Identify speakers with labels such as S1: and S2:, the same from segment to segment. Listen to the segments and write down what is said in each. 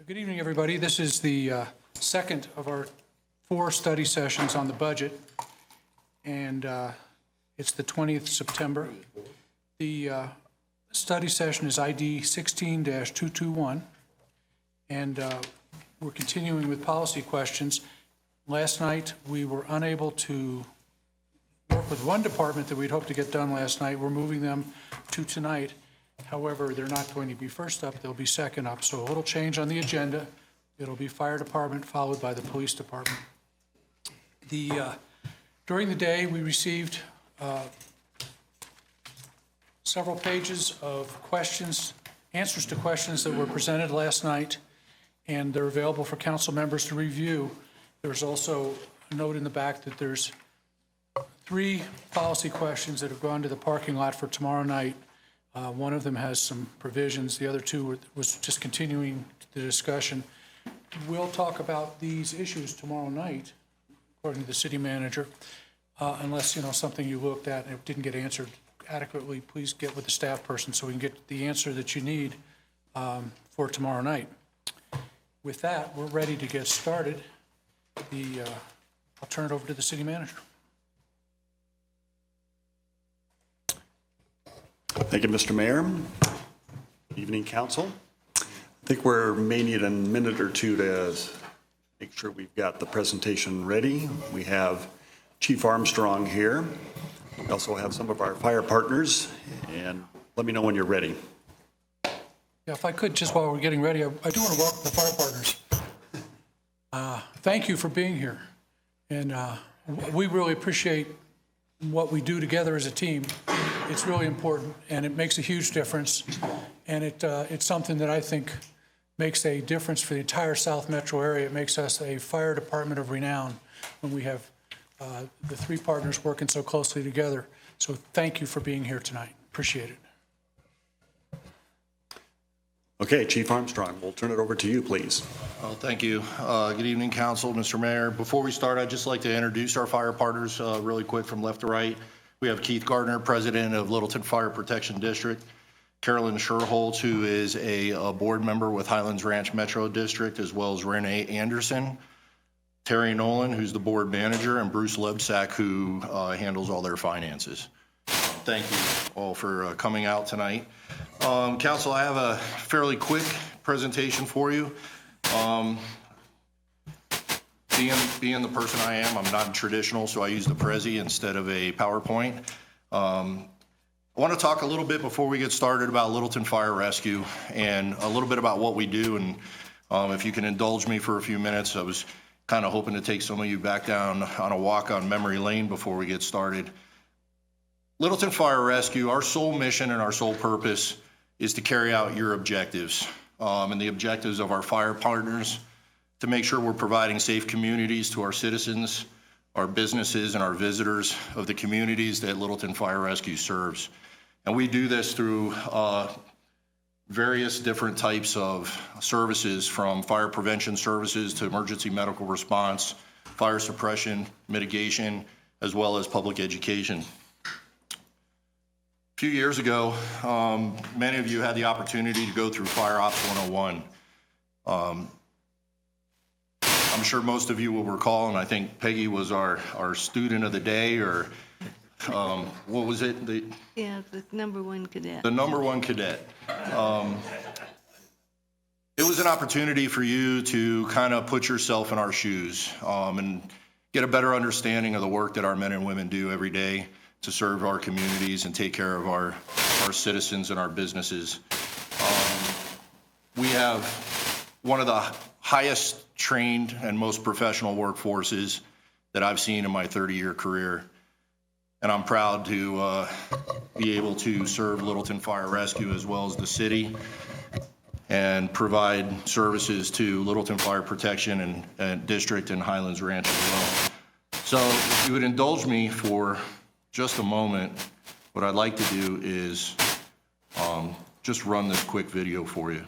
S1: Good evening, everybody. This is the second of our 4 study sessions on the budget, and it's the 20th September. The study session is ID 16-221, and we're continuing with policy questions. Last night, we were unable to work with one department that we'd hoped to get done last night. We're moving them to tonight. However, they're not going to be first up, they'll be second up. So a little change on the agenda. It'll be fire department followed by the police department. During the day, we received several pages of questions, answers to questions that were presented last night, and they're available for council members to review. There's also a note in the back that there's 3 policy questions that have gone to the parking lot for tomorrow night. One of them has some provisions. The other 2 was just continuing the discussion. We'll talk about these issues tomorrow night, according to the city manager, unless, something you looked at and it didn't get answered adequately. Please get with the staff person so we can get the answer that you need for tomorrow night. With that, we're ready to get started. I'll turn it over to the city manager.
S2: Thank you, Mr. Mayor. Good evening, council. I think we may need a minute or 2 to make sure we've got the presentation ready. We have Chief Armstrong here. We also have some of our fire partners, and let me know when you're ready.
S1: Yeah, if I could, just while we're getting ready, I do want to welcome the fire partners. Thank you for being here. And we really appreciate what we do together as a team. It's really important, and it makes a huge difference. And it's something that I think makes a difference for the entire South Metro area. It makes us a fire department of renown when we have the 3 partners working so closely together. So thank you for being here tonight. Appreciate it.
S2: Okay, Chief Armstrong, we'll turn it over to you, please.
S3: Thank you. Good evening, council, Mr. Mayor. Before we start, I'd just like to introduce our fire partners really quick from left to right. We have Keith Gardner, president of Littleton Fire Protection District. Carolyn Sherholtz, who is a board member with Highlands Ranch Metro District, as well as Renee Anderson. Terry Nolan, who's the board manager, and Bruce Lebsack, who handles all their finances. Thank you all for coming out tonight. Council, I have a fairly quick presentation for you. Being the person I am, I'm not traditional, so I use the Prezi instead of a PowerPoint. I want to talk a little bit before we get started about Littleton Fire Rescue and a little bit about what we do. And if you can indulge me for a few minutes, I was kind of hoping to take some of you back down on a walk on memory lane before we get started. Littleton Fire Rescue, our sole mission and our sole purpose is to carry out your objectives and the objectives of our fire partners, to make sure we're providing safe communities to our citizens, our businesses, and our visitors of the communities that Littleton Fire Rescue serves. And we do this through various different types of services, from fire prevention services to emergency medical response, fire suppression, mitigation, as well as public education. A few years ago, many of you had the opportunity to go through Fire Ops 101. I'm sure most of you will recall, and I think Peggy was our student of the day, or what was it?
S4: The number 1 cadet.
S3: The number 1 cadet. It was an opportunity for you to kind of put yourself in our shoes and get a better understanding of the work that our men and women do every day to serve our communities and take care of our citizens and our businesses. We have one of the highest trained and most professional workforces that I've seen in my 30-year career. And I'm proud to be able to serve Littleton Fire Rescue as well as the city and provide services to Littleton Fire Protection and District and Highlands Ranch as well. So if you would indulge me for just a moment, what I'd like to do is just run this quick video for you.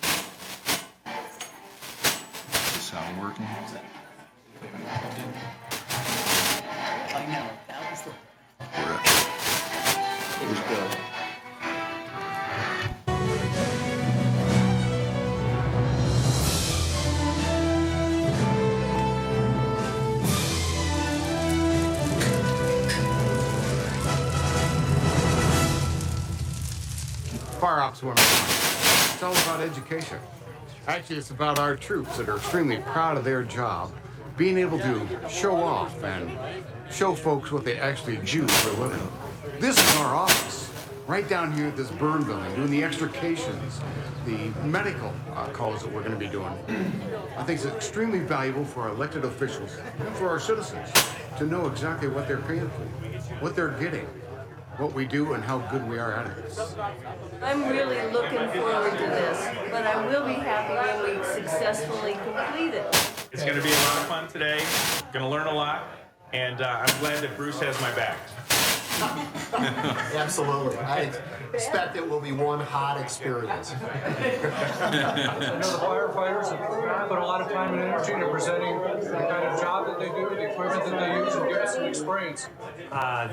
S3: Is the sound working?
S4: I know, that was the...
S3: Here's Bill.
S5: fire ops 101. It's all about education. Actually, it's about our troops that are extremely proud of their job, being able to show off and show folks what they actually do for a living. This is our office, right down here at this burn building, doing the extrications, the medical calls that we're going to be doing. I think it's extremely valuable for our elected officials and for our citizens to know exactly what they're paying for, what they're getting, what we do, and how good we are at it.
S6: I'm really looking forward to this, but I will be happy when we successfully complete it.
S7: It's going to be a lot of fun today. Going to learn a lot, and I'm glad that Bruce has my back.
S8: Absolutely. I expect it will be one hot experience.
S1: I know the firefighters have put a lot of time and energy into presenting the kind of job that they do, the equipment that they use, and give us some experience.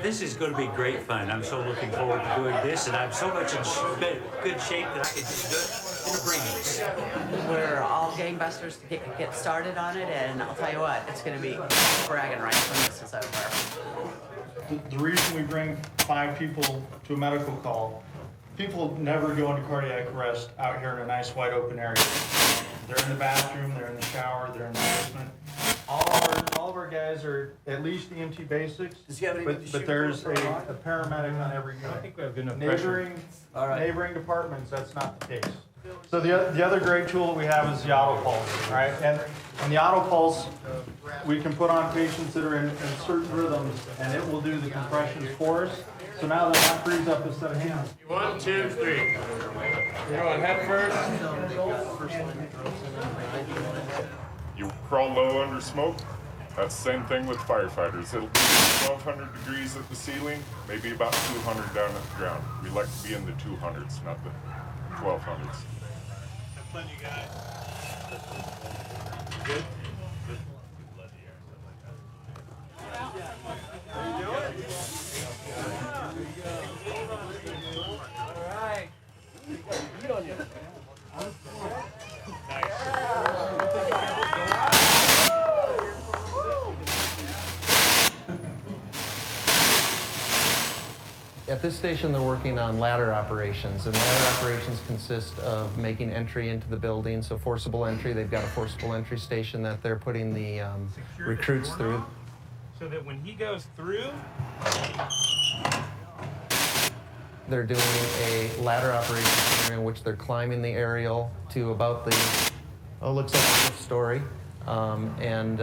S9: This is going to be great fun. I'm so looking forward to doing this, and I'm so much in good shape that I can just do it in a breeze.
S10: We're all gangbusters to get started on it, and I'll tell you what, it's going to be bragging rights when this is over.
S11: The reason we bring 5 people to a medical call, people never go into cardiac arrest out here in a nice wide open area. They're in the bathroom, they're in the shower, they're in the basement. All of our guys are at least EMT basics, but there's a paramedic on every unit.
S7: I think we have enough
S11: Neighboring departments, that's not the case. So the other great tool that we have is the auto pulse, right? And the auto pulse, we can put on patients that are in certain rhythms, and it will do the compressions for us. So now that frees up a set of hands.
S7: 1, 2, 3. You're going head first.
S12: You crawl low under smoke. That's the same thing with firefighters. It'll be 1,200 degrees at the ceiling, maybe about 200 down at the ground. We like to be in the 200s, not the 1,200s.
S7: Have fun, you guys. Good?
S13: At this station, they're working on ladder operations, and ladder operations consist of making entry into the building, so forcible entry. They've got a forcible entry station that they're putting the recruits through.
S7: So that when he goes through,
S13: They're doing a ladder operation in which they're climbing the aerial to about the, looks like the 5th story. And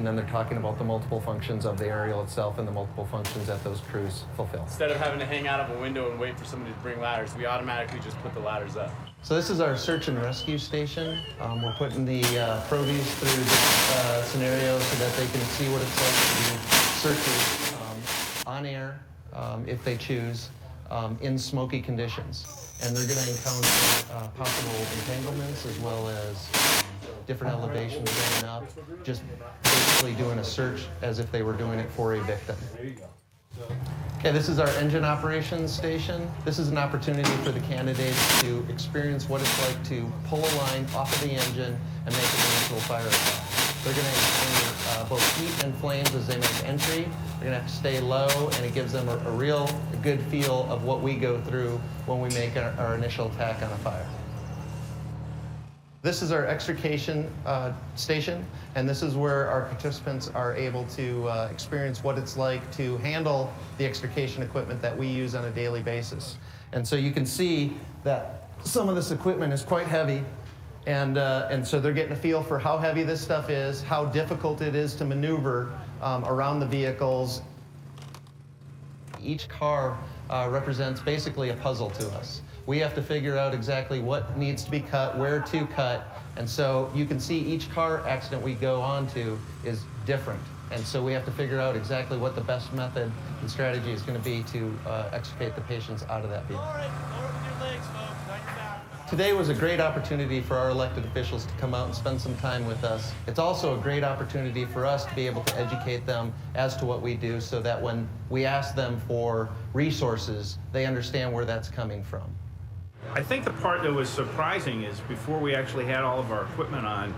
S13: then they're talking about the multiple functions of the aerial itself and the multiple functions that those crews fulfill.
S7: instead of having to hang out of a window and wait for somebody to bring ladders, we automatically just put the ladders up.
S13: So this is our search and rescue station. We're putting the provies through this scenario so that they can see what it's like to do searches on air, if they choose, in smoky conditions. And they're going to encounter possible entanglements as well as different elevations going up, just basically doing a search as if they were doing it for a victim. Okay, this is our engine operations station. This is an opportunity for the candidates to experience what it's like to pull a line off of the engine and make it into a fire attack. They're going to encounter both heat and flames as they make entry. They're going to have to stay low, and it gives them a real good feel of what we go through when we make our initial attack on a fire. This is our extrication station, and this is where our participants are able to experience what it's like to handle the extrication equipment that we use on a daily basis. And so you can see that some of this equipment is quite heavy, and so they're getting a feel for how heavy this stuff is, how difficult it is to maneuver around the vehicles. Each car represents basically a puzzle to us. We have to figure out exactly what needs to be cut, where to cut, and so you can see each car accident we go on to is different. And so we have to figure out exactly what the best method and strategy is going to be to extricate the patients out of that vehicle. Today was a great opportunity for our elected officials to come out and spend some time with us. It's also a great opportunity for us to be able to educate them as to what we do so that when we ask them for resources, they understand where that's coming from.
S7: I think the part that was surprising is before we actually had all of our equipment on,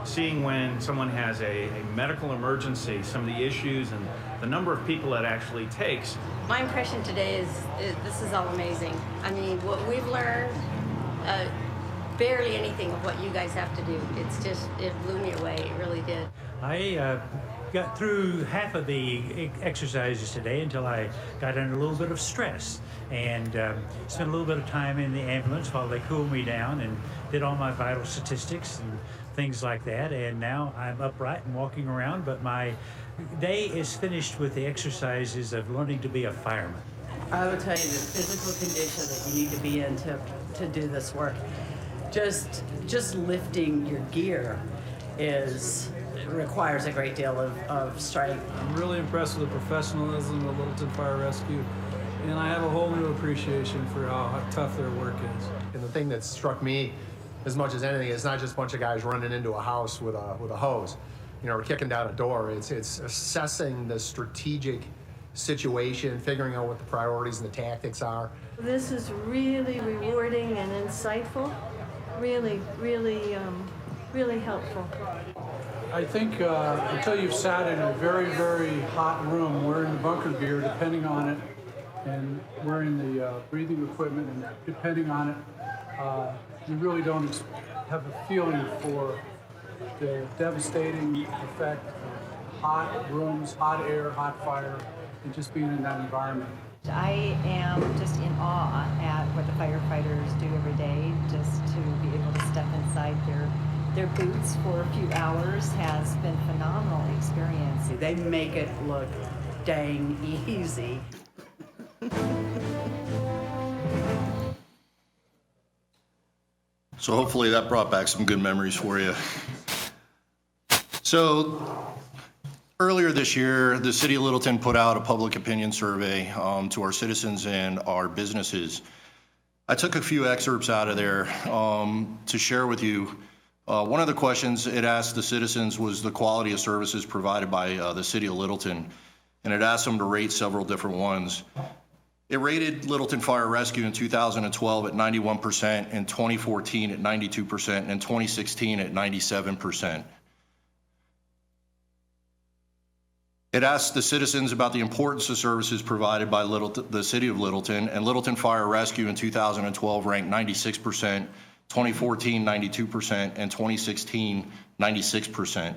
S11: Seeing when someone has a medical emergency, some of the issues and the number of people it actually takes.
S14: My impression today is this is all amazing. I mean, what we've learned, barely anything of what you guys have to do. It's just, it blew me away. It really did.
S9: I got through half of the exercises today until I got under a little bit of stress and spent a little bit of time in the ambulance while they cooled me down and did all my vital statistics and things like that. And now I'm upright and walking around, but my day is finished with the exercises of learning to be a fireman.
S10: I would tell you the physical condition that you need to be in to do this work. Just lifting your gear requires a great deal of strength.
S15: I'm really impressed with the professionalism of Littleton Fire Rescue, and I have a whole new appreciation for how tough their work is.
S8: And the thing that struck me as much as anything is not just a bunch of guys running into a house with a hose, or kicking down a door. It's assessing the strategic situation, figuring out what the priorities and the tactics are.
S6: This is really rewarding and insightful. Really, really, really helpful.
S1: I think until you've sat in a very, very hot room wearing the bunker gear, depending on it, and wearing the breathing equipment, and depending on it, you really don't have a feeling for the devastating effect of hot rooms, hot air, hot fire, and just being in that environment.
S16: I am just in awe at what the firefighters do every day. Just to be able to step inside their boots for a few hours has been a phenomenal experience.
S10: They make it look dang easy.
S3: So hopefully that brought back some good memories for you. So earlier this year, the City of Littleton put out a public opinion survey to our citizens and our businesses. I took a few excerpts out of there to share with you. One of the questions it asked the citizens was the quality of services provided by the City of Littleton, and it asked them to rate several different ones. It rated Littleton Fire Rescue in 2012 at 91%, in 2014 at 92%, and in 2016 at 97%. It asked the citizens about the importance of services provided by the City of Littleton, and Littleton Fire Rescue in 2012 ranked 96%, 2014 92%, and 2016 96%.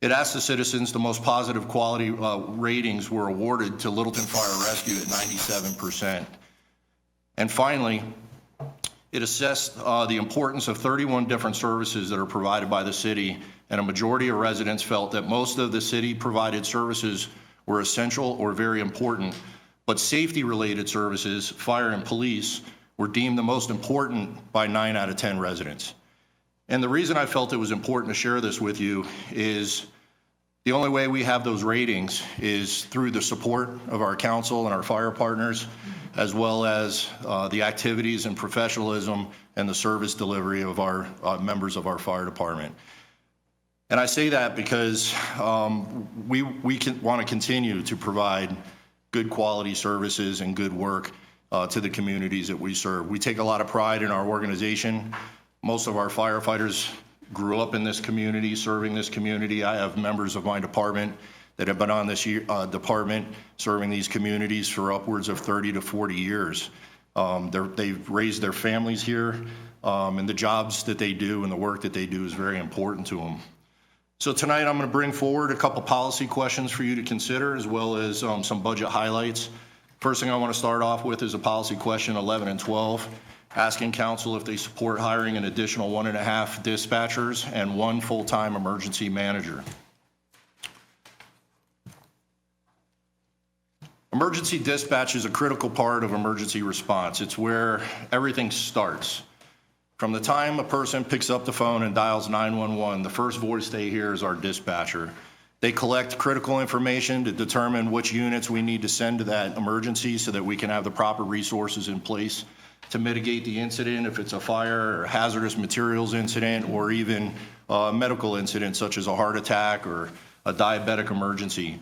S3: It asked the citizens the most positive quality ratings were awarded to Littleton Fire Rescue at 97%. And finally, it assessed the importance of 31 different services that are provided by the city, and a majority of residents felt that most of the city provided services were essential or very important, but safety-related services, fire and police, were deemed the most important by 9 out of 10 residents. And the reason I felt it was important to share this with you is the only way we have those ratings is through the support of our council and our fire partners, as well as the activities and professionalism and the service delivery of our members of our fire department. And I say that because we want to continue to provide good quality services and good work to the communities that we serve. We take a lot of pride in our organization. Most of our firefighters grew up in this community, serving this community. I have members of my department that have been on this department serving these communities for upwards of 30 to 40 years. They've raised their families here, and the jobs that they do and the work that they do is very important to them. So tonight I'm going to bring forward a couple policy questions for you to consider, as well as some budget highlights. First thing I want to start off with is a policy question 11 and 12, asking council if they support hiring an additional 1.5 dispatchers and 1 full-time emergency manager. Emergency dispatch is a critical part of emergency response. It's where everything starts. From the time a person picks up the phone and dials 911, the first voice they hear is our dispatcher. They collect critical information to determine which units we need to send to that emergency so that we can have the proper resources in place to mitigate the incident, if it's a fire or hazardous materials incident, or even a medical incident such as a heart attack or a diabetic emergency.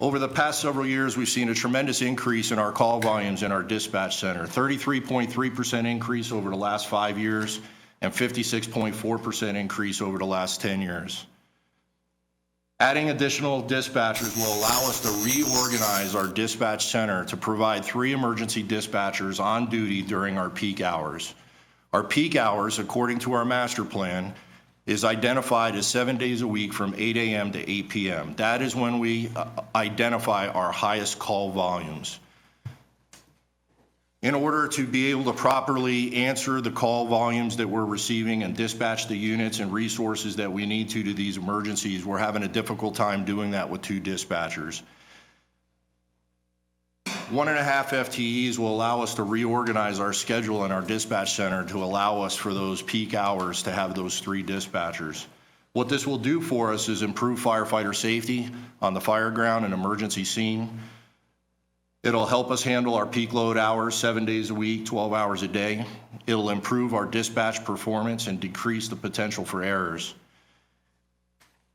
S3: Over the past several years, we've seen a tremendous increase in our call volumes in our dispatch center, 33.3% increase over the last 5 years, and 56.4% increase over the last 10 years. Adding additional dispatchers will allow us to reorganize our dispatch center to provide 3 emergency dispatchers on duty during our peak hours. Our peak hours, according to our master plan, is identified as 7 days a week from 8 a.m. to 8 p.m. That is when we identify our highest call volumes. In order to be able to properly answer the call volumes that we're receiving and dispatch the units and resources that we need to these emergencies, we're having a difficult time doing that with 2 dispatchers. 1.5 FTEs will allow us to reorganize our schedule in our dispatch center to allow us for those peak hours to have those 3 dispatchers. What this will do for us is improve firefighter safety on the fire ground and emergency scene. It'll help us handle our peak load hours 7 days a week, 12 hours a day. It'll improve our dispatch performance and decrease the potential for errors.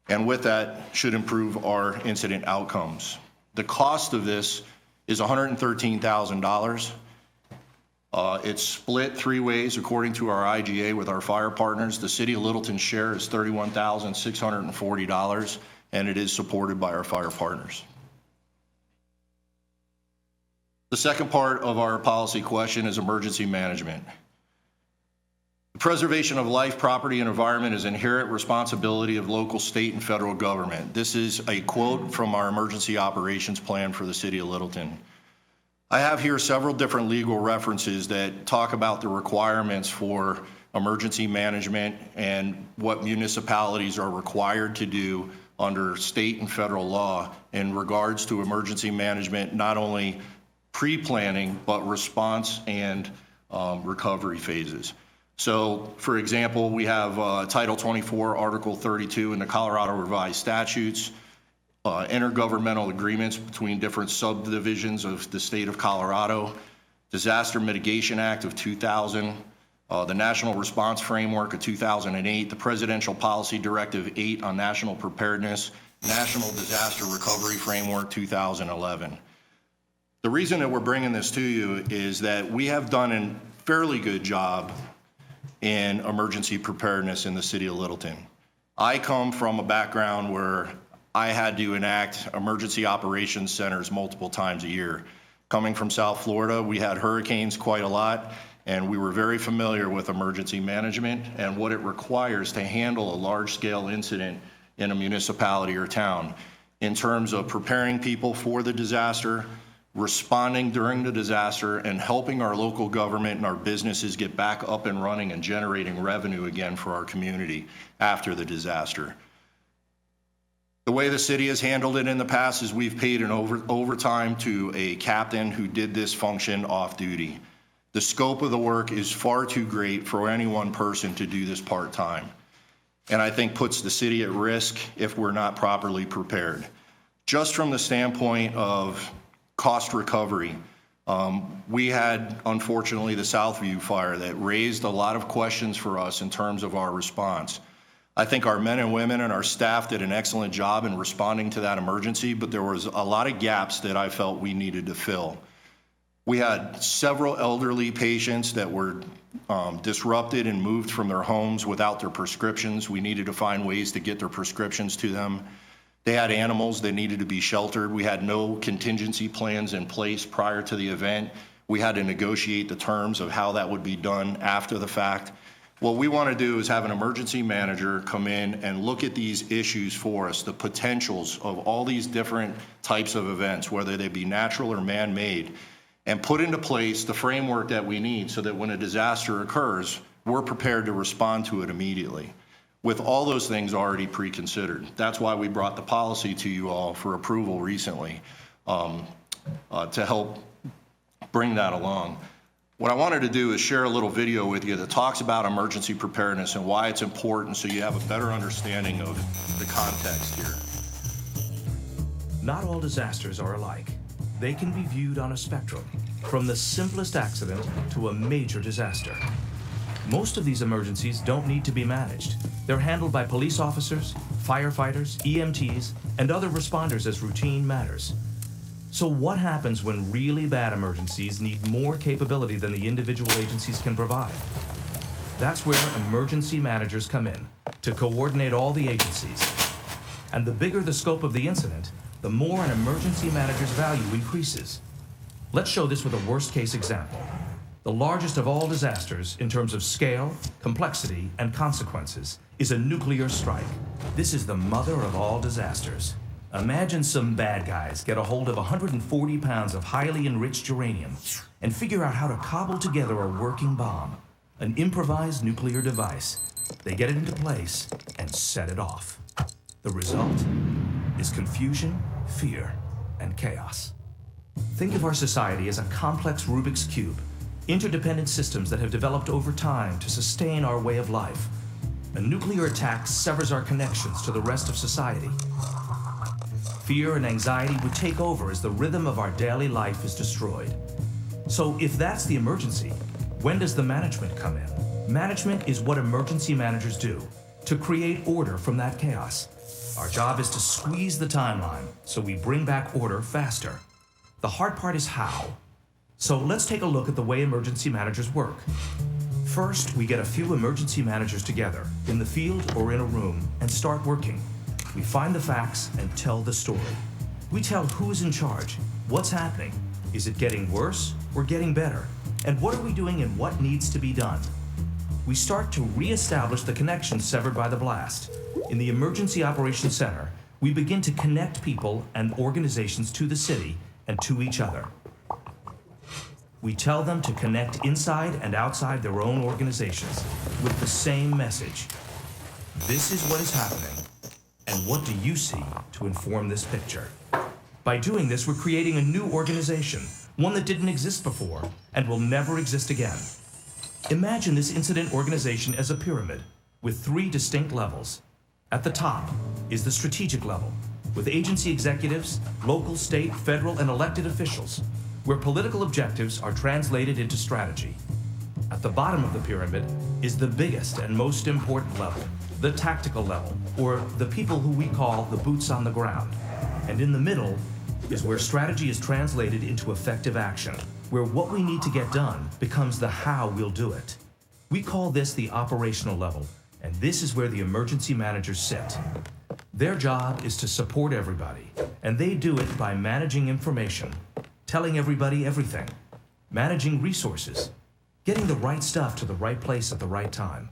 S3: And with that, should improve our incident outcomes. The cost of this is $113,000. It's split 3 ways according to our IGA with our fire partners. The City of Littleton's share is $31,640, and it is supported by our fire partners. The second part of our policy question is emergency management. The preservation of life, property, and environment is inherent responsibility of local, state, and federal government. This is a quote from our emergency operations plan for the City of Littleton. I have here several different legal references that talk about the requirements for emergency management and what municipalities are required to do under state and federal law in regards to emergency management, not only pre-planning, but response and recovery phases. So, for example, we have Title 24, Article 32 in the Colorado Revised Statutes, intergovernmental agreements between different subdivisions of the state of Colorado, Disaster Mitigation Act of 2000, the National Response Framework of 2008, the Presidential Policy Directive 8 on National Preparedness, National Disaster Recovery Framework 2011. The reason that we're bringing this to you is that we have done a fairly good job in emergency preparedness in the City of Littleton. I come from a background where I had to enact emergency operations centers multiple times a year. Coming from South Florida, we had hurricanes quite a lot, and we were very familiar with emergency management and what it requires to handle a large-scale incident in a municipality or town in terms of preparing people for the disaster, responding during the disaster, and helping our local government and our businesses get back up and running and generating revenue again for our community after the disaster. The way the city has handled it in the past is we've paid an overtime to a captain who did this function off duty. The scope of the work is far too great for any one person to do this part-time, and I think puts the city at risk if we're not properly prepared. Just from the standpoint of cost recovery, we had, unfortunately, the Southview fire that raised a lot of questions for us in terms of our response. I think our men and women and our staff did an excellent job in responding to that emergency, but there was a lot of gaps that I felt we needed to fill. We had several elderly patients that were disrupted and moved from their homes without their prescriptions. We needed to find ways to get their prescriptions to them. They had animals that needed to be sheltered. We had no contingency plans in place prior to the event. We had to negotiate the terms of how that would be done after the fact. What we want to do is have an emergency manager come in and look at these issues for us, the potentials of all these different types of events, whether they be natural or man-made, and put into place the framework that we need so that when a disaster occurs, we're prepared to respond to it immediately, with all those things already pre-considered. That's why we brought the policy to you all for approval recently, to help bring that along. What I wanted to do is share a little video with you that talks about emergency preparedness and why it's important so you have a better understanding of the context here.
S17: Not all disasters are alike. They can be viewed on a spectrum, from the simplest accident to a major disaster. Most of these emergencies don't need to be managed. They're handled by police officers, firefighters, EMTs, and other responders as routine matters. So what happens when really bad emergencies need more capability than the individual agencies can provide? That's where emergency managers come in, to coordinate all the agencies. And the bigger the scope of the incident, the more an emergency manager's value increases. Let's show this with a worst-case example. The largest of all disasters in terms of scale, complexity, and consequences is a nuclear strike. This is the mother of all disasters. Imagine some bad guys get a hold of 140 pounds of highly enriched uranium and figure out how to cobble together a working bomb, an improvised nuclear device. They get it into place and set it off. The result is confusion, fear, and chaos. Think of our society as a complex Rubik's Cube, interdependent systems that have developed over time to sustain our way of life. A nuclear attack severs our connections to the rest of society. Fear and anxiety would take over as the rhythm of our daily life is destroyed. So if that's the emergency, when does the management come in? Management is what emergency managers do, to create order from that chaos. Our job is to squeeze the timeline so we bring back order faster. The hard part is how. So let's take a look at the way emergency managers work. First, we get a few emergency managers together, in the field or in a room, and start working. We find the facts and tell the story. We tell who's in charge, what's happening, is it getting worse or getting better, and what are we doing and what needs to be done. We start to re-establish the connections severed by the blast. In the Emergency Operations Center, we begin to connect people and organizations to the city and to each other. We tell them to connect inside and outside their own organizations with the same message. This is what is happening, and what do you see to inform this picture? By doing this, we're creating a new organization, one that didn't exist before and will never exist again. Imagine this incident organization as a pyramid with 3 distinct levels. At the top is the strategic level, with agency executives, local, state, federal, and elected officials, where political objectives are translated into strategy. At the bottom of the pyramid is the biggest and most important level, the tactical level, or the people who we call the boots on the ground. And in the middle is where strategy is translated into effective action, where what we need to get done becomes the how we'll do it. We call this the operational level, and this is where the emergency managers sit. Their job is to support everybody, and they do it by managing information, telling everybody everything, managing resources, getting the right stuff to the right place at the right time,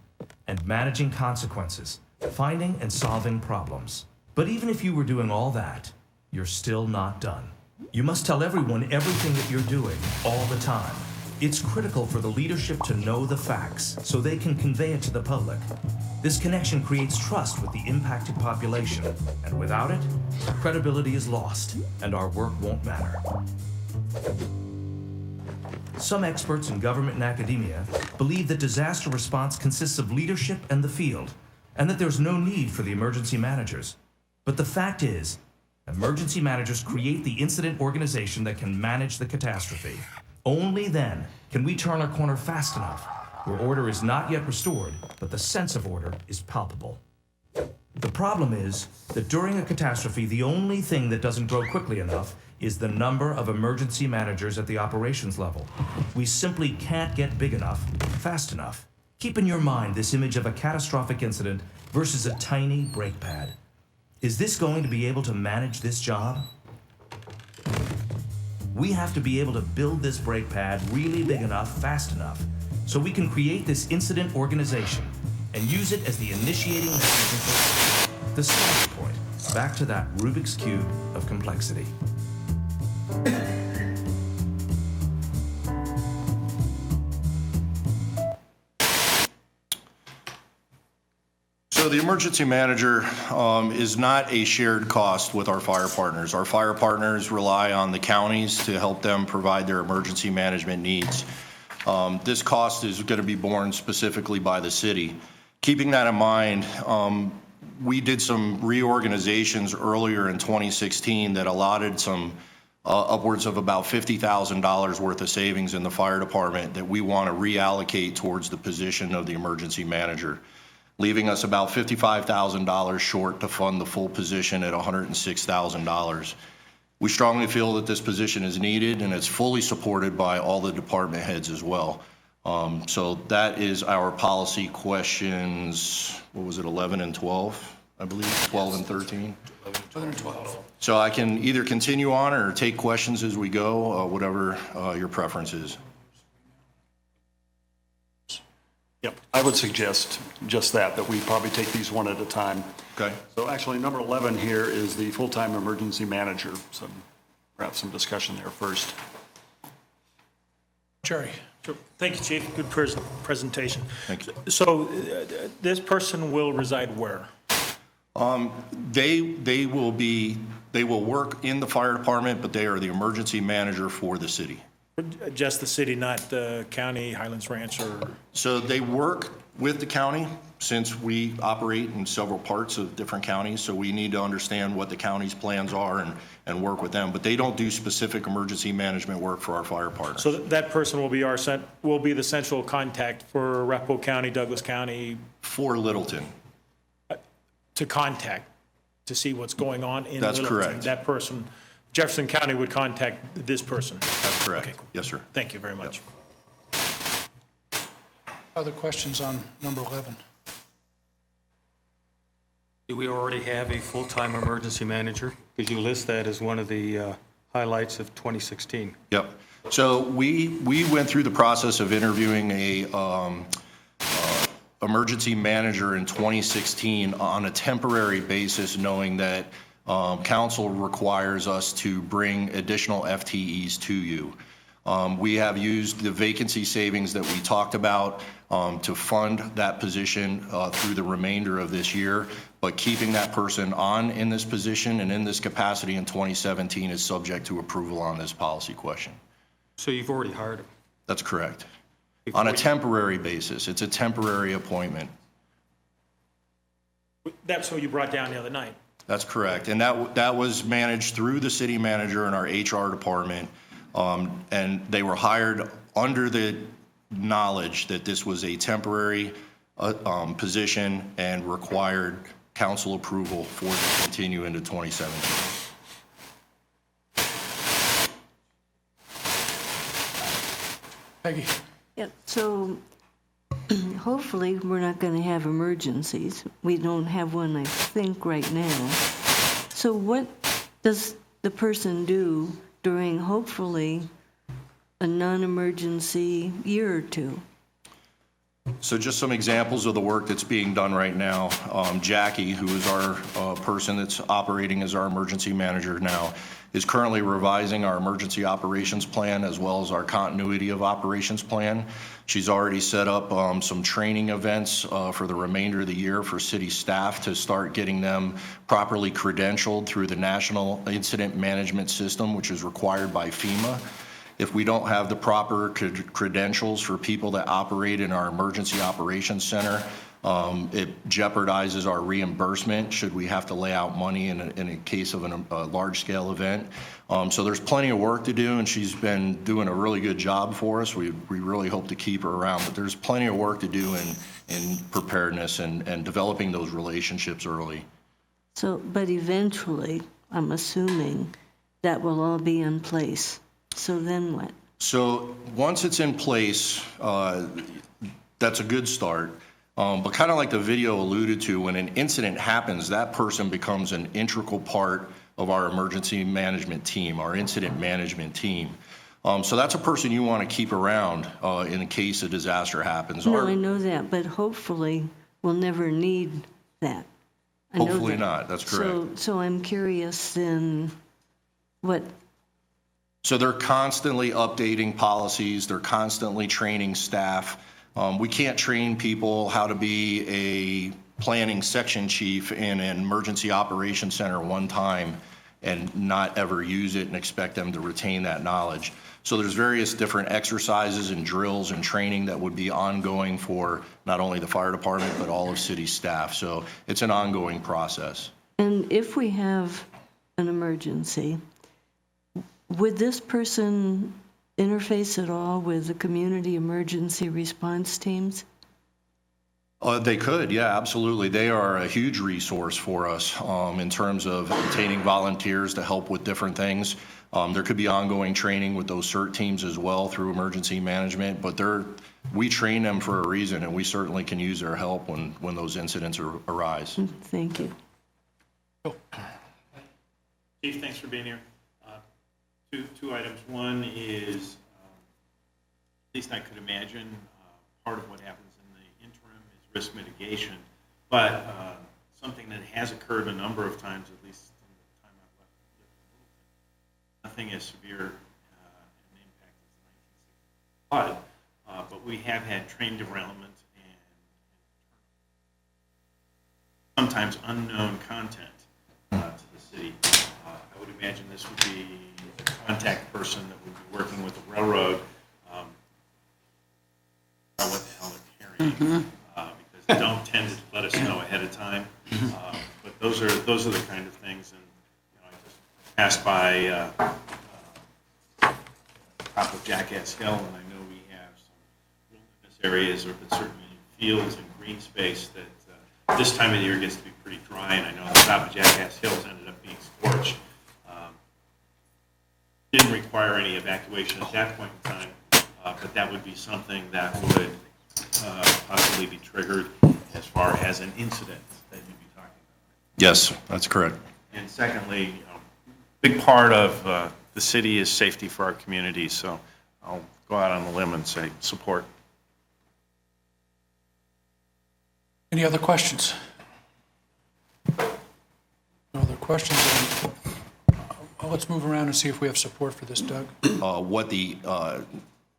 S17: and managing consequences, finding and solving problems. But even if you were doing all that, you're still not done. You must tell everyone everything that you're doing all the time. It's critical for the leadership to know the facts so they can convey it to the public. This connection creates trust with the impacted population, and without it, credibility is lost and our work won't matter. Some experts in government and academia believe that disaster response consists of leadership and the field, and that there's no need for the emergency managers. But the fact is, emergency managers create the incident organization that can manage the catastrophe. Only then can we turn our corner fast enough, where order is not yet restored, but the sense of order is palpable. The problem is that during a catastrophe, the only thing that doesn't grow quickly enough is the number of emergency managers at the operations level. We simply can't get big enough, fast enough. Keep in your mind this image of a catastrophic incident versus a tiny brake pad. Is this going to be able to manage this job? We have to be able to build this brake pad really big enough, fast enough, so we can create this incident organization and use it as the initiating mechanism, the starting point, back to that Rubik's Cube of complexity.
S3: So the emergency manager is not a shared cost with our fire partners. Our fire partners rely on the counties to help them provide their emergency management needs. This cost is going to be borne specifically by the city. Keeping that in mind, we did some reorganizations earlier in 2016 that allotted some upwards of about $50,000 worth of savings in the fire department that we want to reallocate towards the position of the emergency manager, leaving us about $55,000 short to fund the full position at $106,000. We strongly feel that this position is needed, and it's fully supported by all the department heads as well. So that is our policy questions, what was it, 11 and 12, I believe, 12 and 13?
S1: 11 and 12.
S3: So I can either continue on or take questions as we go, whatever your preference is.
S2: Yep, I would suggest just that we probably take these one at a time.
S3: Okay.
S2: So actually, number 11 here is the full-time emergency manager. So perhaps some discussion there first.
S1: Jerry.
S18: Sure. Thank you, Chief. Good presentation.
S3: Thank you.
S18: So this person will reside where?
S3: They will work in the fire department, but they are the emergency manager for the city.
S18: Just the city, not the county, Highlands Ranch, or?
S3: So they work with the county since we operate in several parts of different counties. So we need to understand what the county's plans are and work with them. But they don't do specific emergency management work for our fire partners.
S18: So that person will be the central contact for Arapahoe County, Douglas County?
S3: For Littleton.
S18: To contact, to see what's going on in
S3: That's
S18: Littleton.
S3: correct.
S18: That person, Jefferson County would contact this person?
S3: That's correct.
S18: Okay, cool.
S3: Yes, sir.
S18: Thank you very much.
S1: Other questions on number 11?
S19: Do we already have a full-time emergency manager? Because you list that as one of the highlights of 2016.
S3: Yep. So we went through the process of interviewing a emergency manager in 2016 on a temporary basis, knowing that council requires us to bring additional FTEs to you. We have used the vacancy savings that we talked about to fund that position through the remainder of this year, but keeping that person on in this position and in this capacity in 2017 is subject to approval on this policy question.
S19: So you've already hired him?
S3: That's correct. On a temporary basis. It's a temporary appointment.
S18: That's who you brought down the other night?
S3: That's correct. And that was managed through the city manager and our HR department. And they were hired under the knowledge that this was a temporary position and required council approval for it to continue into 2017.
S1: Peggy.
S4: Yeah, so hopefully we're not going to have emergencies. We don't have one, I think, right now. So what does the person do during, hopefully, a non-emergency year or two?
S3: So just some examples of the work that's being done right now. Jackie, who is our person that's operating as our emergency manager now, is currently revising our emergency operations plan as well as our continuity of operations plan. She's already set up some training events for the remainder of the year for city staff to start getting them properly credentialed through the National Incident Management System, which is required by FEMA. If we don't have the proper credentials for people that operate in our emergency operations center, it jeopardizes our reimbursement should we have to lay out money in a case of a large-scale event. So there's plenty of work to do, and she's been doing a really good job for us. We really hope to keep her around, but there's plenty of work to do in preparedness and developing those relationships early.
S4: So, but eventually, I'm assuming that will all be in place. So then what?
S3: So once it's in place, that's a good start. But kind of like the video alluded to, when an incident happens, that person becomes an integral part of our emergency management team, our incident management team. So that's a person you want to keep around in case a disaster happens.
S4: No, I know that, but hopefully we'll never need that. I know
S3: Hopefully
S4: that.
S3: not, that's correct.
S4: So I'm curious then, what?
S3: So they're constantly updating policies, they're constantly training staff. We can't train people how to be a planning section chief in an emergency operations center one time and not ever use it and expect them to retain that knowledge. So there's various different exercises and drills and training that would be ongoing for not only the fire department, but all of city staff. So it's an ongoing process.
S4: And if we have an emergency, would this person interface at all with the community emergency response teams?
S3: They could, yeah, absolutely. They are a huge resource for us in terms of obtaining volunteers to help with different things. There could be ongoing training with those CERT teams as well through emergency management, but we train them for a reason, and we certainly can use their help when those incidents arise.
S4: Thank you.
S18: Chief, thanks for being here. Two items. One is, at least I could imagine, part of what happens in the interim is risk mitigation, but something that has occurred a number of times, at least in the time I've left, nothing as severe an impact as the 1960 flood, but we have had train derailment and sometimes unknown content to the city. I would imagine this would be the contact person that would be working with the railroad, what the hell they're carrying, because they don't tend to let us know ahead of time. But those are the kind of things. And I just passed by top of Jackass Hill, and I know we have some wilderness areas, but certainly fields and green space that this time of the year gets to be pretty dry. And I know the top of Jackass Hills ended up being scorched. Didn't require any evacuation at that point in time, but that would be something that would possibly be triggered as far as an incident that you'd be talking about.
S3: Yes, that's correct.
S18: And secondly, big part of the city is safety for our community, so I'll go out on a limb and say support.
S1: Any other questions? No other questions? Let's move around and see if we have support for this, Doug.
S3: What the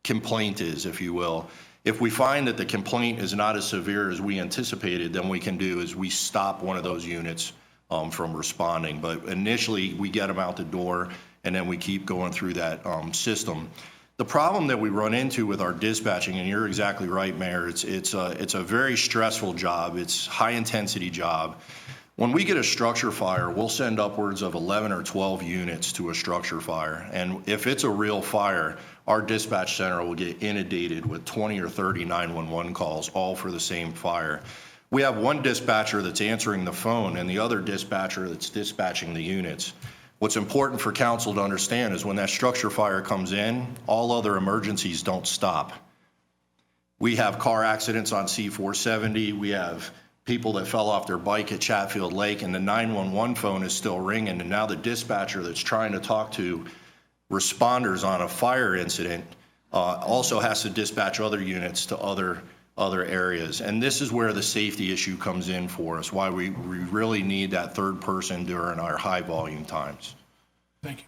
S3: complaint is, if you will. If we find that the complaint is not as severe as we anticipated, then we can do is we stop one of those units from responding. But initially, we get them out the door, and then we keep going through that system. The problem that we run into with our dispatching, and you're exactly right, Mayor, it's a very stressful job. It's a high-intensity job. When we get a structure fire, we'll send upwards of 11 or 12 units to a structure fire. And if it's a real fire, our dispatch center will get inundated with 20 or 30 911 calls, all for the same fire. We have one dispatcher that's answering the phone and the other dispatcher that's dispatching the units. What's important for council to understand is when that structure fire comes in, all other emergencies don't stop. We have car accidents on C-470. We have people that fell off their bike at Chatfield Lake, and the 911 phone is still ringing, and now the dispatcher that's trying to talk to responders on a fire incident also has to dispatch other units to other areas. And this is where the safety issue comes in for us, why we really need that third person during our high volume times.
S1: Thank you.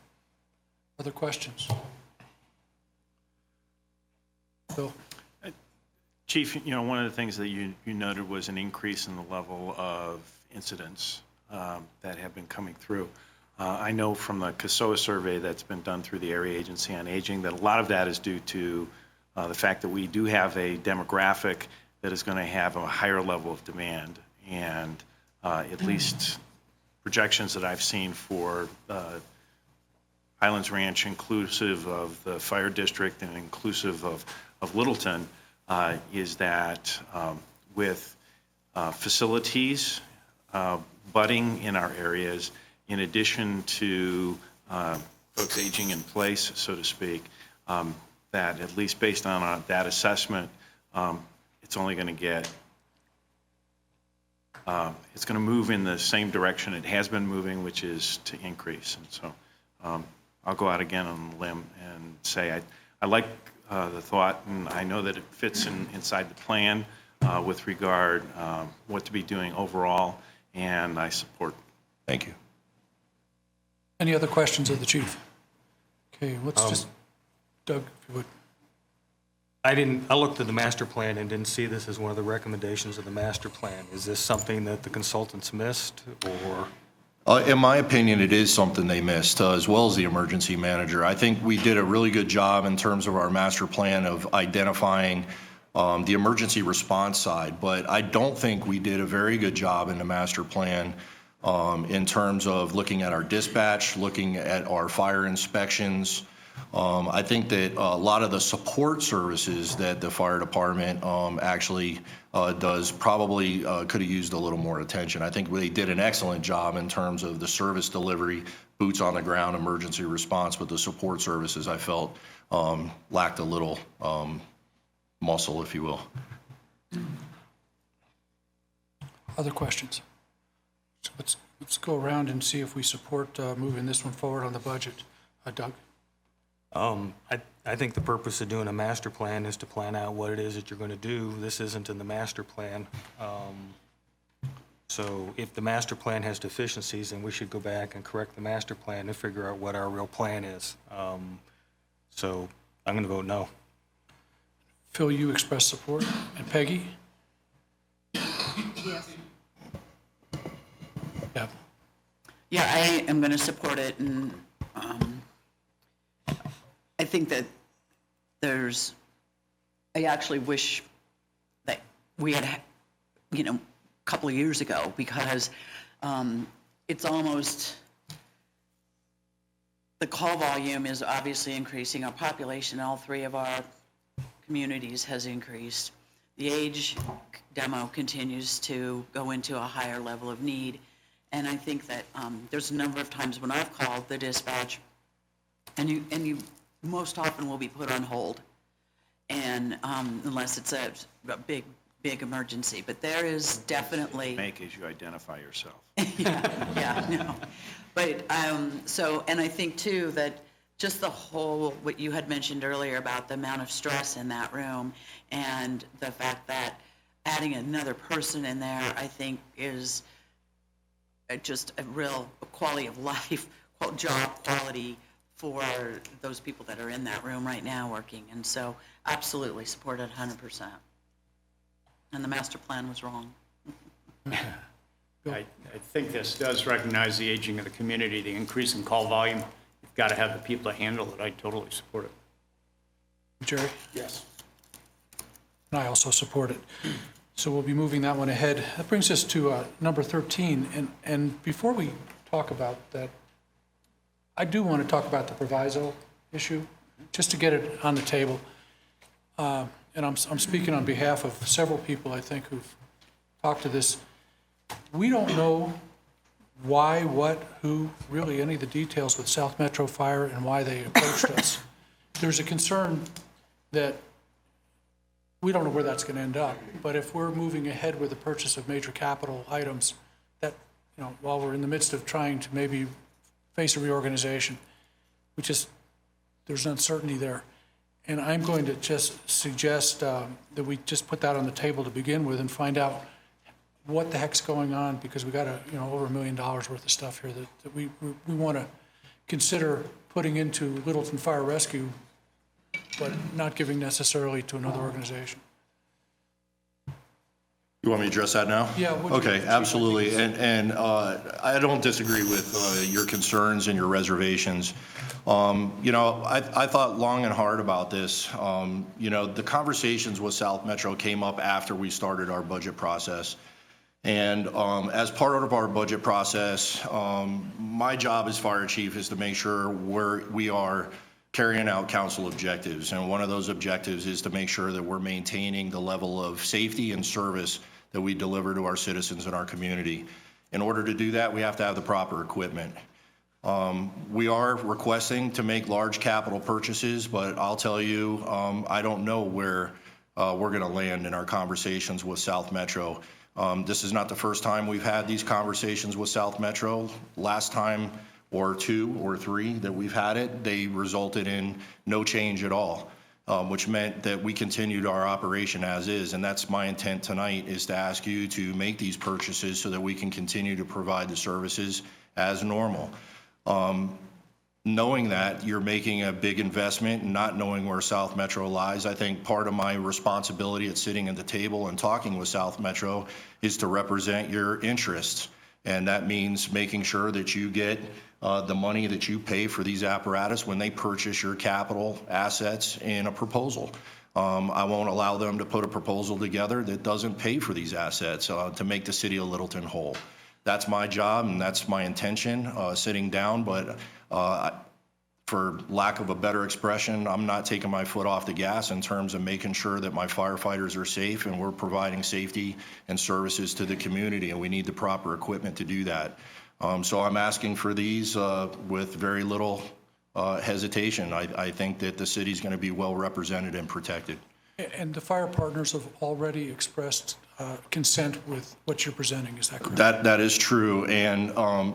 S1: Other questions? Bill?
S18: Chief, one of the things that you noted was an increase in the level of incidents that have been coming through. I know from the CASOA survey that's been done through the Area Agency on Aging that a lot of that is due to the fact that we do have a demographic that is going to have a higher level of demand. And at least projections that I've seen for Highlands Ranch, inclusive of the fire district and inclusive of Littleton, is that with facilities budding in our areas, in addition to folks aging in place, so to speak, that at least based on that assessment, it's only going to get, it's going to move in the same direction it has been moving, which is to increase. And so I'll go out again on a limb and say I like the thought, and I know that it fits inside the plan with regard what to be doing overall, and I support.
S3: Thank you.
S1: Any other questions of the chief? Okay, let's just, Doug, if you would.
S19: I looked at the master plan and didn't see this as one of the recommendations of the master plan. Is this something that the consultants missed, or?
S3: In my opinion, it is something they missed, as well as the emergency manager. I think we did a really good job in terms of our master plan of identifying the emergency response side, but I don't think we did a very good job in the master plan in terms of looking at our dispatch, looking at our fire inspections. I think that a lot of the support services that the fire department actually does probably could have used a little more attention. I think they did an excellent job in terms of the service delivery, boots on the ground, emergency response, but the support services I felt lacked a little muscle, if you will.
S1: Other questions? So let's go around and see if we support moving this one forward on the budget. Doug?
S19: I think the purpose of doing a master plan is to plan out what it is that you're going to do. This isn't in the master plan. So if the master plan has deficiencies, then we should go back and correct the master plan and figure out what our real plan is. So I'm going to vote no.
S1: Phil, you express support. And Peggy?
S10: Yes.
S1: Yeah.
S10: Yeah, I am going to support it, and I think that I actually wish that we had, a couple of years ago, because it's almost, the call volume is obviously increasing. Our population in all three of our communities has increased. The age demo continues to go into a higher level of need. And I think that there's a number of times when I've called the dispatch, and you most often will be put on hold, and unless it's a big emergency. But there is definitely
S18: Make as you identify yourself.
S10: no. But and I think too that just the whole, what you had mentioned earlier about the amount of stress in that room, and the fact that adding another person in there, I think is just a real quality of life, job quality for those people that are in that room right now working. And so absolutely support it 100%. And the master plan was wrong.
S20: I think this does recognize the aging of the community, the increase in call volume. You've got to have the people to handle it. I totally support it.
S1: Jerry?
S20: Yes.
S1: And I also support it. So we'll be moving that one ahead. That brings us to number 13. And before we talk about that, I do want to talk about the proviso issue, just to get it on the table. And I'm speaking on behalf of several people, I think, who've talked to this. We don't know why, what, who, really any of the details with South Metro Fire and why they approached us. There's a concern that we don't know where that's going to end up, but if we're moving ahead with the purchase of major capital items, that, while we're in the midst of trying to maybe face a reorganization, there's uncertainty there. And I'm going to just suggest that we just put that on the table to begin with and find out what the heck's going on, because we got over $1 million worth of stuff here that we want to consider putting into Littleton Fire Rescue, but not giving necessarily to another organization.
S3: You want me to address that now?
S1: Yeah.
S3: Okay, absolutely. And I don't disagree with your concerns and your reservations. I thought long and hard about this. The conversations with South Metro came up after we started our budget process. And as part of our budget process, my job as fire chief is to make sure we are carrying out council objectives. And one of those objectives is to make sure that we're maintaining the level of safety and service that we deliver to our citizens in our community. In order to do that, we have to have the proper equipment. We are requesting to make large capital purchases, but I'll tell you, I don't know where we're going to land in our conversations with South Metro. This is not the first time we've had these conversations with South Metro. Last time, or 2 or 3 that we've had it, they resulted in no change at all, which meant that we continued our operation as is. And that's my intent tonight, is to ask you to make these purchases so that we can continue to provide the services as normal. Knowing that you're making a big investment and not knowing where South Metro lies, I think part of my responsibility at sitting at the table and talking with South Metro is to represent your interests. And that means making sure that you get the money that you pay for these apparatus when they purchase your capital assets in a proposal. I won't allow them to put a proposal together that doesn't pay for these assets to make the city of Littleton whole. That's my job and that's my intention, sitting down, but for lack of a better expression, I'm not taking my foot off the gas in terms of making sure that my firefighters are safe and we're providing safety and services to the community, and we need the proper equipment to do that. So I'm asking for these with very little hesitation. I think that the city's going to be well represented and protected.
S1: And the fire partners have already expressed consent with what you're presenting, is that correct?
S3: That is true, and,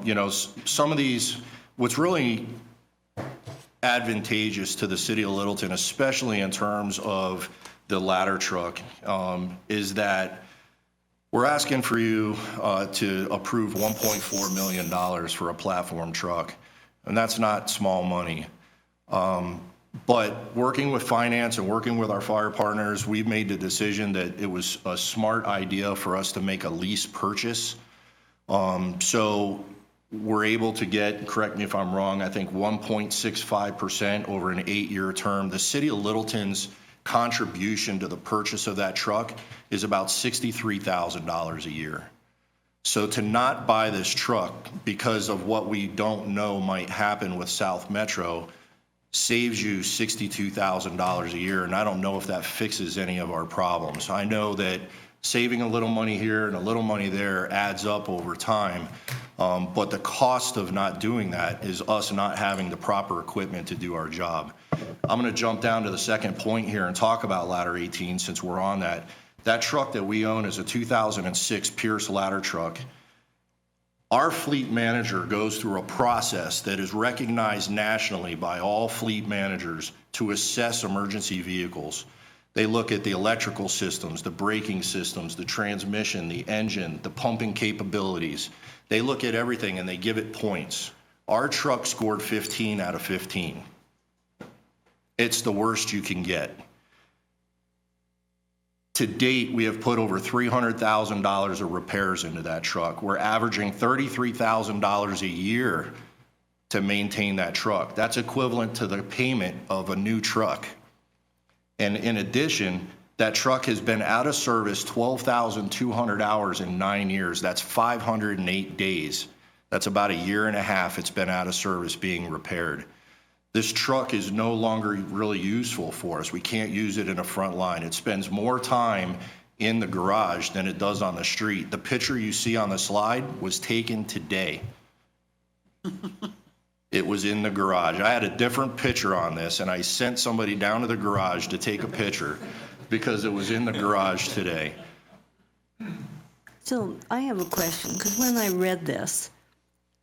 S3: you know, some of these, what's really advantageous to the city of Littleton, especially in terms of the ladder truck, is that we're asking for you to approve $1.4 million for a platform truck, and that's not small money. But working with finance and working with our fire partners, we've made the decision that it was a smart idea for us to make a lease purchase. So we're able to get, correct me if I'm wrong, I think 1.65% over an 8-year term. The city of Littleton's contribution to the purchase of that truck is about $63,000 a year. So to not buy this truck because of what we don't know might happen with South Metro saves you $62,000 a year, and I don't know if that fixes any of our problems. I know that saving a little money here and a little money there adds up over time, but the cost of not doing that is us not having the proper equipment to do our job. I'm going to jump down to the second point here and talk about Ladder 18 since we're on that. That truck that we own is a 2006 Pierce ladder truck. Our fleet manager goes through a process that is recognized nationally by all fleet managers to assess emergency vehicles. They look at the electrical systems, the braking systems, the transmission, the engine, the pumping capabilities. They look at everything and they give it points. Our truck scored 15 out of 15. It's the worst you can get. To date, we have put over $300,000 of repairs into that truck. We're averaging $33,000 a year to maintain that truck. That's equivalent to the payment of a new truck. And in addition, that truck has been out of service 12,200 hours in 9 years. That's 508 days. That's about a year and a half it's been out of service being repaired. This truck is no longer really useful for us. We can't use it in a front line. It spends more time in the garage than it does on the street. The picture you see on the slide was taken today. It was in the garage. I had a different picture on this, and I sent somebody down to the garage to take a picture because it was in the garage today.
S4: So I have a question, because when I read this,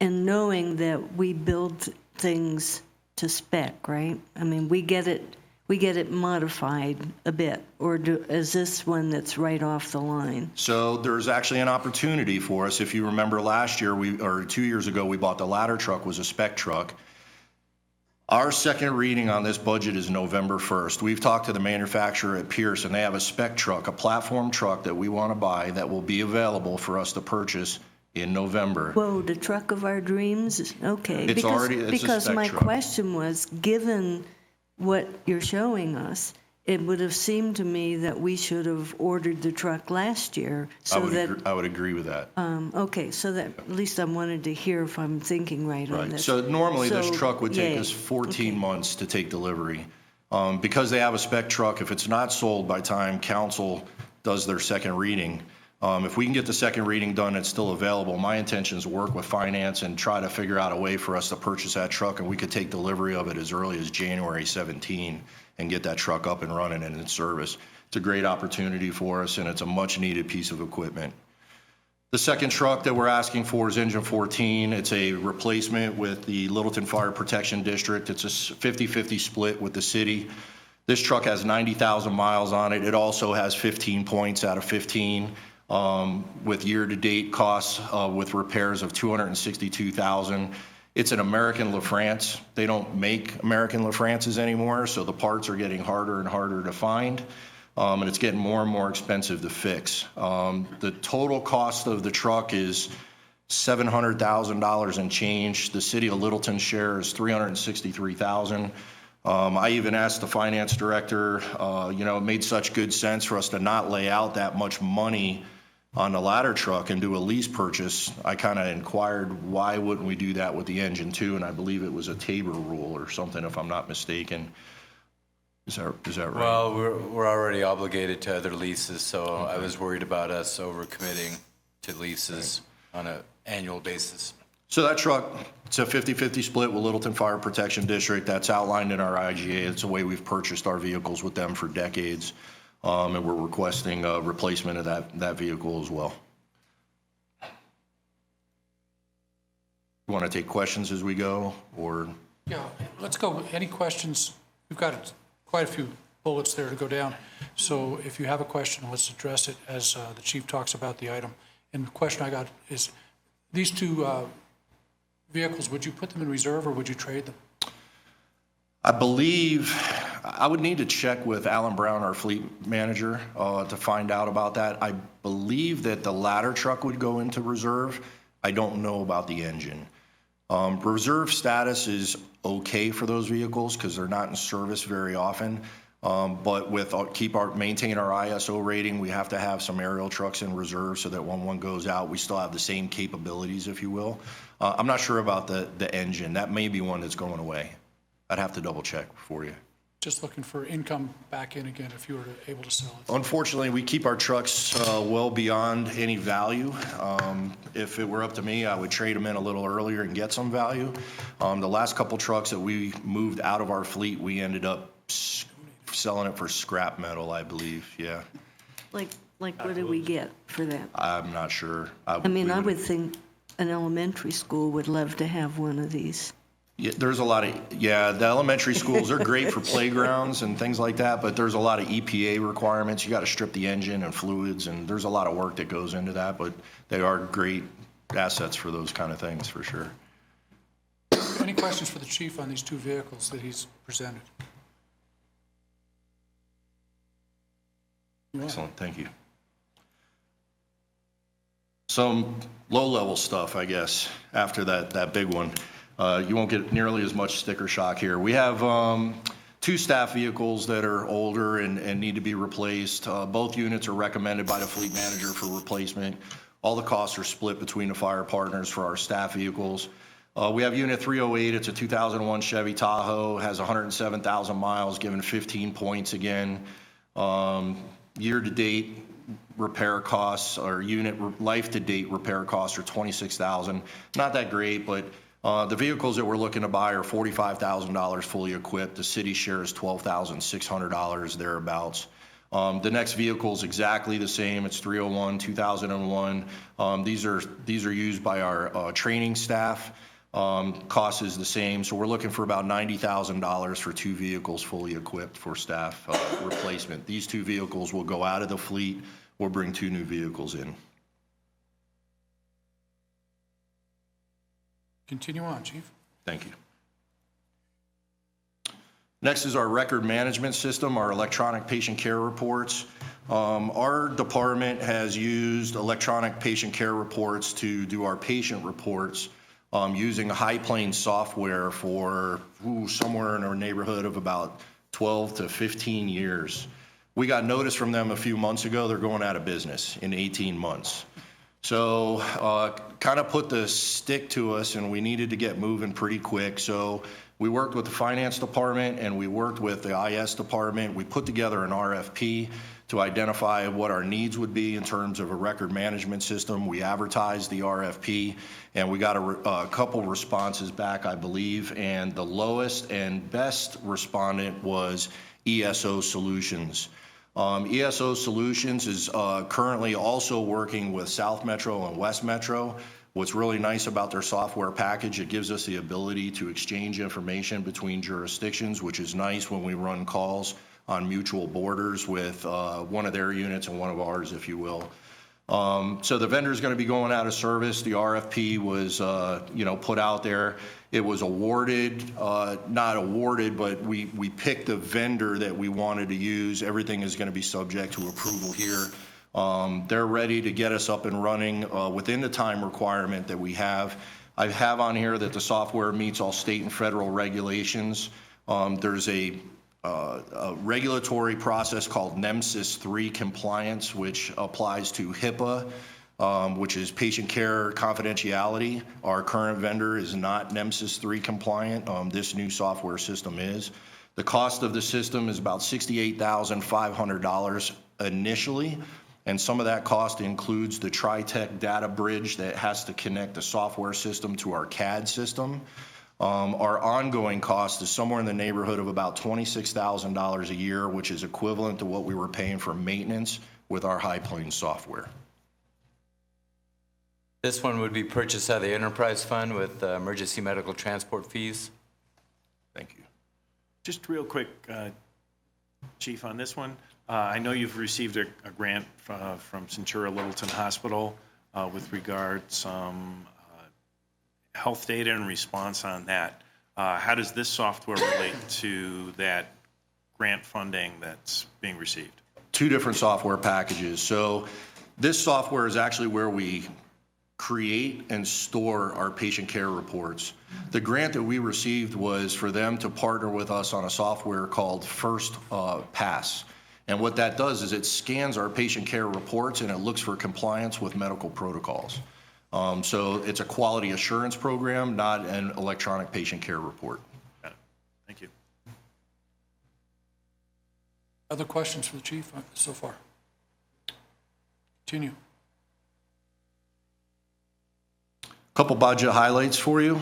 S4: and knowing that we build things to spec, right? I mean, we get it modified a bit, or is this one that's right off the line?
S3: So there's actually an opportunity for us. If you remember last year, or 2 years ago, we bought the ladder truck, was a spec truck. Our second reading on this budget is November 1st. We've talked to the manufacturer at Pierce, and they have a spec truck, a platform truck that we want to buy that will be available for us to purchase in November.
S4: Whoa, the truck of our dreams? Okay.
S3: It's a
S4: because
S3: spec
S4: my
S3: truck.
S4: question was, given what you're showing us, it would have seemed to me that we should have ordered the truck last year.
S3: I would agree with that.
S4: Okay, so that, at least I wanted to hear if I'm thinking right on
S3: Right.
S4: this.
S3: So normally this
S4: So,
S3: truck would take
S4: yay.
S3: us 14 months to take delivery. Because they have a spec truck, if it's not sold by time council does their second reading, if we can get the second reading done, it's still available. My intention is to work with finance and try to figure out a way for us to purchase that truck, and we could take delivery of it as early as January 17 and get that truck up and running and in service. It's a great opportunity for us, and it's a much-needed piece of equipment. The second truck that we're asking for is Engine 14. It's a replacement with the Littleton Fire Protection District. It's a 50-50 split with the city. This truck has 90,000 miles on it. It also has 15 points out of 15. With year-to-date costs with repairs of $262,000. It's an American LaFrance. They don't make American LaFrances anymore, so the parts are getting harder and harder to find, and it's getting more and more expensive to fix. The total cost of the truck is $700,000 and change. The city of Littleton share is $363,000. I even asked the finance director, it made such good sense for us to not lay out that much money on the ladder truck and do a lease purchase. I kind of inquired, why wouldn't we do that with the engine too? And I believe it was a Tabor rule or something, if I'm not mistaken. Is that right?
S21: Well, we're already obligated to other leases, so I was worried about us overcommitting to leases on an annual basis.
S3: So that truck, it's a 50-50 split with Littleton Fire Protection District. That's outlined in our IGA. It's the way we've purchased our vehicles with them for decades. and we're requesting a replacement of that vehicle as well. You want to take questions as we go, or?
S1: Yeah, let's go. Any questions? We've got quite a few bullets there to go down. So if you have a question, let's address it as the chief talks about the item. And the question I got is, these two vehicles, would you put them in reserve or would you trade them?
S3: I believe, I would need to check with Alan Brown, our fleet manager, to find out about that. I believe that the ladder truck would go into reserve. I don't know about the engine. Reserve status is okay for those vehicles because they're not in service very often. But with maintain our ISO rating, we have to have some aerial trucks in reserve so that when one goes out, we still have the same capabilities, if you will. I'm not sure about the engine. That may be one that's going away. I'd have to double check for you.
S1: Just looking for income back in again if you were able to sell it.
S3: Unfortunately, we keep our trucks well beyond any value. If it were up to me, I would trade them in a little earlier and get some value. The last couple trucks that we moved out of our fleet, we ended up selling it for scrap metal, I believe, yeah.
S4: Like what do we get for that?
S3: I'm not sure.
S4: I would think an elementary school would love to have one of these.
S3: Yeah, there's a lot of, the elementary schools are great for playgrounds and things like that, but there's a lot of EPA requirements. You got to strip the engine and fluids, and there's a lot of work that goes into that, but they are great assets for those kind of things, for sure.
S1: Any questions for the chief on these two vehicles that he's presented?
S3: Excellent, thank you. Some low-level stuff, I guess, after that big one. You won't get nearly as much sticker shock here. We have two staff vehicles that are older and need to be replaced. Both units are recommended by the fleet manager for replacement. All the costs are split between the fire partners for our staff vehicles. We have Unit 308. It's a 2001 Chevy Tahoe, has 107,000 miles, given 15 points again. Year-to-date repair costs, or unit life-to-date repair costs are $26,000. Not that great, but the vehicles that we're looking to buy are $45,000 fully equipped. The city share is $12,600 thereabouts. The next vehicle is exactly the same. It's 301, 2001. These are used by our training staff. Cost is the same, so we're looking for about $90,000 for two vehicles fully equipped for staff replacement. These two vehicles will go out of the fleet. We'll bring two new vehicles in.
S1: Continue on, Chief.
S3: Thank you. Next is our record management system, our electronic patient care reports. Our department has used electronic patient care reports to do our patient reports using High Plains software for somewhere in our neighborhood of about 12 to 15 years. We got notice from them a few months ago. They're going out of business in 18 months. So kind of put the stick to us, and we needed to get moving pretty quick. So we worked with the finance department and we worked with the IS department. We put together an RFP to identify what our needs would be in terms of a record management system. We advertised the RFP and we got a couple responses back, I believe, and the lowest and best respondent was ESO Solutions. ESO Solutions is currently also working with South Metro and West Metro. What's really nice about their software package, it gives us the ability to exchange information between jurisdictions, which is nice when we run calls on mutual borders with one of their units and one of ours, if you will. So the vendor is going to be going out of service. The RFP was, put out there. It was awarded, not awarded, but we picked the vendor that we wanted to use. Everything is going to be subject to approval here. They're ready to get us up and running within the time requirement that we have. I have on here that the software meets all state and federal regulations. There's a regulatory process called NEMSIS 3 compliance, which applies to HIPAA, which is patient care confidentiality. Our current vendor is not NEMSIS 3 compliant. This new software system is. The cost of the system is about $68,500 initially, and some of that cost includes the TriTech data bridge that has to connect the software system to our CAD system. Our ongoing cost is somewhere in the neighborhood of about $26,000 a year, which is equivalent to what we were paying for maintenance with our High Plains software.
S21: This one would be purchased out of the enterprise fund with emergency medical transport fees.
S3: Thank you.
S18: Just real quick, Chief, on this one, I know you've received a grant from Centura Littleton Hospital with regard some health data and response on that. How does this software relate to that grant funding that's being received?
S3: Two different software packages. So this software is actually where we create and store our patient care reports. The grant that we received was for them to partner with us on a software called First Pass. And what that does is it scans our patient care reports and it looks for compliance with medical protocols. So it's a quality assurance program, not an electronic patient care report.
S18: Got it. Thank you.
S1: Other questions for the chief so far? Continue.
S3: Couple budget highlights for you.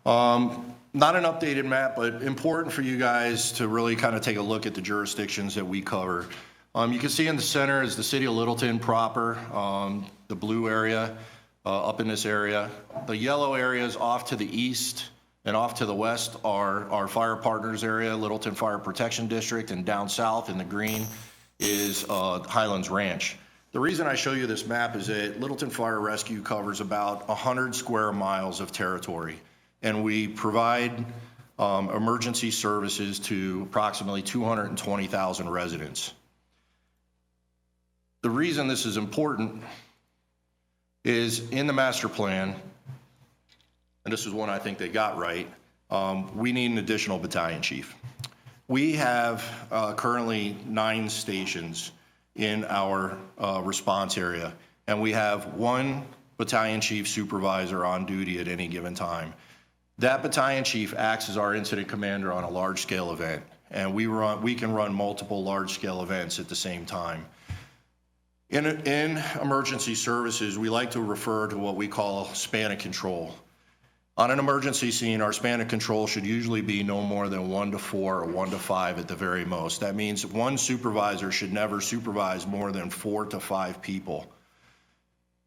S3: Not an updated map, but important for you guys to really kind of take a look at the jurisdictions that we cover. You can see in the center is the city of Littleton proper, the blue area up in this area. The yellow areas off to the east and off to the west are our fire partners area, Littleton Fire Protection District, and down south in the green is Highlands Ranch. The reason I show you this map is that Littleton Fire Rescue covers about 100 square miles of territory, and we provide emergency services to approximately 220,000 residents. The reason this is important is in the master plan, and this is one I think they got right, we need an additional battalion chief. We have currently 9 stations in our response area, and we have 1 battalion chief supervisor on duty at any given time. That battalion chief acts as our incident commander on a large-scale event, and we can run multiple large-scale events at the same time. In emergency services, we like to refer to what we call span of control. On an emergency scene, our span of control should usually be no more than 1 to 4 or 1 to 5 at the very most. That means 1 supervisor should never supervise more than 4 to 5 people.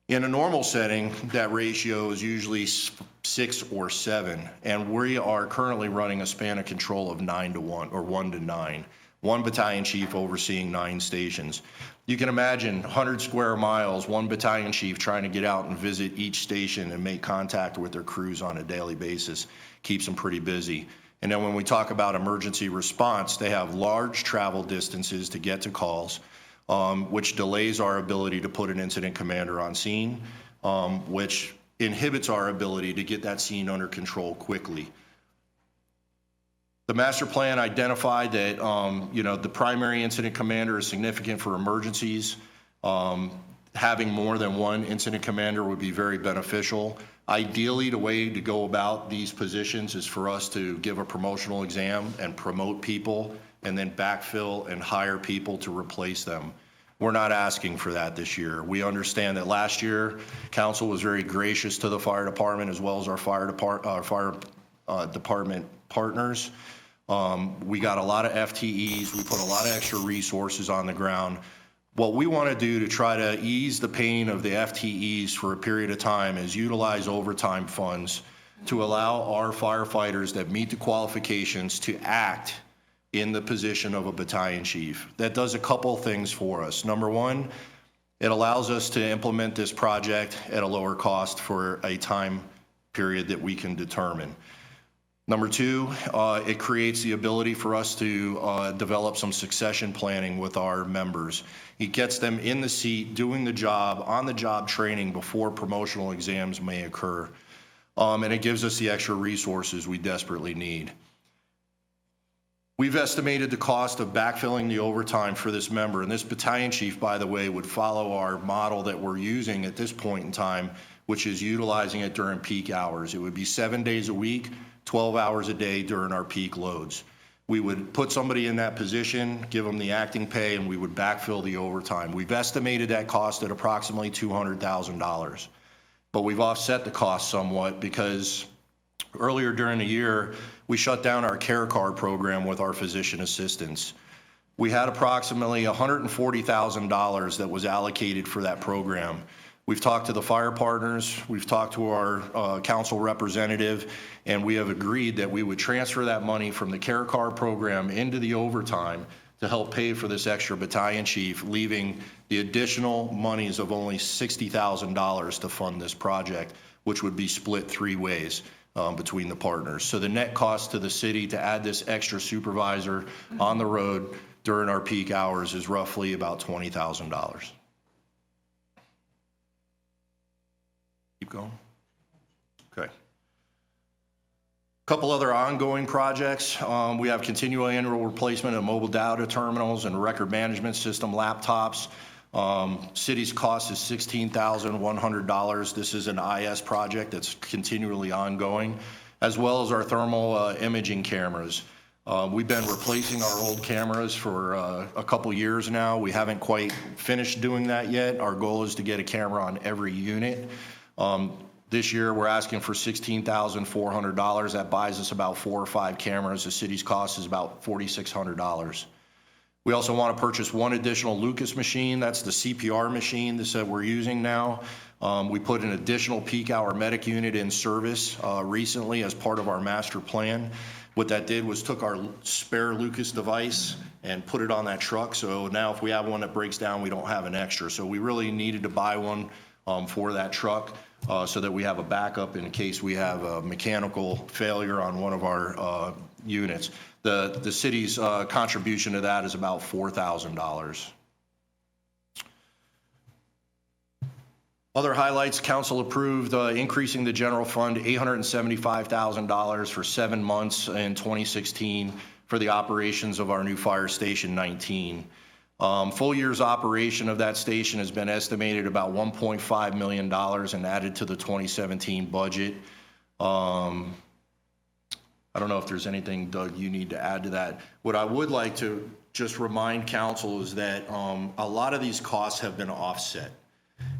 S3: In a normal setting, that ratio is usually 6 or 7, and we are currently running a span of control of 9 to 1 or 1 to 9. 1 battalion chief overseeing 9 stations. You can imagine 100 square miles, 1 battalion chief trying to get out and visit each station and make contact with their crews on a daily basis. Keeps them pretty busy. And then when we talk about emergency response, they have large travel distances to get to calls, which delays our ability to put an incident commander on scene, which inhibits our ability to get that scene under control quickly. The master plan identified that, the primary incident commander is significant for emergencies. Having more than 1 incident commander would be very beneficial. Ideally, the way to go about these positions is for us to give a promotional exam and promote people and then backfill and hire people to replace them. We're not asking for that this year. We understand that last year, council was very gracious to the fire department as well as our fire department partners. We got a lot of FTEs. We put a lot of extra resources on the ground. What we want to do to try to ease the pain of the FTEs for a period of time is utilize overtime funds to allow our firefighters that meet the qualifications to act in the position of a battalion chief. That does a couple things for us. Number one, it allows us to implement this project at a lower cost for a time period that we can determine. Number two, it creates the ability for us to develop some succession planning with our members. It gets them in the seat, doing the job, on the job training before promotional exams may occur. And it gives us the extra resources we desperately need. We've estimated the cost of backfilling the overtime for this member, and this battalion chief, by the way, would follow our model that we're using at this point in time, which is utilizing it during peak hours. It would be 7 days a week, 12 hours a day during our peak loads. We would put somebody in that position, give them the acting pay, and we would backfill the overtime. We've estimated that cost at approximately $200,000, but we've offset the cost somewhat because earlier during the year, we shut down our care card program with our physician assistants. We had approximately $140,000 that was allocated for that program. We've talked to the fire partners, we've talked to our council representative, and we have agreed that we would transfer that money from the care card program into the overtime to help pay for this extra battalion chief, leaving the additional monies of only $60,000 to fund this project, which would be split 3 ways between the partners. So the net cost to the city to add this extra supervisor on the road during our peak hours is roughly about $20,000. Keep going. Okay. Couple other ongoing projects. We have continual annual replacement of mobile data terminals and record management system laptops. City's cost is $16,100. This is an IS project that's continually ongoing, as well as our thermal imaging cameras. We've been replacing our old cameras for a couple years now. We haven't quite finished doing that yet. Our goal is to get a camera on every unit. This year, we're asking for $16,400. That buys us about 4 or 5 cameras. The city's cost is about $4,600. We also want to purchase 1 additional Lucas machine. That's the CPR machine that we're using now. We put an additional peak hour medic unit in service recently as part of our master plan. What that did was took our spare Lucas device and put it on that truck. So now if we have one that breaks down, we don't have an extra. So we really needed to buy one for that truck so that we have a backup in case we have a mechanical failure on one of our units. The city's contribution to that is about $4,000. Other highlights, council approved increasing the general fund $875,000 for 7 months in 2016 for the operations of our new fire station 19. Full year's operation of that station has been estimated about $1.5 million and added to the 2017 budget. I don't know if there's anything, Doug, you need to add to that. What I would like to just remind council is that a lot of these costs have been offset.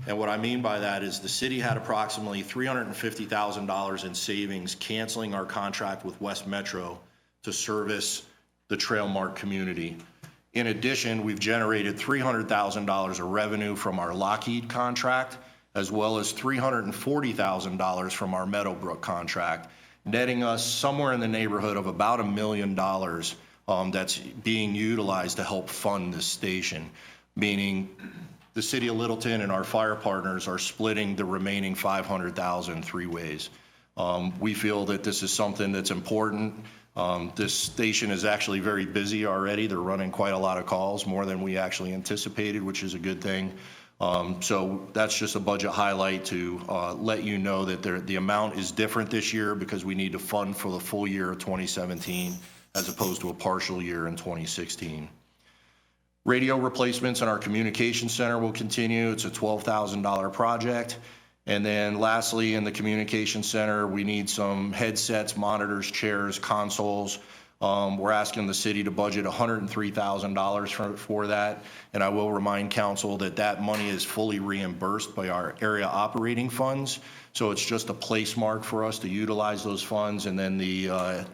S3: And what I mean by that is the city had approximately $350,000 in savings canceling our contract with West Metro to service the Trailmark community. In addition, we've generated $300,000 of revenue from our Lockheed contract, as well as $340,000 from our Meadowbrook contract, netting us somewhere in the neighborhood of about $1 million that's being utilized to help fund this station, meaning the city of Littleton and our fire partners are splitting the remaining $500,000 3 ways. We feel that this is something that's important. This station is actually very busy already. They're running quite a lot of calls, more than we actually anticipated, which is a good thing. So that's just a budget highlight to let you know that the amount is different this year because we need to fund for the full year of 2017 as opposed to a partial year in 2016. Radio replacements in our communication center will continue. It's a $12,000 project. And then lastly, in the communication center, we need some headsets, monitors, chairs, consoles. We're asking the city to budget $103,000 for that. And I will remind council that that money is fully reimbursed by our area operating funds. So it's just a place mark for us to utilize those funds. And then the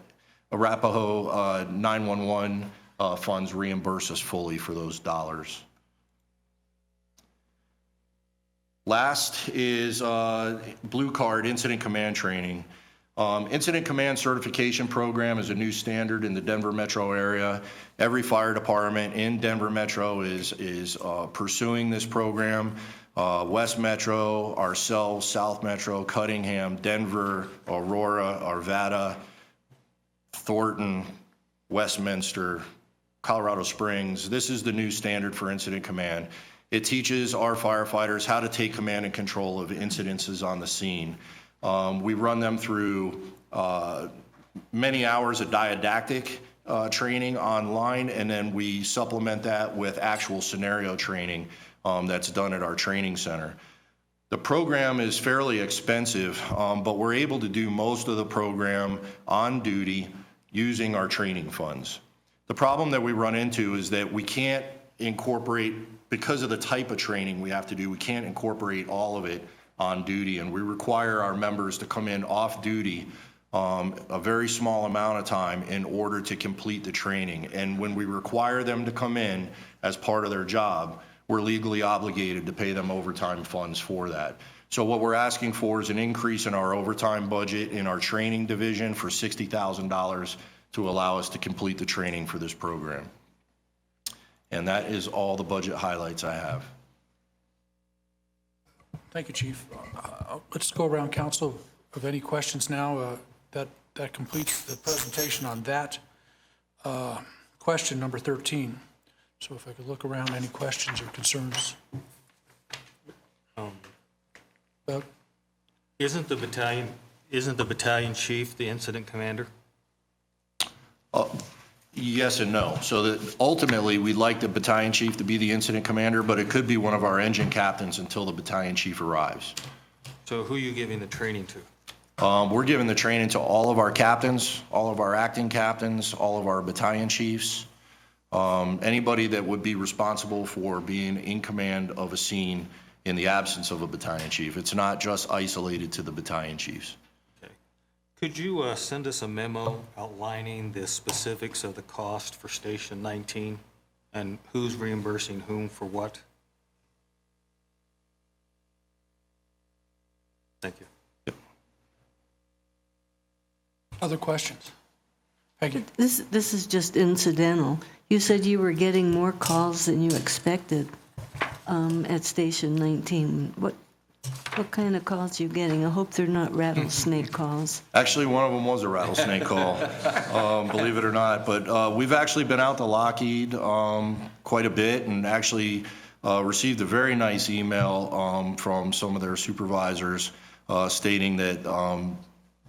S3: Arapahoe 911 funds reimburse us fully for those dollars. Last is Blue Card Incident Command Training. Incident Command Certification Program is a new standard in the Denver metro area. Every fire department in Denver metro is pursuing this program. West Metro, ourselves, South Metro, Cunningham, Denver, Aurora, Arvada, Thornton, Westminster, Colorado Springs. This is the new standard for incident command. It teaches our firefighters how to take command and control of incidences on the scene. We run them through many hours of didactic training online, and then we supplement that with actual scenario training that's done at our training center. The program is fairly expensive, but we're able to do most of the program on duty using our training funds. The problem that we run into is that we can't incorporate, because of the type of training we have to do, we can't incorporate all of it on duty, and we require our members to come in off duty a very small amount of time in order to complete the training. And when we require them to come in as part of their job, we're legally obligated to pay them overtime funds for that. So what we're asking for is an increase in our overtime budget in our training division for $60,000 to allow us to complete the training for this program. And that is all the budget highlights I have.
S1: Thank you, Chief. Let's go around council of any questions now. That completes the presentation on that question, number 13. So if I could look around, any questions or concerns?
S19: Isn't the battalion chief the incident commander?
S3: Yes and no. So that ultimately, we'd like the battalion chief to be the incident commander, but it could be one of our engine captains until the battalion chief arrives.
S19: So who are you giving the training to?
S3: We're giving the training to all of our captains, all of our acting captains, all of our battalion chiefs, anybody that would be responsible for being in command of a scene in the absence of a battalion chief. It's not just isolated to the battalion chiefs.
S19: Okay. Could you send us a memo outlining the specifics of the cost for Station 19 and who's reimbursing whom for what? Thank you.
S1: Other questions? Peggy?
S4: This is just incidental. You said you were getting more calls than you expected at Station 19. What kind of calls are you getting? I hope they're not rattlesnake calls.
S3: Actually, one of them was a rattlesnake call, believe it or not. But we've actually been out to Lockheed quite a bit and actually received a very nice email from some of their supervisors stating that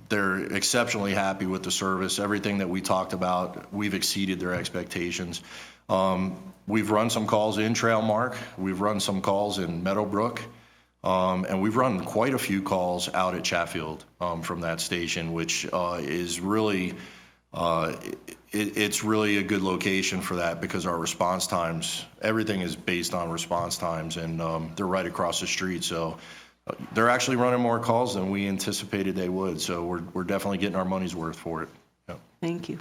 S3: they're exceptionally happy with the service. Everything that we talked about, we've exceeded their expectations. We've run some calls in Trailmark. We've run some calls in Meadowbrook. And we've run quite a few calls out at Chatfield from that station, which is really, it's really a good location for that because our response times, everything is based on response times, and they're right across the street. So they're actually running more calls than we anticipated they would. So we're definitely getting our money's worth for it. Yep.
S4: Thank you.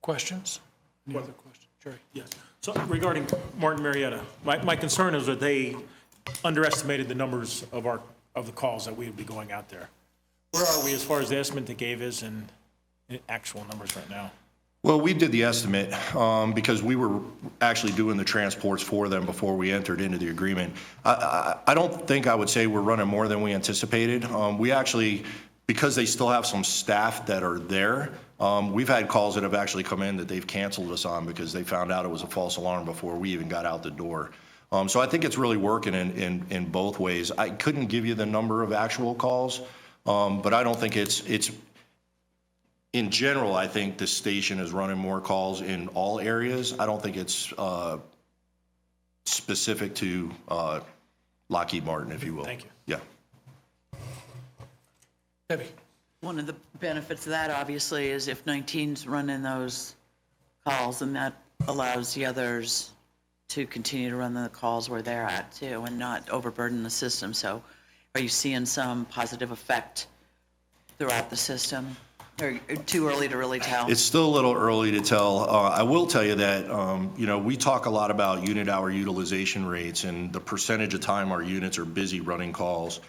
S1: Questions? Any other questions? Jerry?
S5: Yes. So regarding Martin Marietta, my concern is that they underestimated the numbers of the calls that we would be going out there. Where are we as far as the estimate they gave us and actual numbers right now?
S3: Well, we did the estimate because we were actually doing the transports for them before we entered into the agreement. I don't think I would say we're running more than we anticipated. We actually, because they still have some staff that are there, we've had calls that have actually come in that they've canceled us on because they found out it was a false alarm before we even got out the door. So I think it's really working in both ways. I couldn't give you the number of actual calls, but I don't think it's in general, I think the station is running more calls in all areas. I don't think it's specific to Lockheed Martin, if you will.
S5: Thank you.
S3: Yeah.
S1: Debbie?
S10: One of the benefits of that, obviously, is if 19's running those calls, and that allows the others to continue to run the calls where they're at, too, and not overburden the system. So are you seeing some positive effect throughout the system? Or too early to really tell?
S3: It's still a little early to tell. I will tell you that, we talk a lot about unit hour utilization rates and the percentage of time our units are busy running calls.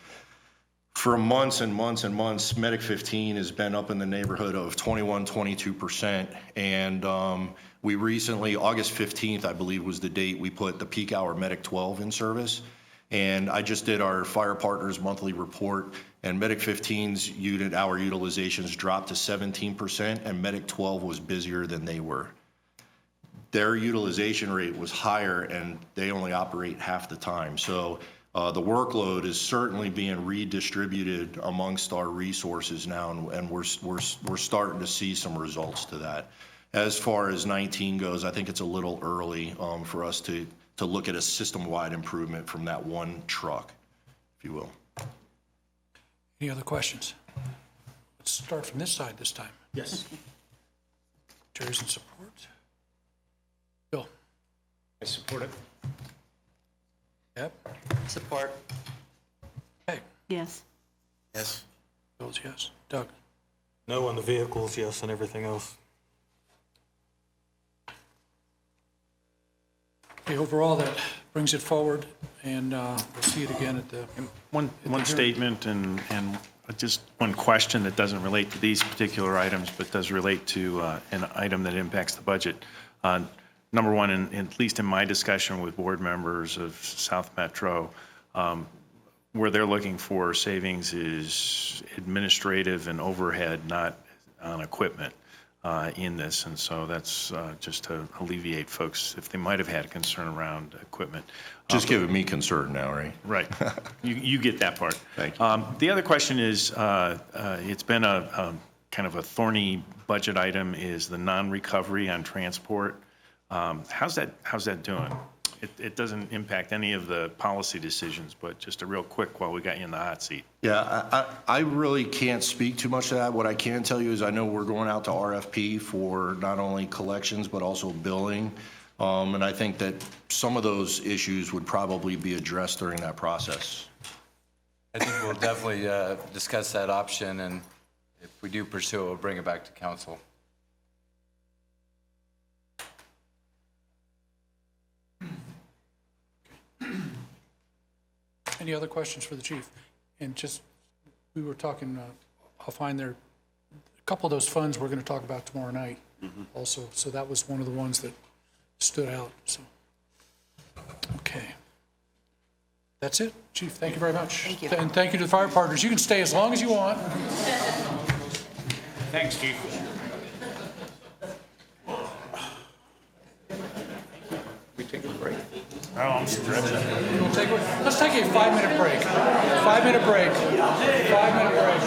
S3: For months and months and months, Medic 15 has been up in the neighborhood of 21, 22%. And we recently, August 15th, I believe was the date, we put the peak hour Medic 12 in service. And I just did our Fire Partners monthly report, and Medic 15's unit hour utilizations dropped to 17%, and Medic 12 was busier than they were. Their utilization rate was higher, and they only operate half the time. So the workload is certainly being redistributed amongst our resources now, and we're starting to see some results to that. As far as 19 goes, I think it's a little early for us to look at a system-wide improvement from that one truck, if you will.
S1: Any other questions? Let's start from this side this time.
S5: Yes.
S1: Jerry's in support. Bill?
S5: I support it.
S1: Yep.
S10: Support.
S1: Hey.
S4: Yes.
S21: Yes.
S1: Bill vehicles, yes. Doug?
S19: No on the vehicles, yes, and everything else.
S1: Okay, overall, that brings it forward, and we'll see it again at the...
S18: One statement and just one question that doesn't relate to these particular items, but does relate to an item that impacts the budget. Number one, at least in my discussion with board members of South Metro, where they're looking for savings is administrative and overhead, not on equipment in this. And so that's just to alleviate folks if they might have had a concern around equipment.
S3: Just giving me concern now, right?
S18: Right. You get that part.
S3: Thank you.
S18: The other question is, it's been a kind of a thorny budget item, is the non-recovery on transport. How's that doing? It doesn't impact any of the policy decisions, but just a real quick while we got you in the hot seat.
S3: Yeah, I really can't speak too much to that. What I can tell you is I know we're going out to RFP for not only collections, but also billing. And I think that some of those issues would probably be addressed during that process.
S21: I think we'll definitely discuss that option, and if we do pursue it, we'll bring it back to council.
S1: Any other questions for the chief? And just, we were talking, I'll find there, a couple of those funds we're going to talk about tomorrow night also. So that was one of the ones that stood out, so. Okay. That's it. Chief, thank you very much.
S10: Thank you.
S1: And thank you to the fire partners. You can stay as long as you want.
S7: Thanks, Chief. We take a break.
S18: Oh, I'm stretching.
S1: Let's take a 5-minute break. 5-minute break. 5-minute break.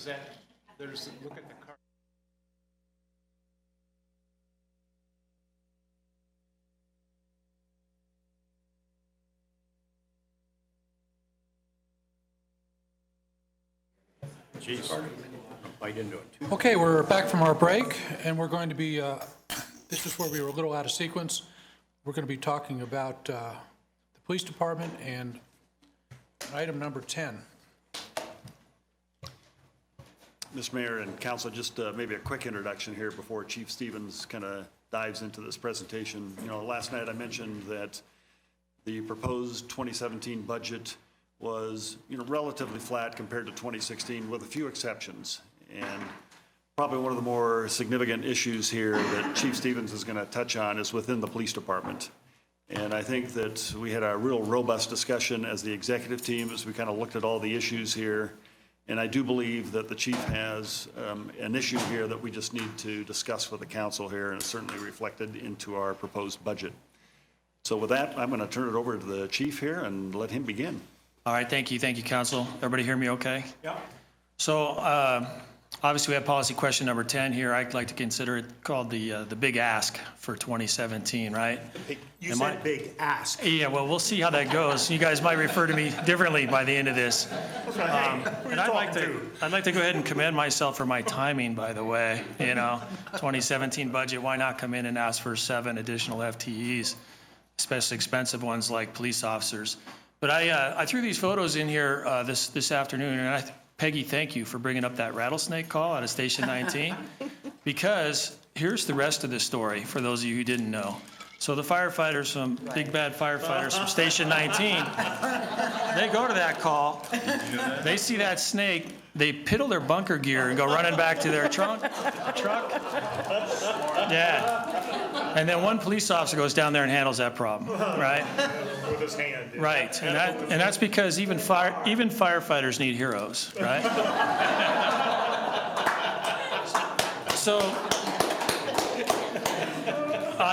S7: look at the car.
S20: Jeez, bite into it too.
S1: Okay, we're back from our break, and we're going to be, this is where we were a little out of sequence. We're going to be talking about the police department and item number 10.
S2: Mr. Mayor and Council, just maybe a quick introduction here before Chief Stevens kind of dives into this presentation. You know, last night I mentioned that the proposed 2017 budget was, you know, relatively flat compared to 2016 with a few exceptions. And probably one of the more significant issues here that Chief Stevens is going to touch on is within the police department. And I think that we had a real robust discussion as the executive team as we kind of looked at all the issues here. And I do believe that the chief has an issue here that we just need to discuss with the council here, and it's certainly reflected into our proposed budget. So with that, I'm going to turn it over to the chief here and let him begin.
S12: All right, thank you, council. Everybody hear me okay?
S5: Yeah.
S12: So obviously we have policy question number 10 here. I'd like to consider it called the big ask for 2017, right?
S5: You said big ask.
S12: Yeah, well, we'll see how that goes. You guys might refer to me differently by the end of this. And I'd like to go ahead and commend myself for my timing, by the way. You know, 2017 budget, why not come in and ask for 7 additional FTEs, especially expensive ones like police officers. But I threw these photos in here this afternoon, and Peggy, thank you for bringing up that rattlesnake call out of Station 19, because here's the rest of the story for those of you who didn't know. So the firefighters, some big bad firefighters from Station 19, they go to that call, they see that snake, they piddle their bunker gear and go running back to their truck. Yeah. And then one police officer goes down there and handles that problem, right?
S5: With his hand. Yeah.
S12: Right, and that's because even firefighters need heroes, right? So,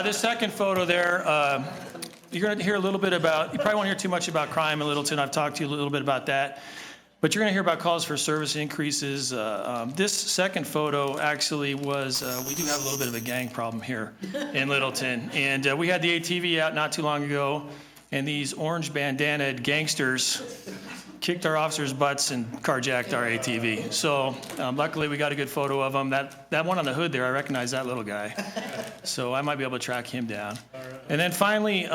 S12: the second photo there, you're going to hear a little bit about, you probably won't hear too much about crime in Littleton. I've talked to you a little bit about that. But you're going to hear about calls for service increases. This second photo actually was, we do have a little bit of a gang problem here in Littleton. And we had the ATV out not too long ago, and these orange bandanaed gangsters kicked our officers' butts and carjacked our ATV. So luckily we got a good photo of them. That one on the hood there, I recognize that little guy. So I might be able to track him down. And then finally,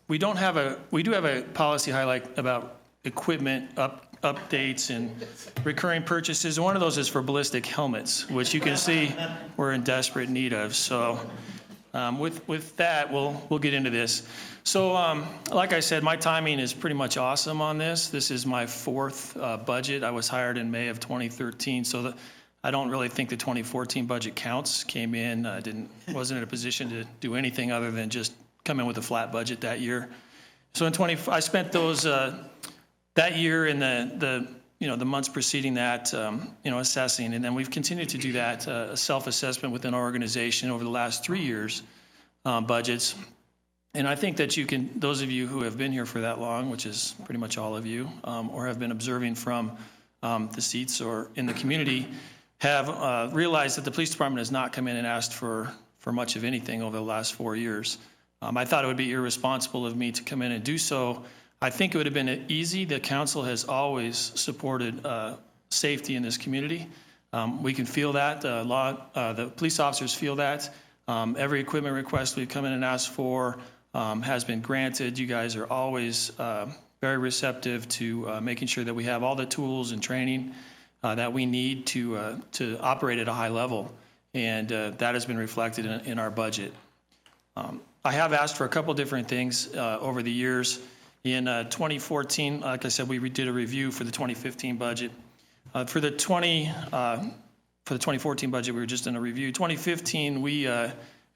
S12: we do have a policy highlight about equipment updates and recurring purchases. One of those is for ballistic helmets, which you can see we're in desperate need of. So with that, we'll get into this. So like I said, my timing is pretty much awesome on this. This is my 4th budget. I was hired in May of 2013, so I don't really think the 2014 budget counts. Came in, wasn't in a position to do anything other than just come in with a flat budget that year. So I spent those that year in the months preceding that, assessing, and then we've continued to do that self-assessment within our organization over the last 3 years budgets. And I think that those of you who have been here for that long, which is pretty much all of you, or have been observing from the seats or in the community, have realized that the police department has not come in and asked for much of anything over the last 4 years. I thought it would be irresponsible of me to come in and do so. I think it would have been easy. The council has always supported safety in this community. We can feel that. The police officers feel that. Every equipment request we've come in and asked for has been granted. You guys are always very receptive to making sure that we have all the tools and training that we need to operate at a high level, and that has been reflected in our budget. I have asked for a couple different things over the years. In 2014, like I said, we did a review for the 2015 budget. For the 2014 budget, we were just in a review. 2015, we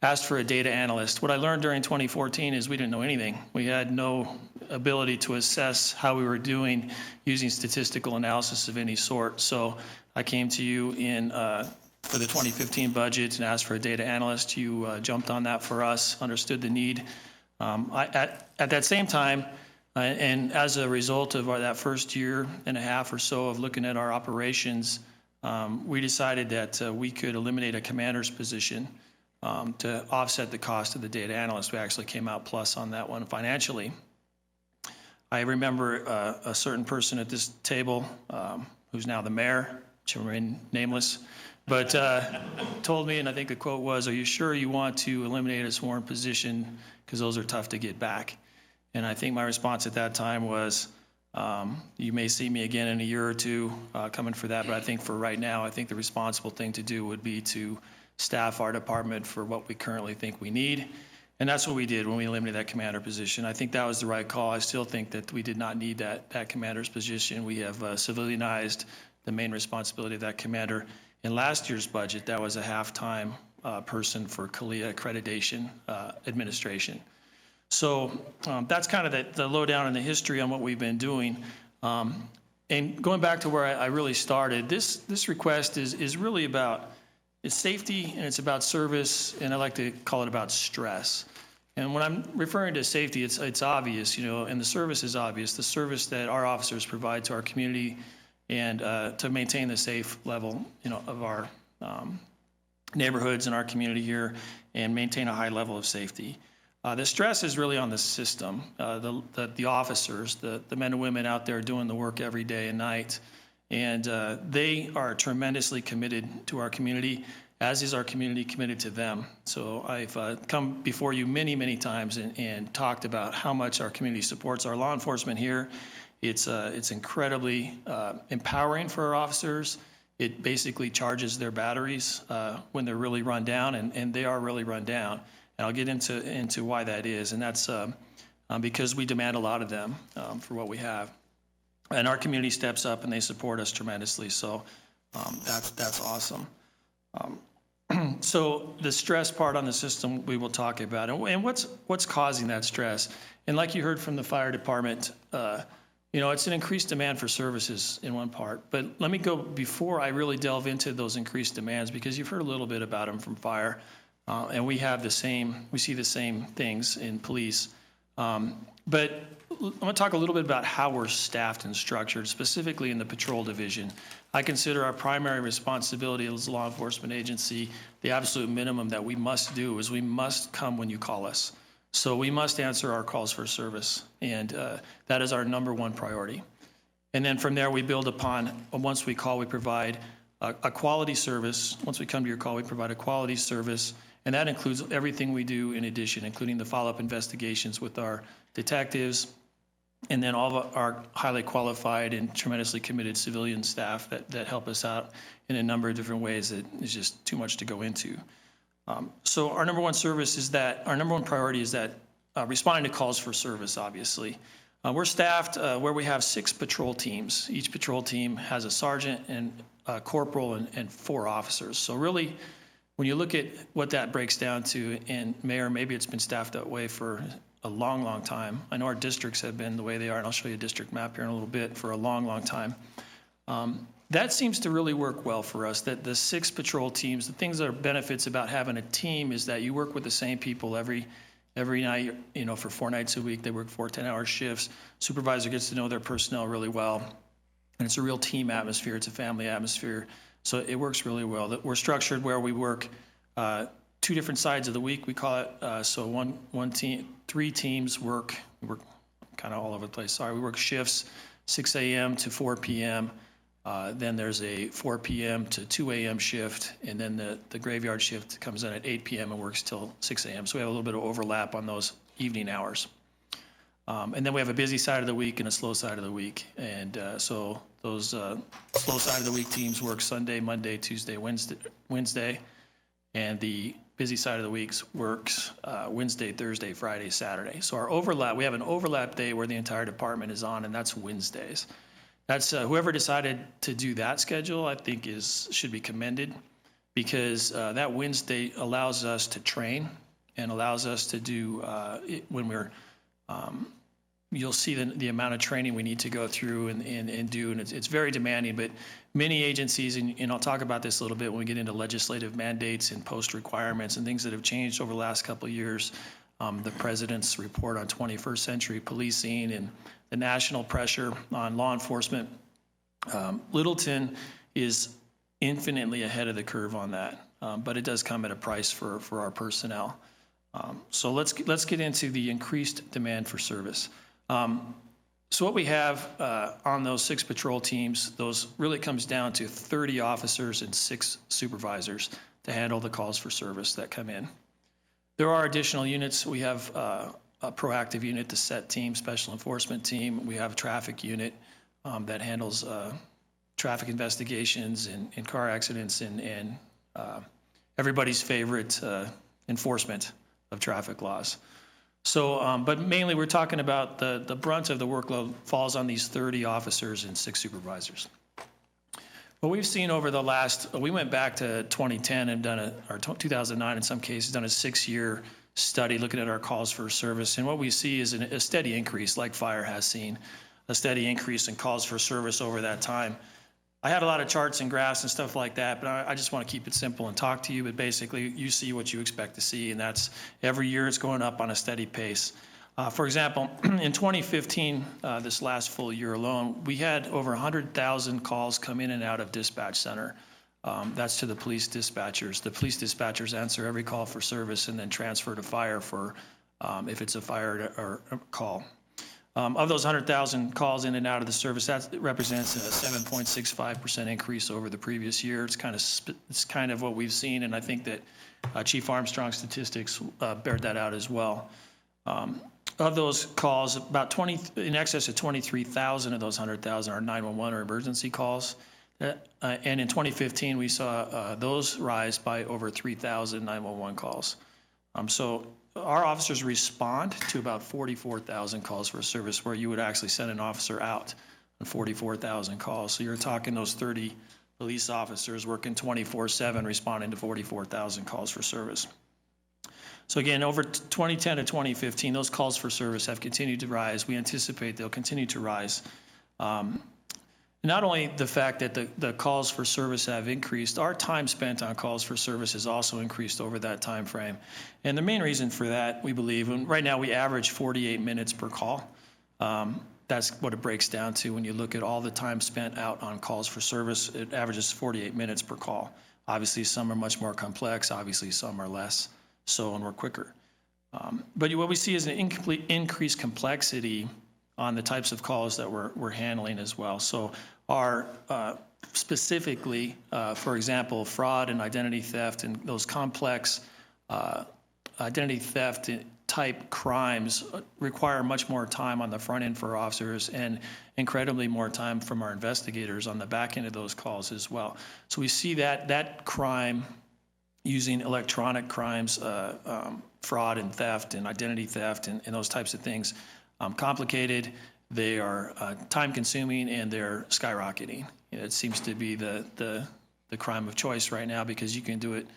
S12: asked for a data analyst. What I learned during 2014 is we didn't know anything. We had no ability to assess how we were doing using statistical analysis of any sort. So I came to you for the 2015 budget and asked for a data analyst. You jumped on that for us, understood the need. At that same time, and as a result of that first year and a half or so of looking at our operations, we decided that we could eliminate a commander's position to offset the cost of the data analyst. We actually came out plus on that one financially. I remember a certain person at this table, who's now the mayor, to remain nameless, but told me, and I think the quote was, "Are you sure you want to eliminate a sworn position? Because those are tough to get back." And I think my response at that time was, you may see me again in a year or two coming for that, but I think for right now, I think the responsible thing to do would be to staff our department for what we currently think we need. And that's what we did when we eliminated that commander position. I think that was the right call. I still think that we did not need that commander's position. We have civilianized the main responsibility of that commander. In last year's budget, that was a half-time person for CALIA accreditation administration. So that's kind of the lowdown in the history on what we've been doing. And going back to where I really started, this request is really about it's safety and it's about service, and I like to call it about stress. And when I'm referring to safety, it's obvious, and the service is obvious. The service that our officers provide to our community and to maintain the safe level, of our neighborhoods and our community here, and maintain a high level of safety. The stress is really on the system, the officers, the men and women out there doing the work every day and night. And they are tremendously committed to our community, as is our community committed to them. So I've come before you many, many times and talked about how much our community supports our law enforcement here. It's incredibly empowering for our officers. It basically charges their batteries when they're really run down, and they are really run down. And I'll get into why that is, and that's because we demand a lot of them for what we have. And our community steps up and they support us tremendously, so that's awesome. So the stress part on the system we will talk about, and what's causing that stress. And like you heard from the fire department, it's an increased demand for services in one part. But let me go before I really delve into those increased demands, because you've heard a little bit about them from fire, and we see the same things in police. But I'm going to talk a little bit about how we're staffed and structured, specifically in the patrol division. I consider our primary responsibility as a law enforcement agency, the absolute minimum that we must do is we must come when you call us. So we must answer our calls for service, and that is our number one priority. And then from there, we build upon, once we call, we provide a quality service. Once we come to your call, we provide a quality service, and that includes everything we do in addition, including the follow-up investigations with our detectives, and then all of our highly qualified and tremendously committed civilian staff that help us out in a number of different ways that is just too much to go into. So our number one priority is that responding to calls for service, obviously. We're staffed where we have 6 patrol teams. Each patrol team has a sergeant and a corporal and 4 officers. So really, when you look at what that breaks down to, and Mayor, maybe it's been staffed that way for a long, long time. I know our districts have been the way they are, and I'll show you a district map here in a little bit, for a long, long time. That seems to really work well for us, that the 6 patrol teams, the things that are benefits about having a team is that you work with the same people every night, for 4 nights a week. They work 4 10-hour shifts. Supervisor gets to know their personnel really well. And it's a real team atmosphere. It's a family atmosphere. So it works really well. We're structured where we work 2 different sides of the week, we call it. So one team, 3 teams work. We work kind of all over the place. Sorry, we work shifts, 6 a.m. to 4 p.m. Then there's a 4 p.m. to 2 a.m. shift, and then the graveyard shift comes in at 8 p.m. and works till 6 a.m. So we have a little bit of overlap on those evening hours. And then we have a busy side of the week and a slow side of the week. And so those slow side of the week teams work Sunday, Monday, Tuesday, Wednesday. And the busy side of the week works Wednesday, Thursday, Friday, Saturday. So our overlap, we have an overlap day where the entire department is on, and that's Wednesdays. That's whoever decided to do that schedule, I think should be commended, because that Wednesday allows us to train and allows us to do when we're you'll see the amount of training we need to go through and do, and it's very demanding. But many agencies, and I'll talk about this a little bit when we get into legislative mandates and post requirements and things that have changed over the last couple of years. The President's report on 21st century policing and the national pressure on law enforcement. Littleton is infinitely ahead of the curve on that, but it does come at a price for our personnel. So let's get into the increased demand for service. So what we have on those 6 patrol teams, those really comes down to 30 officers and 6 supervisors to handle the calls for service that come in. There are additional units. We have a proactive unit, the SET team, special enforcement team. We have a traffic unit that handles traffic investigations and car accidents and everybody's favorite enforcement of traffic laws. So, but mainly we're talking about the brunt of the workload falls on these 30 officers and 6 supervisors. What we've seen over the last, we went back to 2010 and done or 2009 in some cases, done a 6-year study looking at our calls for service. And what we see is a steady increase, like fire has seen, a steady increase in calls for service over that time. I had a lot of charts and graphs and stuff like that, but I just want to keep it simple and talk to you. But basically, you see what you expect to see, and that's every year it's going up on a steady pace. For example, in 2015, this last full year alone, we had over 100,000 calls come in and out of dispatch center. That's to the police dispatchers. The police dispatchers answer every call for service and then transfer to fire for if it's a fire or a call. Of those 100,000 calls in and out of the service, that represents a 7.65% increase over the previous year. It's kind of what we've seen, and I think that Chief Armstrong's statistics bear that out as well. Of those calls, about in excess of 23,000 of those 100,000 are 911 or emergency calls. And in 2015, we saw those rise by over 3,000 911 calls. So our officers respond to about 44,000 calls for service, where you would actually send an officer out on 44,000 calls. So you're talking those 30 police officers working 24/7, responding to 44,000 calls for service. So again, over 2010 to 2015, those calls for service have continued to rise. We anticipate they'll continue to rise. Not only the fact that the calls for service have increased, our time spent on calls for service has also increased over that time frame. And the main reason for that, we believe, and right now we average 48 minutes per call. That's what it breaks down to when you look at all the time spent out on calls for service. It averages 48 minutes per call. Obviously, some are much more complex. Obviously, some are less so, and we're quicker. But what we see is an increased complexity on the types of calls that we're handling as well. So our specifically, for example, fraud and identity theft and those complex identity theft type crimes require much more time on the front end for officers and incredibly more time from our investigators on the back end of those calls as well. So we see that crime using electronic crimes, fraud and theft and identity theft and those types of things, complicated. They are time-consuming and they're skyrocketing. It seems to be the crime of choice right now because you can do it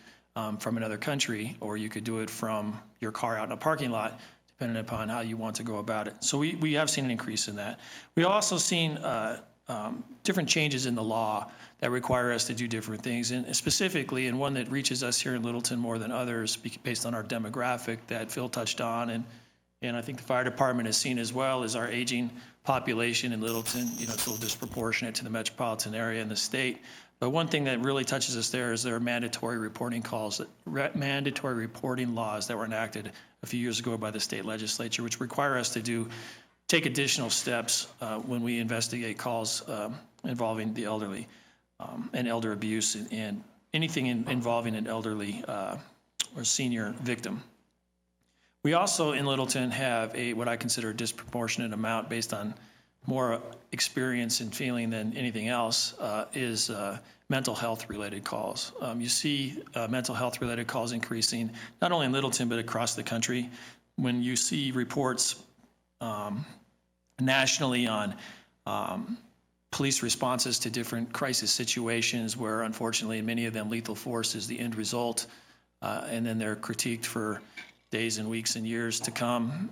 S12: from another country, or you could do it from your car out in a parking lot, depending upon how you want to go about it. So we have seen an increase in that. We've also seen different changes in the law that require us to do different things, and specifically, and one that reaches us here in Littleton more than others based on our demographic that Phil touched on, and I think the fire department has seen as well, is our aging population in Littleton. It's a little disproportionate to the metropolitan area and the state. But one thing that really touches us there is there are mandatory reporting mandatory reporting laws that were enacted a few years ago by the state legislature, which require us to take additional steps when we investigate calls involving the elderly and elder abuse and anything involving an elderly or senior victim. We also in Littleton have what I consider a disproportionate amount based on more experience and feeling than anything else is mental health related calls. You see mental health related calls increasing not only in Littleton but across the country. When you see reports nationally on police responses to different crisis situations where unfortunately in many of them lethal force is the end result, and then they're critiqued for days and weeks and years to come.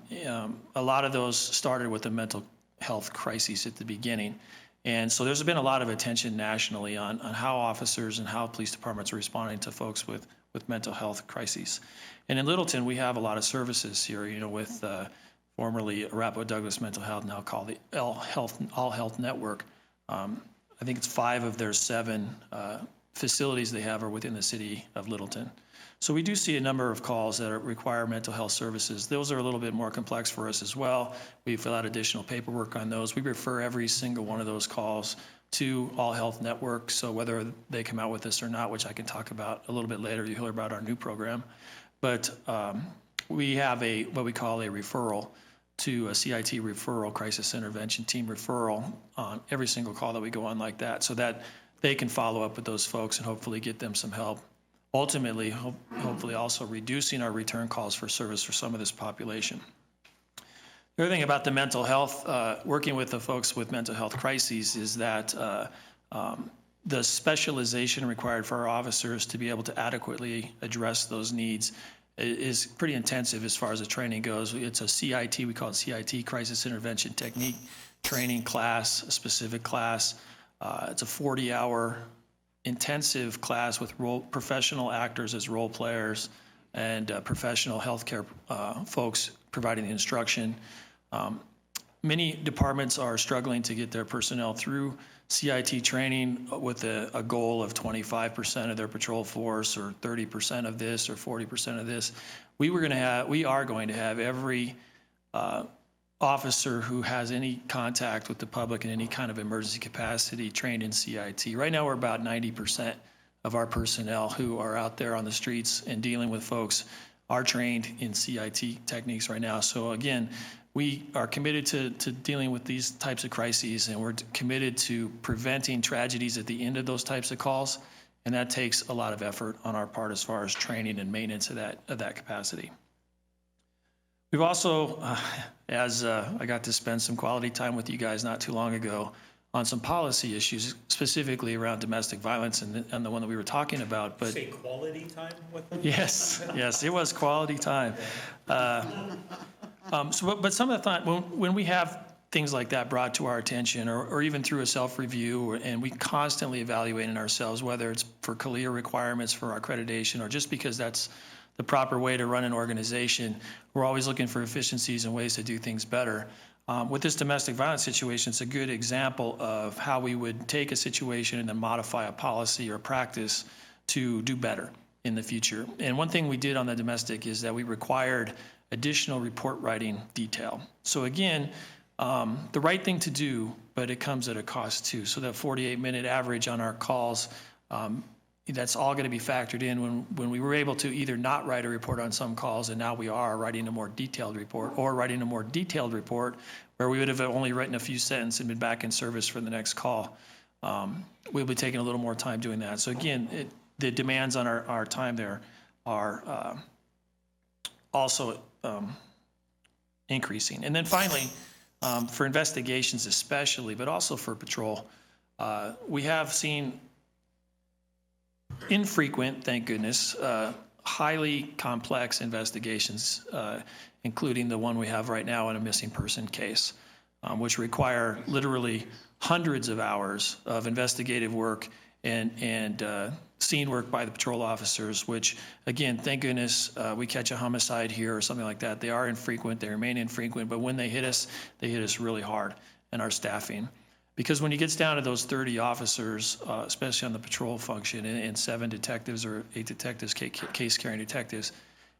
S12: A lot of those started with a mental health crisis at the beginning. And so there's been a lot of attention nationally on how officers and how police departments are responding to folks with mental health crises. And in Littleton, we have a lot of services here, with formerly Arapahoe Douglas Mental Health, now called the All Health Network. I think it's 5 of their 7 facilities they have are within the city of Littleton. So we do see a number of calls that require mental health services. Those are a little bit more complex for us as well. We fill out additional paperwork on those. We refer every single one of those calls to All Health Network. So whether they come out with this or not, which I can talk about a little bit later, you'll hear about our new program. But we have what we call a referral to a CIT referral, crisis intervention team referral, on every single call that we go on like that, so that they can follow up with those folks and hopefully get them some help. Ultimately, hopefully also reducing our return calls for service for some of this population. The other thing about the mental health, working with the folks with mental health crises, is that the specialization required for our officers to be able to adequately address those needs is pretty intensive as far as the training goes. It's a CIT, we call it CIT, Crisis Intervention Technique training class, a specific class. It's a 40-hour intensive class with professional actors as role players and professional healthcare folks providing the instruction. Many departments are struggling to get their personnel through CIT training with a goal of 25% of their patrol force, or 30% of this, or 40% of this. We are going to have every officer who has any contact with the public in any kind of emergency capacity trained in CIT. Right now, we're about 90% of our personnel who are out there on the streets and dealing with folks are trained in CIT techniques right now. So again, we are committed to dealing with these types of crises, and we're committed to preventing tragedies at the end of those types of calls, and that takes a lot of effort on our part as far as training and maintenance of that capacity. We've also, I got to spend some quality time with you guys not too long ago on some policy issues, specifically around domestic violence and the one that we were talking about. But
S5: say quality time with them?
S12: Yes, it was quality time. But some of the time, when we have things like that brought to our attention, or even through a self-review, and we constantly evaluating ourselves, whether it's for CALEA requirements for our accreditation, or just because that's the proper way to run an organization, we're always looking for efficiencies and ways to do things better. With this domestic violence situation, it's a good example of how we would take a situation and then modify a policy or practice to do better in the future. And one thing we did on the domestic is that we required additional report writing detail. So again, the right thing to do, but it comes at a cost too. So that 48-minute average on our calls, that's all going to be factored in when we were able to either not write a report on some calls, and now we are writing a more detailed report, or writing a more detailed report where we would have only written a few sentences and been back in service for the next call. We'll be taking a little more time doing that. So again, the demands on our time there are also increasing. And then finally, for investigations especially, but also for patrol, we have seen infrequent, thank goodness, highly complex investigations, including the one we have right now in a missing person case, which require literally hundreds of hours of investigative work and scene work by the patrol officers, which, again, thank goodness we catch a homicide here or something like that. They are infrequent, they remain infrequent, but when they hit us really hard in our staffing. Because when it gets down to those 30 officers, especially on the patrol function, and 7 detectives or 8 detectives, case-carrying detectives,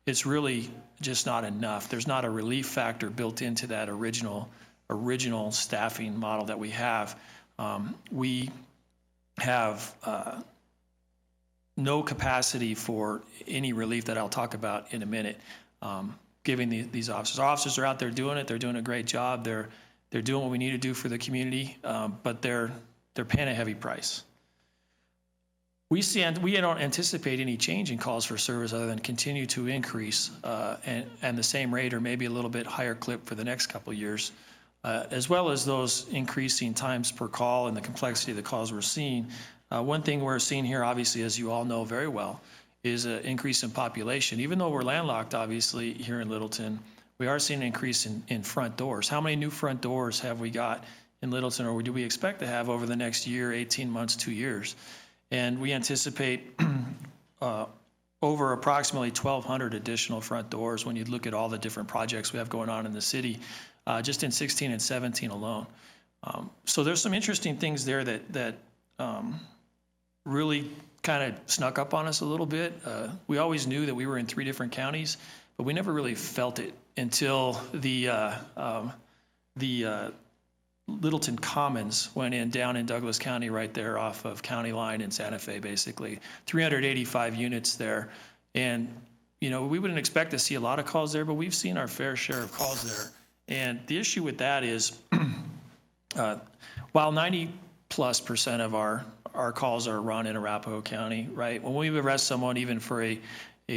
S12: it's really just not enough. There's not a relief factor built into that original staffing model that we have. We have no capacity for any relief that I'll talk about in a minute, giving these officers. Our officers are out there doing it. They're doing a great job. They're doing what we need to do for the community, but they're paying a heavy price. We don't anticipate any change in calls for service other than continue to increase and the same rate or maybe a little bit higher clip for the next couple of years, as well as those increasing times per call and the complexity of the calls we're seeing. One thing we're seeing here, obviously, as you all know very well, is an increase in population. Even though we're landlocked, obviously, here in Littleton, we are seeing an increase in front doors. How many new front doors have we got in Littleton, or do we expect to have over the next year, 18 months, 2 years? And we anticipate over approximately 1,200 additional front doors when you look at all the different projects we have going on in the city, just in 16 and 17 alone. So there's some interesting things there that really kind of snuck up on us a little bit. We always knew that we were in 3 different counties, but we never really felt it until the Littleton Commons went in down in Douglas County right there off of County Line in Santa Fe, basically. 385 units there. And, you know, we wouldn't expect to see a lot of calls there, but we've seen our fair share of calls there. And the issue with that is, while 90+% of our calls are run in Arapahoe County, right? When we arrest someone, even for a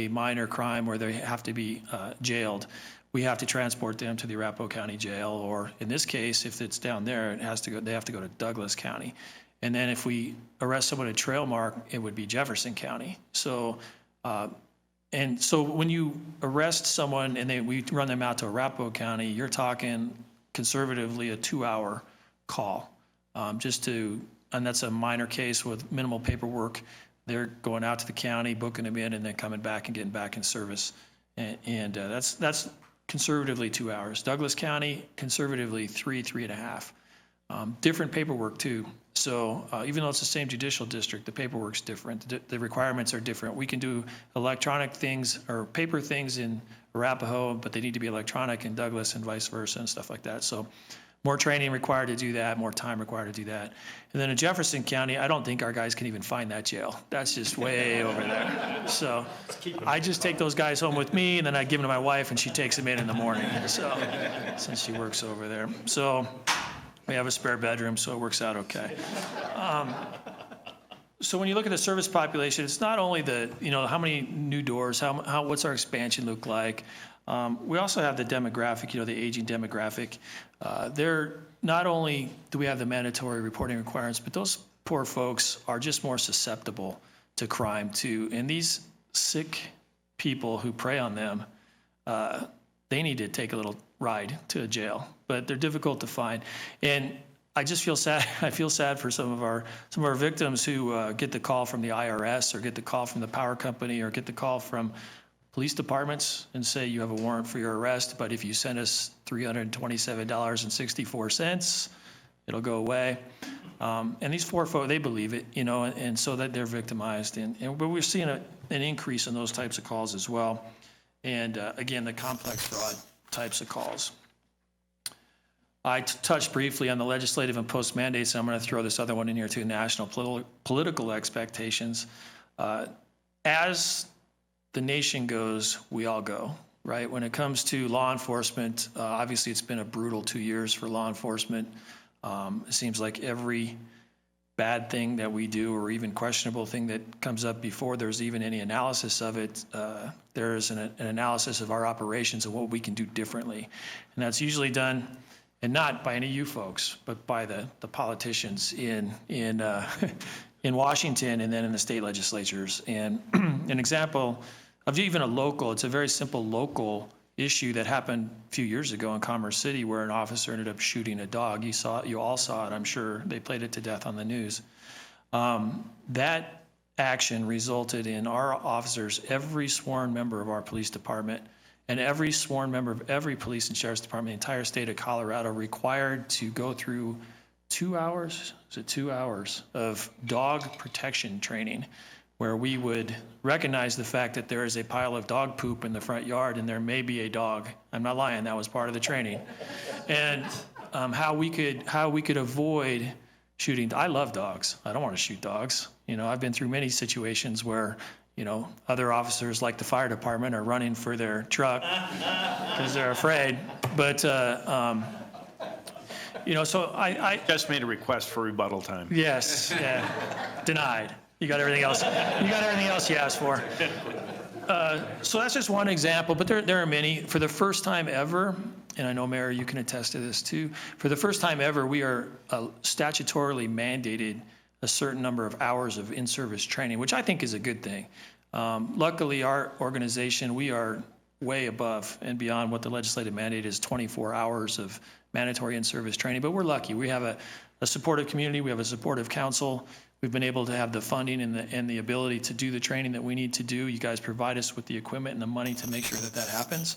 S12: minor crime where they have to be jailed, we have to transport them to the Arapahoe County Jail, or in this case, if it's down there, they have to go to Douglas County. And then if we arrest someone at Trailmark, it would be Jefferson County. So, and so when you arrest someone and we run them out to Arapahoe County, you're talking conservatively a 2-hour call, and that's a minor case with minimal paperwork. They're going out to the county, booking them in, and then coming back and getting back in service. And that's conservatively 2 hours. Douglas County, conservatively 3.5. Different paperwork too. So even though it's the same judicial district, the paperwork's different. The requirements are different. We can do electronic things or paper things in Arapahoe, but they need to be electronic in Douglas and vice versa and stuff like that. So more training required to do that, more time required to do that. And then in Jefferson County, I don't think our guys can even find that jail. That's just way over there. So I just take those guys home with me, and then I give them to my wife, and she takes them in the morning. So since she works over there. So we have a spare bedroom, so it works out okay. So when you look at the service population, it's not only how many new doors, what's our expansion look like. We also have the demographic, the aging demographic. Not only do we have the mandatory reporting requirements, but those poor folks are just more susceptible to crime too. And these sick people who prey on them, they need to take a little ride to a jail, but they're difficult to find. And I just feel sad. I feel sad for some of our victims who get the call from the IRS or get the call from the power company or get the call from police departments and say you have a warrant for your arrest, but if you send us $327.64, it'll go away. And these poor folks, they believe it, and so that they're victimized. But we're seeing an increase in those types of calls as well. And again, the complex fraud types of calls. I touched briefly on the legislative and post mandates, and I'm going to throw this other one in here too, national political expectations. As the nation goes, we all go, right? When it comes to law enforcement, obviously it's been a brutal 2 years for law enforcement. It seems like every bad thing that we do or even questionable thing that comes up before there's even any analysis of it, there's an analysis of our operations and what we can do differently. And that's usually done, and not by any of you folks, but by the politicians in Washington and then in the state legislatures. And an example of even it's a very simple local issue that happened a few years ago in Commerce City where an officer ended up shooting a dog. You all saw it, I'm sure. They played it to death on the news. That action resulted in our officers, every sworn member of our police department, and every sworn member of every police and sheriff's department in the entire state of Colorado required to go through 2 hours of dog protection training, where we would recognize the fact that there is a pile of dog poop in the front yard and there may be a dog. I'm not lying, that was part of the training. And how we could avoid shooting. I love dogs. I don't want to shoot dogs. I've been through many situations where other officers like the fire department are running for their truck because they're afraid. But so I
S18: just made a request for rebuttal time.
S12: Yes, yeah, denied. You got everything else. You got everything else you asked for. So that's just one example, but there are many. For the first time ever, and I know, Mayor, you can attest to this too, for the first time ever, we are statutorily mandated a certain number of hours of in-service training, which I think is a good thing. Luckily, our organization, we are way above and beyond what the legislative mandate is, 24 hours of mandatory in-service training, but we're lucky. We have a supportive community. We have a supportive council. We've been able to have the funding and the ability to do the training that we need to do. You guys provide us with the equipment and the money to make sure that happens.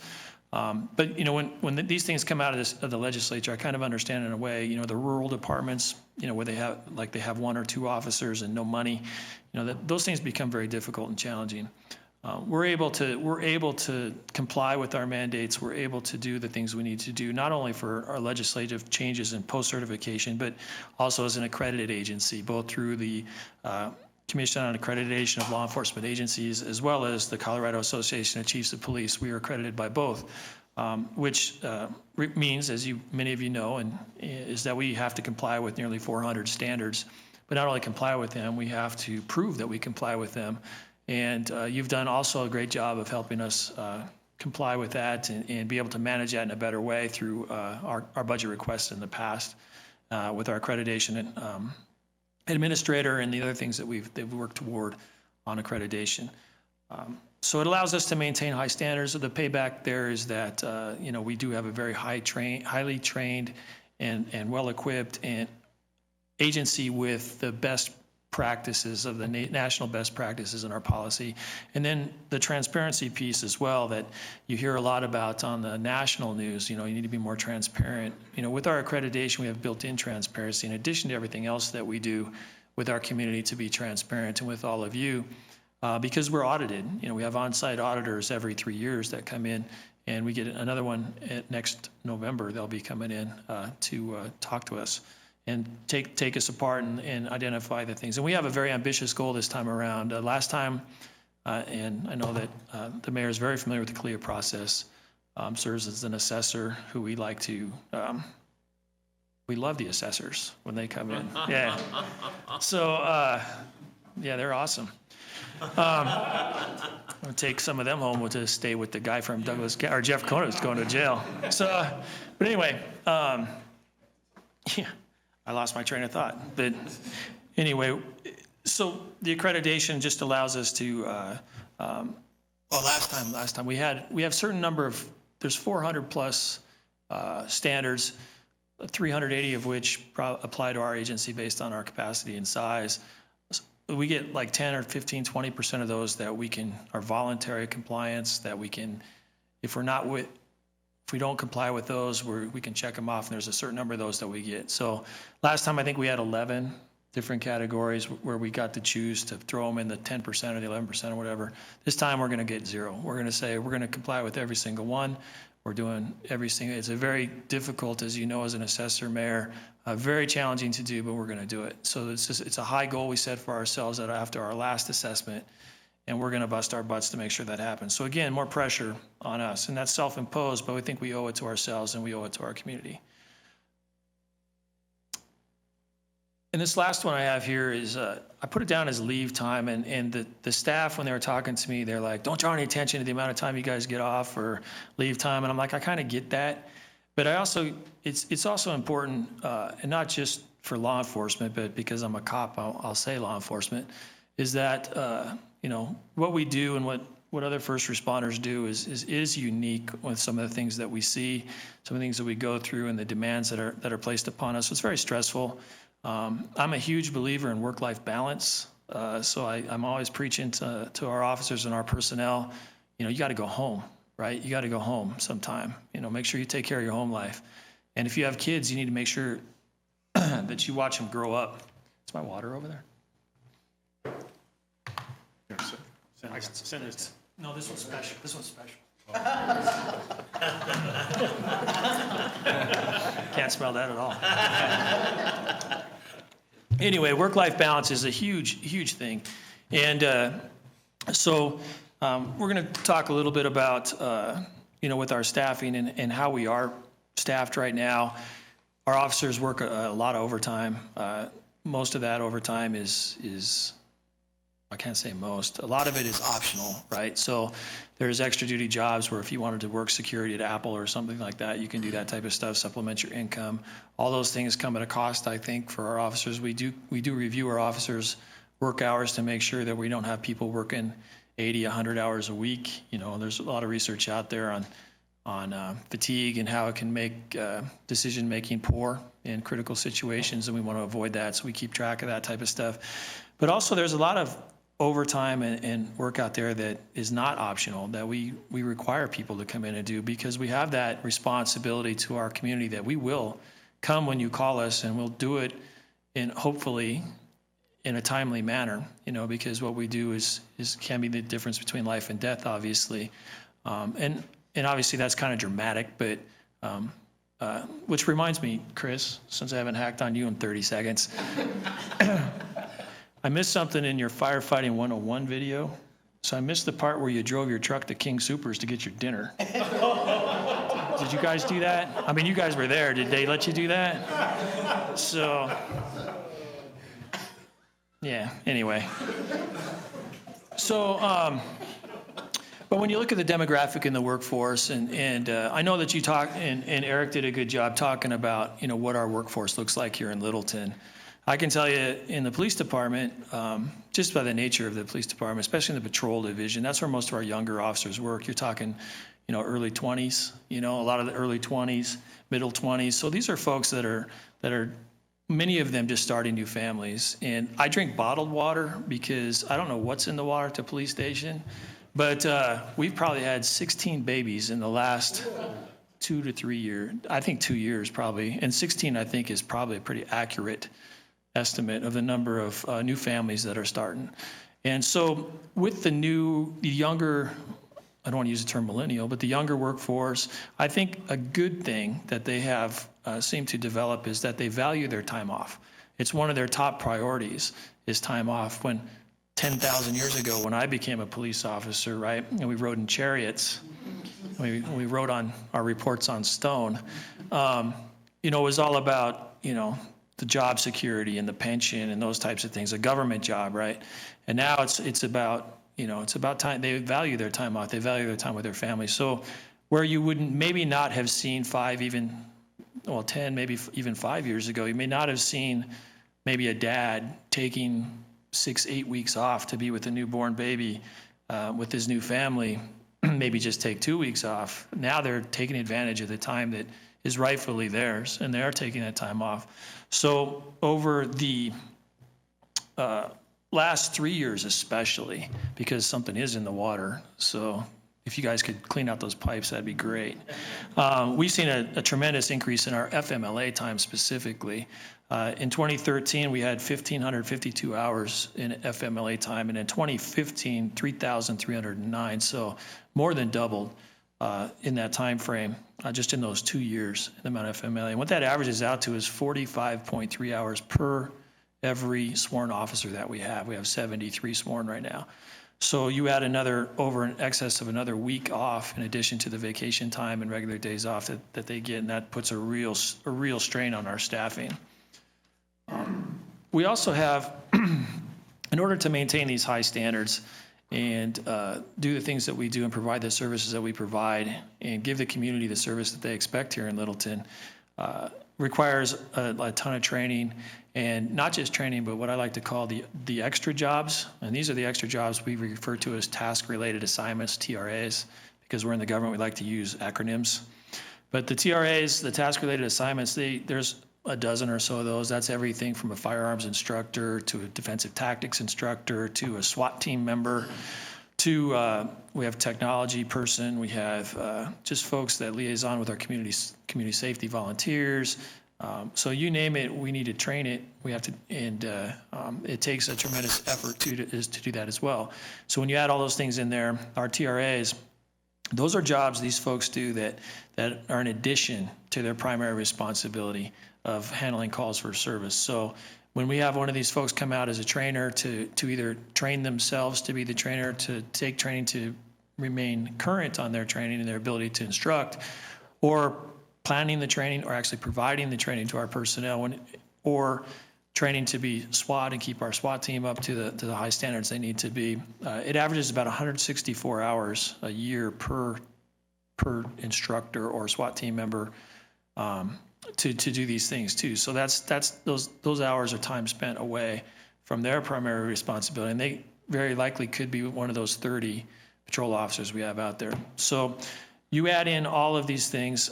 S12: But, you know, when these things come out of the legislature, I kind of understand in a way, you know, the rural departments, you know, where they have 1 or 2 officers and no money, you know, those things become very difficult and challenging. We're able to comply with our mandates. We're able to do the things we need to do, not only for our legislative changes and post-certification, but also as an accredited agency, both through the Commission on Accreditation of Law Enforcement Agencies, as well as the Colorado Association of Chiefs of Police. We are accredited by both, which means, as many of you know, is that we have to comply with nearly 400 standards. But not only comply with them, we have to prove that we comply with them. And you've done also a great job of helping us comply with that and be able to manage that in a better way through our budget requests in the past with our accreditation administrator and the other things that they've worked toward on accreditation. So it allows us to maintain high standards. So the payback there is that you know, we do have a very highly trained and well-equipped and agency with the best practices of the national best practices in our policy. And then the transparency piece as well that you hear a lot about on the national news. You know, you need to be more transparent. You know, with our accreditation, we have built-in transparency in addition to everything else that we do with our community to be transparent and with all of you because we're audited. You know, we have on-site auditors every 3 years that come in, and we get another one next November. They'll be coming in to talk to us and take us apart and identify the things. And we have a very ambitious goal this time around. Last time, and I know that the mayor is very familiar with the CLIA process, serves as an assessor who we like to, we love the assessors when they come in. Yeah. So, yeah, they're awesome. I'll take some of them home to stay with the guy from Douglas, or Jeff Kona who's going to jail. So, but anyway, yeah. I lost my train of thought, but anyway, so the accreditation just allows us to, well, last time we have certain number of, there's 400 plus standards, 380 of which apply to our agency based on our capacity and size. We get like 10 or 15, 20% of those that are voluntary compliance that we can, if we don't comply with those, we can check them off, and there's a certain number of those that we get. So last time I think we had 11 different categories where we got to choose to throw them in the 10% or the 11% or whatever. This time we're going to get 0. We're going to say we're going to comply with every single one. We're doing every single, it's a very difficult, as you know, as an assessor, mayor, very challenging to do, but we're going to do it. So it's a high goal we set for ourselves that after our last assessment, and we're going to bust our butts to make sure that happens. So again, more pressure on us, and that's self-imposed, but we think we owe it to ourselves and we owe it to our community. And this last one I have here is, I put it down as leave time, and the staff, when they were talking to me, they're like, don't draw any attention to the amount of time you guys get off or leave time, and I'm like, I kind of get that, but it's also important, and not just for law enforcement, but because I'm a cop, I'll say law enforcement, is that, you know, what we do and what other first responders do is unique with some of the things that we see, some of the things that we go through and the demands that are placed upon us. So it's very stressful. I'm a huge believer in work-life balance. So I'm always preaching to our officers and our personnel, you know, you got to go home, right? You got to go home sometime, you know, make sure you take care of your home life. And if you have kids, you need to make sure that you watch them grow up. Is my water over there? Send it. No, this one's special. This one's special. Can't smell that at all. Anyway, work-life balance is a huge, huge thing. And so we're going to talk a little bit about, you know, with our staffing and how we are staffed right now. Our officers work a lot of overtime. Most of that overtime is I can't say most. A lot of it is optional, right? So there's extra duty jobs where if you wanted to work security at Apple or something like that, you can do that type of stuff, supplement your income. All those things come at a cost, I think, for our officers. We do review our officers' work hours to make sure that we don't have people working 80, 100 hours a week. You know, there's a lot of research out there on fatigue and how it can make decision-making poor in critical situations, and we want to avoid that, so we keep track of that type of stuff. But also there's a lot of overtime and work out there that is not optional, that we require people to come in and do, because we have that responsibility to our community that we will come when you call us, and we'll do it in, hopefully, in a timely manner, because what we do is can be the difference between life and death, obviously. And obviously that's kind of dramatic, but which reminds me, Chris, since I haven't hacked on you in 30 seconds, I missed something in your Firefighting 101 video. So I missed the part where you drove your truck to King Soopers to get your dinner. Did you guys do that? I mean, you guys were there. Did they let you do that? So, yeah, anyway. So, but when you look at the demographic in the workforce, and I know that you talk, and Eric did a good job talking about, what our workforce looks like here in Littleton. I can tell you in the police department, just by the nature of the police department, especially in the patrol division, that's where most of our younger officers work. You're talking, early 20s, a lot of the early 20s, middle 20s. So these are folks that are many of them just starting new families. And I drink bottled water because I don't know what's in the water at the police station, but we've probably had 16 babies in the last 2 to 3 years. I think 2 years probably, and 16 I think is probably a pretty accurate estimate of the number of new families that are starting. And so with the younger, I don't want to use the term millennial, but the younger workforce, I think a good thing that they have seemed to develop is that they value their time off. It's one of their top priorities is time off. When 10,000 years ago, when I became a police officer, right, and we rode in chariots, we wrote on our reports on stone, it was all about, the job security and the pension and those types of things, a government job, right? And now it's about, it's about time. They value their time off. They value their time with their family. So where you wouldn't maybe not have seen 10, maybe even 5 years ago, you may not have seen maybe a dad taking 6-8 weeks off to be with a newborn baby with his new family, maybe just take 2 weeks off. Now they're taking advantage of the time that is rightfully theirs, and they are taking that time off. So over the last 3 years especially, because something is in the water, so if you guys could clean out those pipes, that'd be great. We've seen a tremendous increase in our FMLA time specifically. In 2013, we had 1,552 hours in FMLA time, and in 2015, 3,309, so more than doubled in that time frame, just in those 2 years, the amount of FMLA. And what that averages out to is 45.3 hours per every sworn officer that we have. We have 73 sworn right now. So you add over in excess of another week off in addition to the vacation time and regular days off that they get, and that puts a real strain on our staffing. We also have, in order to maintain these high standards and do the things that we do and provide the services that we provide and give the community the service that they expect here in Littleton, requires a ton of training, and not just training, but what I like to call the extra jobs. And these are the extra jobs we refer to as task-related assignments, TRAs, because we're in the government, we like to use acronyms. But the TRAs, the task-related assignments, there's a dozen or so of those. That's everything from a firearms instructor to a defensive tactics instructor to a SWAT team member to we have a technology person. We have just folks that liaison with our community safety volunteers. So you name it, we need to train it. We have to, and it takes a tremendous effort to do that as well. So when you add all those things in there, our TRAs, those are jobs these folks do that are in addition to their primary responsibility of handling calls for service. So when we have one of these folks come out as a trainer to either train themselves to be the trainer, to take training to remain current on their training and their ability to instruct, or planning the training or actually providing the training to our personnel, or training to be SWAT and keep our SWAT team up to the high standards they need to be. It averages about 164 hours a year per instructor or SWAT team member to do these things too. So those hours are time spent away from their primary responsibility, and they very likely could be one of those 30 patrol officers we have out there. So you add in all of these things,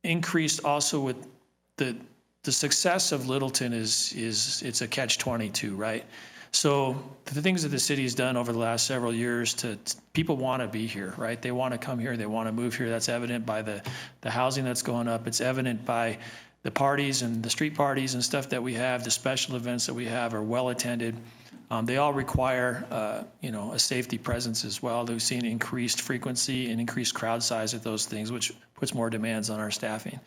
S12: increased also with the success of Littleton is it's a catch-22, right? So the things that the city has done over the last several years people want to be here, right? They want to come here. They want to move here. That's evident by the housing that's going up. It's evident by the parties and the street parties and stuff that we have. The special events that we have are well attended. They all require, a safety presence as well. We've seen increased frequency and increased crowd size at those things, which puts more demands on our staffing.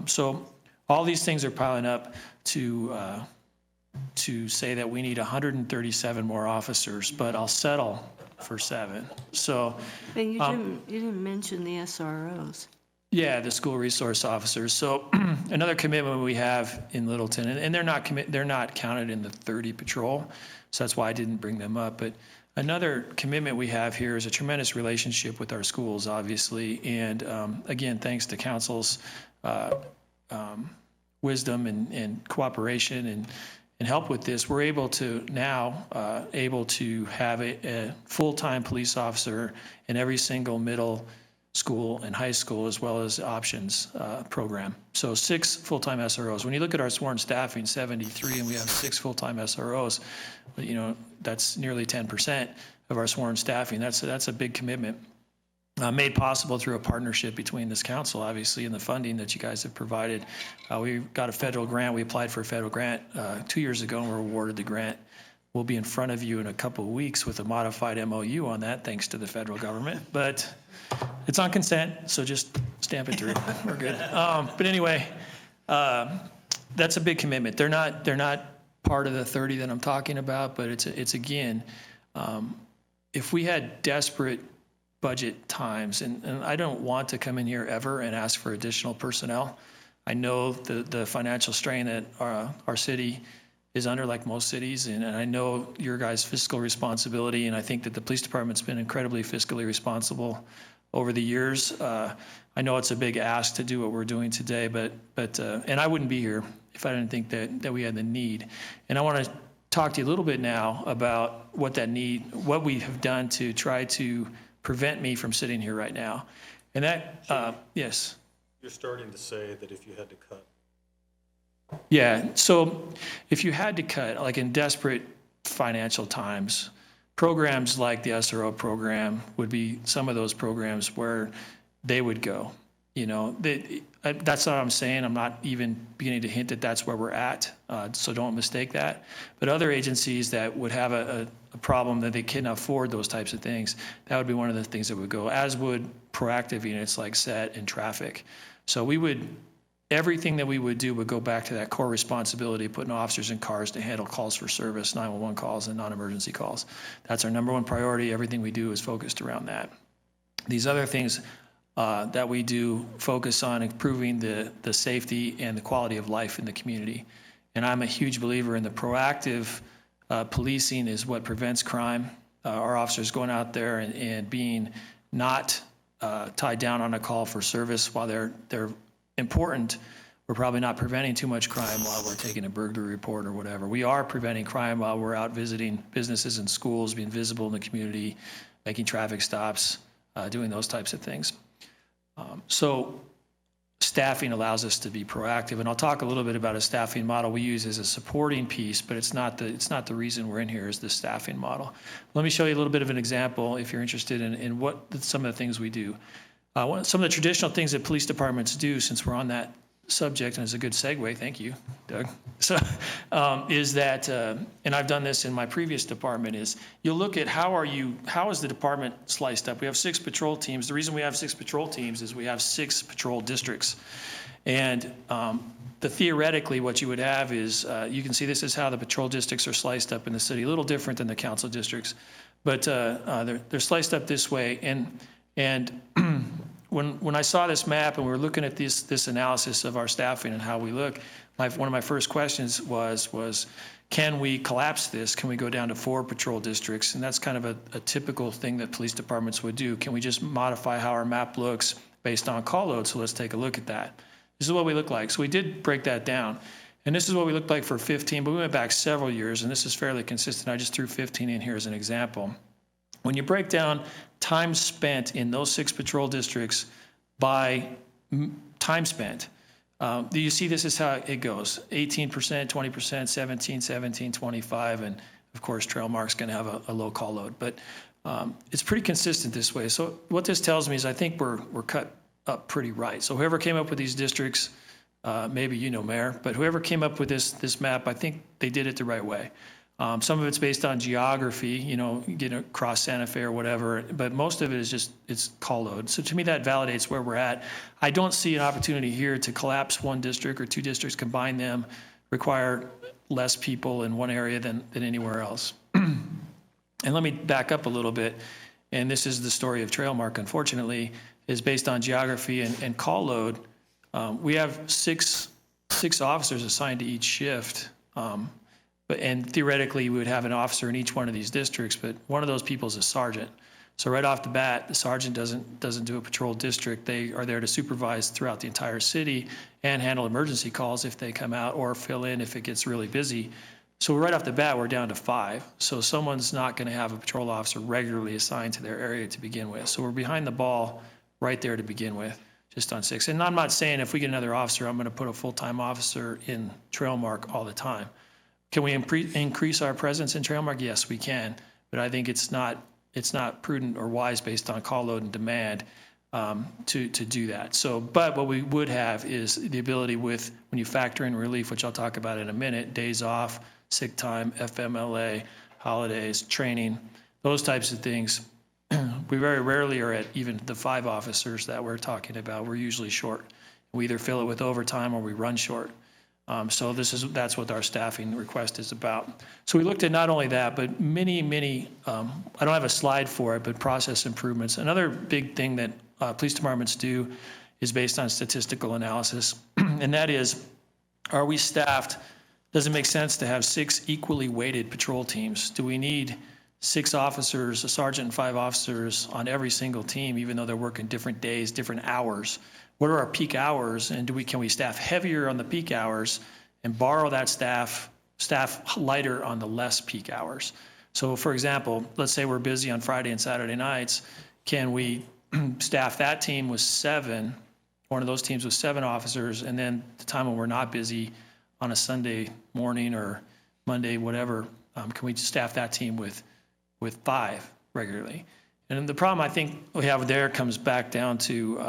S12: So all these things are piling up to say that we need 137 more officers, but I'll settle for 7. So.
S4: And you didn't mention the SROs.
S12: Yeah, the school resource officers. So another commitment we have in Littleton, and they're not counted in the 30 patrol, so that's why I didn't bring them up. But another commitment we have here is a tremendous relationship with our schools, obviously, and again, thanks to council's wisdom and cooperation and help with this, we're able to now have a full-time police officer in every single middle school and high school, as well as options program. So 6 full-time SROs. When you look at our sworn staffing, 73, and we have 6 full-time SROs, that's nearly 10% of our sworn staffing. That's a big commitment. Made possible through a partnership between this council, obviously, and the funding that you guys have provided. We got a federal grant. We applied for a federal grant 2 years ago and were awarded the grant. We'll be in front of you in a couple of weeks with a modified MOU on that, thanks to the federal government. But it's on consent, so just stamp it through. We're good. But anyway, that's a big commitment. They're not part of the 30 that I'm talking about, but it's again, if we had desperate budget times, and I don't want to come in here ever and ask for additional personnel. I know the financial strain that our city is under, like most cities, and I know your guys' fiscal responsibility, and I think that the police department's been incredibly fiscally responsible over the years. I know it's a big ask to do what we're doing today, but and I wouldn't be here if I didn't think that we had the need. And I want to talk to you a little bit now about what we have done to try to prevent me from sitting here right now. And that, yes.
S19: You're starting to say that if you had to cut.
S12: Yeah, so if you had to cut, like in desperate financial times, programs like the SRO program would be some of those programs where they would go. That's not what I'm saying. I'm not even beginning to hint that that's where we're at, so don't mistake that. But other agencies that would have a problem that they can't afford those types of things, that would be one of the things that would go, as would proactive units like SET and traffic. So everything that we would do would go back to that core responsibility, putting officers in cars to handle calls for service, 911 calls, and non-emergency calls. That's our number one priority. Everything we do is focused around that. These other things that we do focus on improving the safety and the quality of life in the community. And I'm a huge believer in the proactive policing is what prevents crime. Our officers going out there and being not tied down on a call for service while they're important, we're probably not preventing too much crime while we're taking a burglary report or whatever. We are preventing crime while we're out visiting businesses and schools, being visible in the community, making traffic stops, doing those types of things. So staffing allows us to be proactive, and I'll talk a little bit about a staffing model we use as a supporting piece, but it's not the reason we're in here is the staffing model. Let me show you a little bit of an example if you're interested in what some of the things we do. Some of the traditional things that police departments do, since we're on that subject, and it's a good segue, thank you, Doug, so, is that, and I've done this in my previous department, is you'll look at how is the department sliced up. We have 6 patrol teams. The reason we have 6 patrol teams is we have 6 patrol districts. And theoretically what you would have is, you can see this is how the patrol districts are sliced up in the city, a little different than the council districts, but they're sliced up this way. And when I saw this map and we were looking at this analysis of our staffing and how we look, one of my first questions was can we collapse this? Can we go down to 4 patrol districts? And that's kind of a typical thing that police departments would do. Can we just modify how our map looks based on call load? So let's take a look at that. This is what we look like. So we did break that down. And this is what we looked like for 15, but we went back several years, and this is fairly consistent. I just threw 15 in here as an example. When you break down time spent in those 6 patrol districts by time spent, you see this is how it goes. 18%, 20%, 17, 25, and of course, Trailmark's going to have a low call load. But it's pretty consistent this way. So what this tells me is I think we're cut up pretty right. So whoever came up with these districts, maybe you know, Mayor, but whoever came up with this map, I think they did it the right way. Some of it's based on geography, you know, you get across Santa Fe or whatever, but most of it is just, it's call load. So to me, that validates where we're at. I don't see an opportunity here to collapse one district or two districts, combine them, require less people in one area than anywhere else. And let me back up a little bit. And this is the story of Trailmark, unfortunately, is based on geography and call load. We have six officers assigned to each shift. And theoretically, we would have an officer in each one of these districts, but one of those people is a sergeant. So right off the bat, the sergeant doesn't do a patrol district. They are there to supervise throughout the entire city and handle emergency calls if they come out, or fill in if it gets really busy. So right off the bat, we're down to 5. So someone's not going to have a patrol officer regularly assigned to their area to begin with. So we're behind the ball right there to begin with, just on 6. And I'm not saying if we get another officer, I'm going to put a full-time officer in Trailmark all the time. Can we increase our presence in Trailmark? Yes, we can. But I think it's not prudent or wise based on call load and demand to do that. So, but what we would have is the ability with, when you factor in relief, which I'll talk about in a minute, days off, sick time, FMLA, holidays, training, those types of things. We very rarely are at even the 5 officers that we're talking about. We're usually short. We either fill it with overtime or we run short. So that's what our staffing request is about. So we looked at not only that, but many, I don't have a slide for it, but process improvements. Another big thing that police departments do is based on statistical analysis, and that is, are we staffed? Does it make sense to have 6 equally weighted patrol teams? Do we need 6 officers, a sergeant and 5 officers on every single team, even though they're working different days, different hours? What are our peak hours, and can we staff heavier on the peak hours and borrow that staff lighter on the less peak hours? So for example, let's say we're busy on Friday and Saturday nights. Can we staff that team with 7, one of those teams with 7 officers, and then the time when we're not busy on a Sunday morning or Monday, whatever, can we staff that team with 5 regularly? And the problem I think we have there comes back down to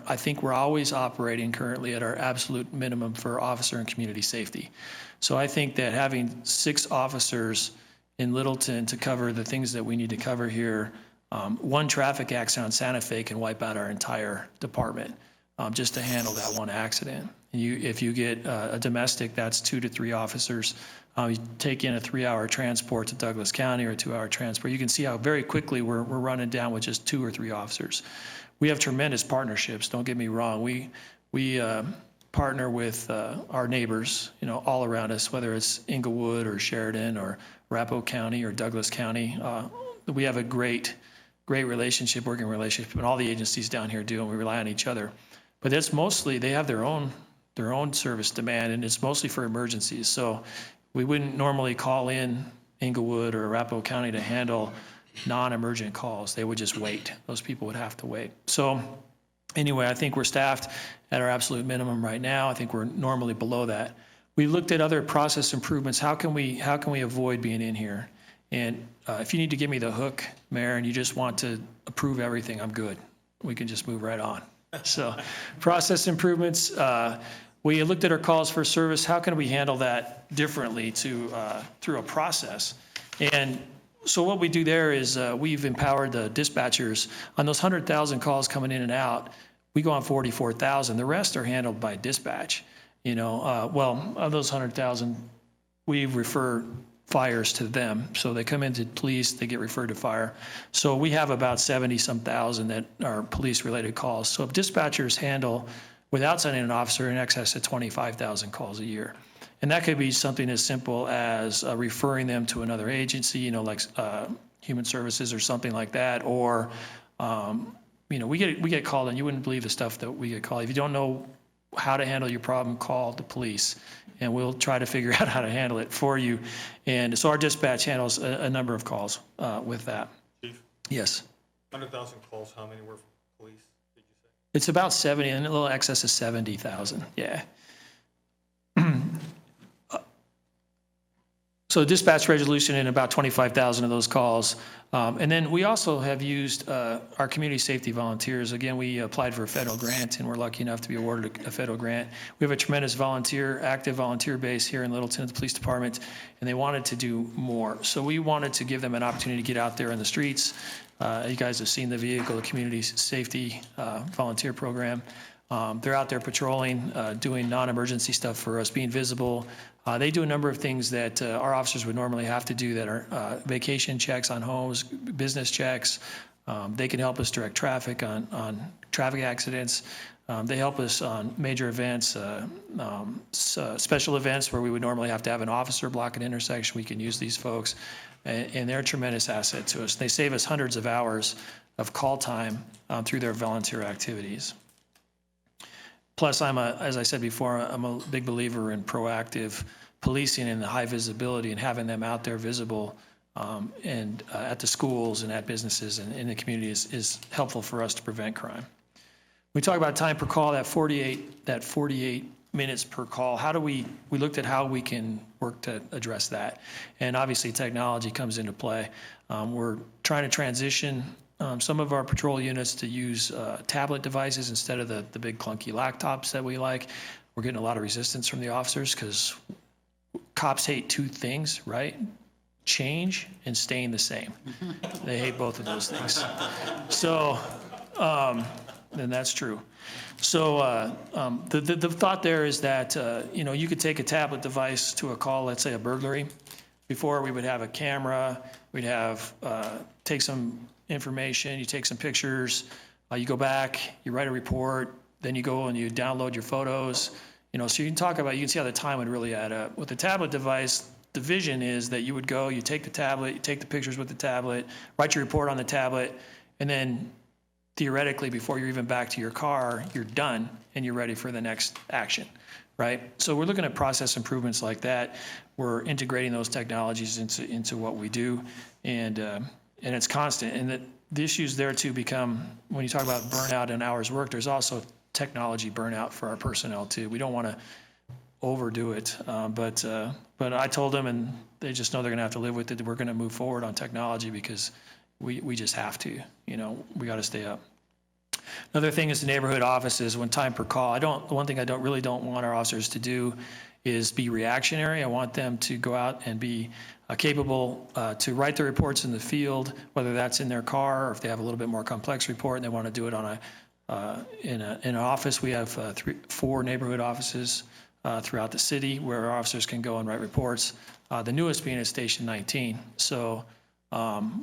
S12: I think we're always operating currently at our absolute minimum for officer and community safety. So I think that having 6 officers in Littleton to cover the things that we need to cover here, one traffic accident on Santa Fe can wipe out our entire department just to handle that one accident. And if you get a domestic, that's 2 to 3 officers. You take in a 3-hour transport to Douglas County or a 2-hour transport, you can see how very quickly we're running down with just 2 or 3 officers. We have tremendous partnerships, don't get me wrong. We partner with our neighbors, you know, all around us, whether it's Inglewood or Sheridan or Arapahoe County or Douglas County. We have a great working relationship, and all the agencies down here do, and we rely on each other. But it's mostly, they have their own service demand, and it's mostly for emergencies. So we wouldn't normally call in Inglewood or Arapahoe County to handle non-emergent calls. They would just wait. Those people would have to wait. So anyway, I think we're staffed at our absolute minimum right now. I think we're normally below that. We looked at other process improvements. How can we avoid being in here? And if you need to give me the hook, Mayor, and you just want to approve everything, I'm good. We can just move right on. So process improvements, we looked at our calls for service. How can we handle that differently through a process? And so what we do there is we've empowered the dispatchers on those 100,000 calls coming in and out. We go on 44,000. The rest are handled by dispatch. You know, of those 100,000, we refer fires to them. So they come into police, they get referred to fire. So we have about 70-some thousand that are police-related calls. So if dispatchers handle, without sending an officer, in excess of 25,000 calls a year. And that could be something as simple as referring them to another agency, you know, like Human Services or something like that. Or, you know, we get called, and you wouldn't believe the stuff that we get called. If you don't know how to handle your problem, call the police, and we'll try to figure out how to handle it for you. And so our dispatch handles a number of calls with that.
S19: Chief?
S12: Yes.
S19: 100,000 calls, how many were from police, did you say?
S12: It's about 70, and a little excess of 70,000, yeah. So dispatch resolution in about 25,000 of those calls. And then we also have used our community safety volunteers. Again, we applied for a federal grant, and we're lucky enough to be awarded a federal grant. We have a tremendous active volunteer base here in Littleton at the police department, and they wanted to do more. So we wanted to give them an opportunity to get out there in the streets. You guys have seen the vehicle, the community safety volunteer program. They're out there patrolling, doing non-emergency stuff for us, being visible. They do a number of things that our officers would normally have to do that are vacation checks on homes, business checks. They can help us direct traffic on traffic accidents. They help us on major events, special events where we would normally have to have an officer block an intersection. We can use these folks, and they're a tremendous asset to us. They save us hundreds of hours of call time through their volunteer activities. Plus, as I said before, I'm a big believer in proactive policing and the high visibility and having them out there visible and at the schools and at businesses and in the community is helpful for us to prevent crime. We talk about time per call, that 48 minutes per call. We looked at how we can work to address that. And obviously technology comes into play. We're trying to transition some of our patrol units to use tablet devices instead of the big clunky laptops that we like. We're getting a lot of resistance from the officers because cops hate two things, right? Change and staying the same. They hate both of those things. So, and that's true. So the thought there is that, you could take a tablet device to a call, let's say a burglary. Before we would have a camera, we'd have, take some information, you take some pictures, you go back, you write a report, then you go and you download your photos, so you can see how the time would really add up. With the tablet device, the vision is that you would go, you take the tablet, you take the pictures with the tablet, write your report on the tablet, and then theoretically, before you're even back to your car, you're done and you're ready for the next action, right? So we're looking at process improvements like that. We're integrating those technologies into what we do, and it's constant. And the issues there too become, when you talk about burnout and hours worked, there's also technology burnout for our personnel too. We don't want to overdo it, but I told them, and they just know they're going to have to live with it. We're going to move forward on technology because we just have to. We got to stay up. Another thing is the neighborhood offices. When time per call, one thing I really don't want our officers to do is be reactionary. I want them to go out and be capable to write the reports in the field, whether that's in their car or if they have a little bit more complex report and they want to do it on in an office. We have 4 neighborhood offices throughout the city where our officers can go and write reports. The newest being at Station 19,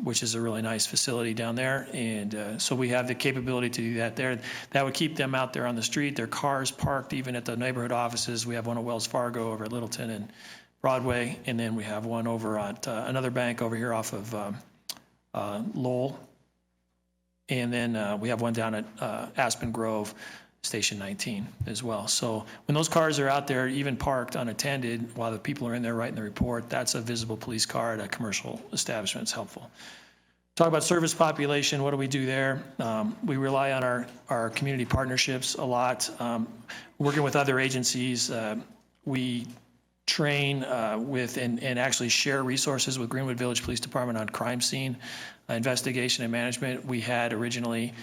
S12: which is a really nice facility down there. And so we have the capability to do that there. That would keep them out there on the street, their cars parked even at the neighborhood offices. We have one at Wells Fargo over at Littleton and Broadway, and then we have one over at another bank over here off of Lowell. And then we have one down at Aspen Grove, Station 19 as well. So when those cars are out there, even parked unattended, while the people are in there writing the report, that's a visible police car at a commercial establishment. It's helpful. Talk about service population. What do we do there? We rely on our community partnerships a lot. Working with other agencies, we train with and actually share resources with Greenwood Village Police Department on crime scene investigation and management. We had originally,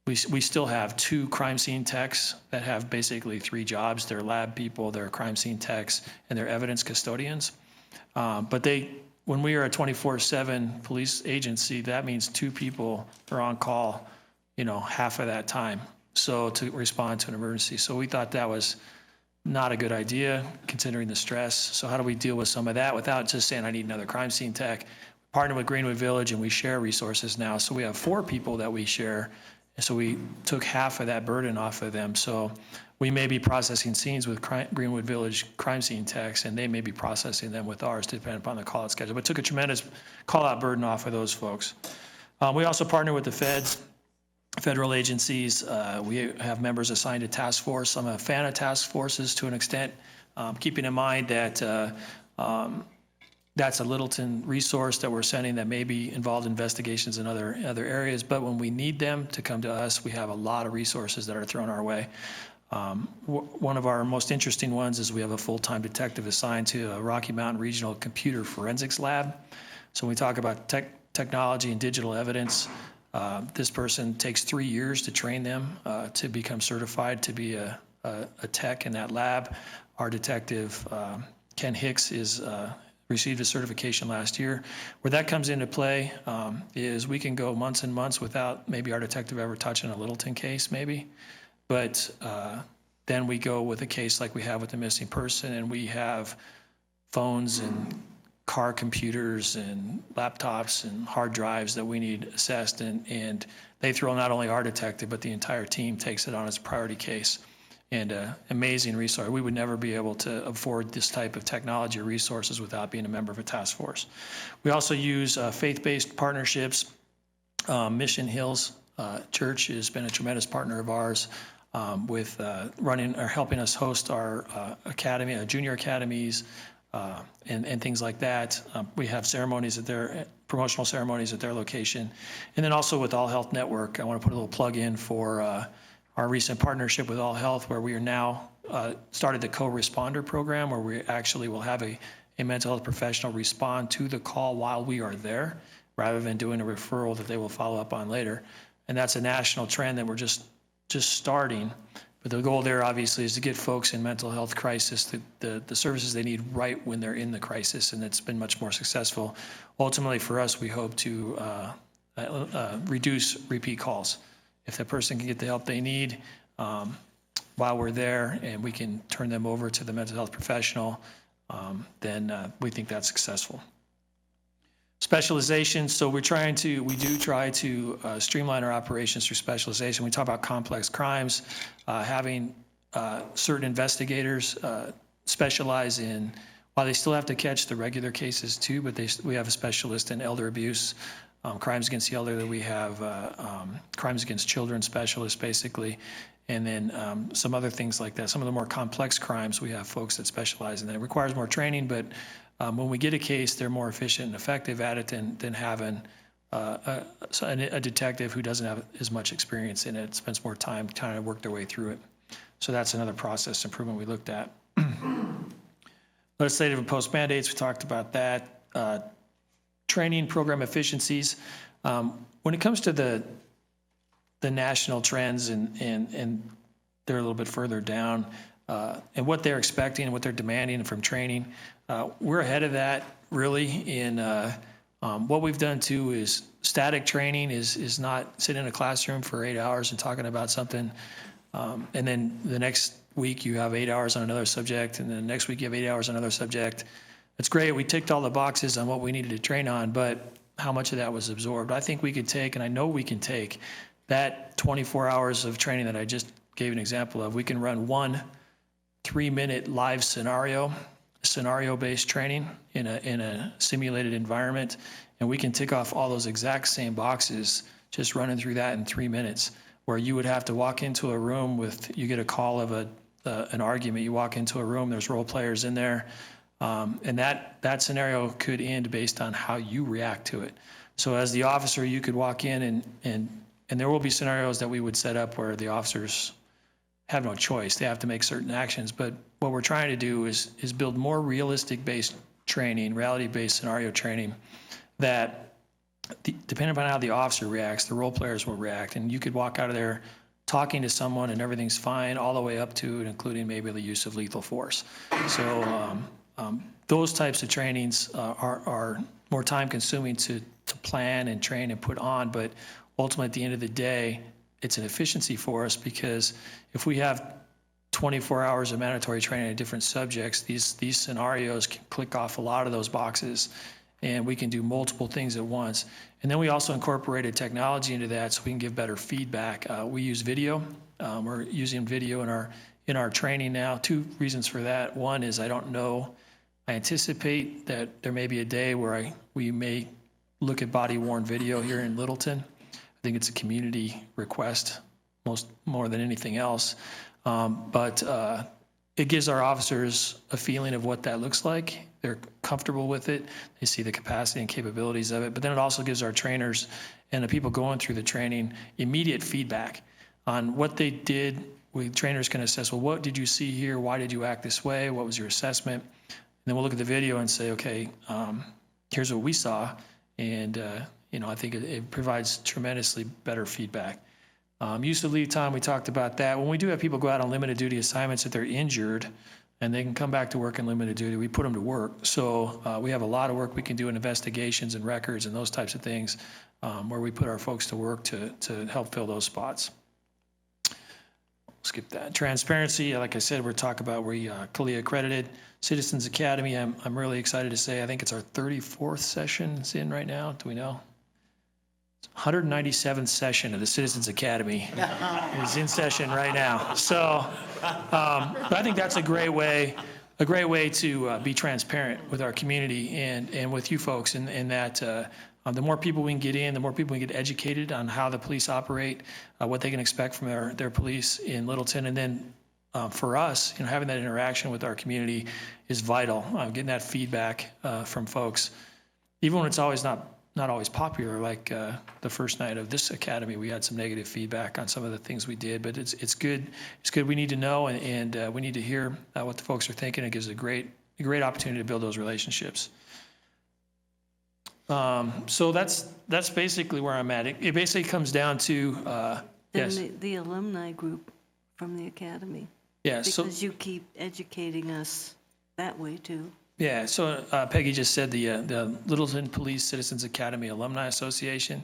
S12: we still have 2 crime scene techs that have basically 3 jobs. They're lab people, they're crime scene techs, and they're evidence custodians. But when we are a 24/7 police agency, that means 2 people are on call, half of that time, so to respond to an emergency. So we thought that was not a good idea considering the stress. So how do we deal with some of that without just saying I need another crime scene tech? Partner with Greenwood Village and we share resources now. So we have 4 people that we share. And so we took half of that burden off of them. So we may be processing scenes with Greenwood Village crime scene techs, and they may be processing them with ours, depending upon the call-out schedule. But took a tremendous call-out burden off of those folks. We also partner with the feds, federal agencies. We have members assigned to task force. I'm a fan of task forces to an extent, keeping in mind that that's a Littleton resource that we're sending that may be involved in investigations in other areas. But when we need them to come to us, we have a lot of resources that are thrown our way. One of our most interesting ones is we have a full-time detective assigned to a Rocky Mountain Regional Computer Forensics Lab. So when we talk about technology and digital evidence, this person takes 3 years to train them to become certified to be a tech in that lab. Our detective, Ken Hicks, received a certification last year. Where that comes into play is we can go months and months without maybe our detective ever touching a Littleton case maybe. But then we go with a case like we have with the missing person, and we have phones and car computers and laptops and hard drives that we need assessed, and they throw not only our detective, but the entire team takes it on as a priority case. And amazing resource. We would never be able to afford this type of technology or resources without being a member of a task force. We also use faith-based partnerships. Mission Hills Church has been a tremendous partner of ours with running or helping us host our academy, junior academies, and things like that. We have ceremonies at their promotional ceremonies at their location, and then also with All Health Network. I want to put a little plug in for our recent partnership with All Health, where we are now started the co-responder program, where we actually will have a mental health professional respond to the call while we are there, rather than doing a referral that they will follow up on later. And that's a national trend that we're just starting. But the goal there, obviously, is to get folks in mental health crisis the services they need right when they're in the crisis, and it's been much more successful. Ultimately, for us, we hope to reduce repeat calls. If that person can get the help they need while we're there, and we can turn them over to the mental health professional, then we think that's successful. Specialization, so we do try to streamline our operations through specialization. We talk about complex crimes, having certain investigators specialize in, while they still have to catch the regular cases too, but we have a specialist in elder abuse, crimes against the elderly. We have crimes against children specialists, basically, and then some other things like that. Some of the more complex crimes, we have folks that specialize in that. It requires more training, but when we get a case, they're more efficient and effective at it than having a detective who doesn't have as much experience in it, spends more time trying to work their way through it. So that's another process improvement we looked at. Legislative and post mandates, we talked about that. Training program efficiencies. When it comes to the national trends, and they're a little bit further down, and what they're expecting and what they're demanding from training, we're ahead of that, really. In what we've done too is static training is not sitting in a classroom for 8 hours and talking about something, and then the next week you have 8 hours on another subject, and then the next week you have 8 hours on another subject. It's great. We ticked all the boxes on what we needed to train on, but how much of that was absorbed? I think we could take, and I know we can take, that 24 hours of training that I just gave an example of. We can run 1 3-minute live scenario-based training in a simulated environment, and we can tick off all those exact same boxes just running through that in 3 minutes, where you would have to walk into a room you get a call of an argument, you walk into a room, there's role players in there, and that scenario could end based on how you react to it. So as the officer, you could walk in and there will be scenarios that we would set up where the officers have no choice. They have to make certain actions. But what we're trying to do is build more realistic-based training, reality-based scenario training, that depending upon how the officer reacts, the role players will react. And you could walk out of there talking to someone and everything's fine, all the way up to and including maybe the use of lethal force. So those types of trainings are more time-consuming to plan and train and put on, but ultimately, at the end of the day, it's an efficiency for us, because if we have 24 hours of mandatory training in different subjects, these scenarios can click off a lot of those boxes, and we can do multiple things at once. And then we also incorporated technology into that so we can give better feedback. We use video. We're using video in our training now. 2 reasons for that. One is I anticipate that there may be a day where we may look at body-worn video here in Littleton. I think it's a community request more than anything else. But it gives our officers a feeling of what that looks like. They're comfortable with it. They see the capacity and capabilities of it. But then it also gives our trainers and the people going through the training immediate feedback on what they did trainers can assess, well, what did you see here? Why did you act this way? What was your assessment? And then we'll look at the video and say, okay, here's what we saw. And, I think it provides tremendously better feedback. Use of leave time, we talked about that. When we do have people go out on limited duty assignments, if they're injured and they can come back to work in limited duty, we put them to work. So we have a lot of work we can do in investigations and records and those types of things where we put our folks to work to help fill those spots. Skip that. Transparency, like I said, we're talking about CALEA accredited. Citizens Academy, I'm really excited to say, I think it's our 34th session it's in right now. Do we know? 197th session of the Citizens Academy is in session right now. So I think that's a great way to be transparent with our community and with you folks in that the more people we can get in, the more people we can get educated on how the police operate, what they can expect from their police in Littleton. And then for us, having that interaction with our community is vital. Getting that feedback from folks, even when it's always not always popular, like the first night of this academy, we had some negative feedback on some of the things we did, but it's good. It's good. We need to know, and we need to hear what the folks are thinking. It gives a great opportunity to build those relationships. So that's basically where I'm at. It basically comes down to yes.
S4: The alumni group from the academy.
S12: Yeah.
S4: Because you keep educating us that way too.
S12: Yeah, so Peggy just said the Littleton Police Citizens Academy Alumni Association,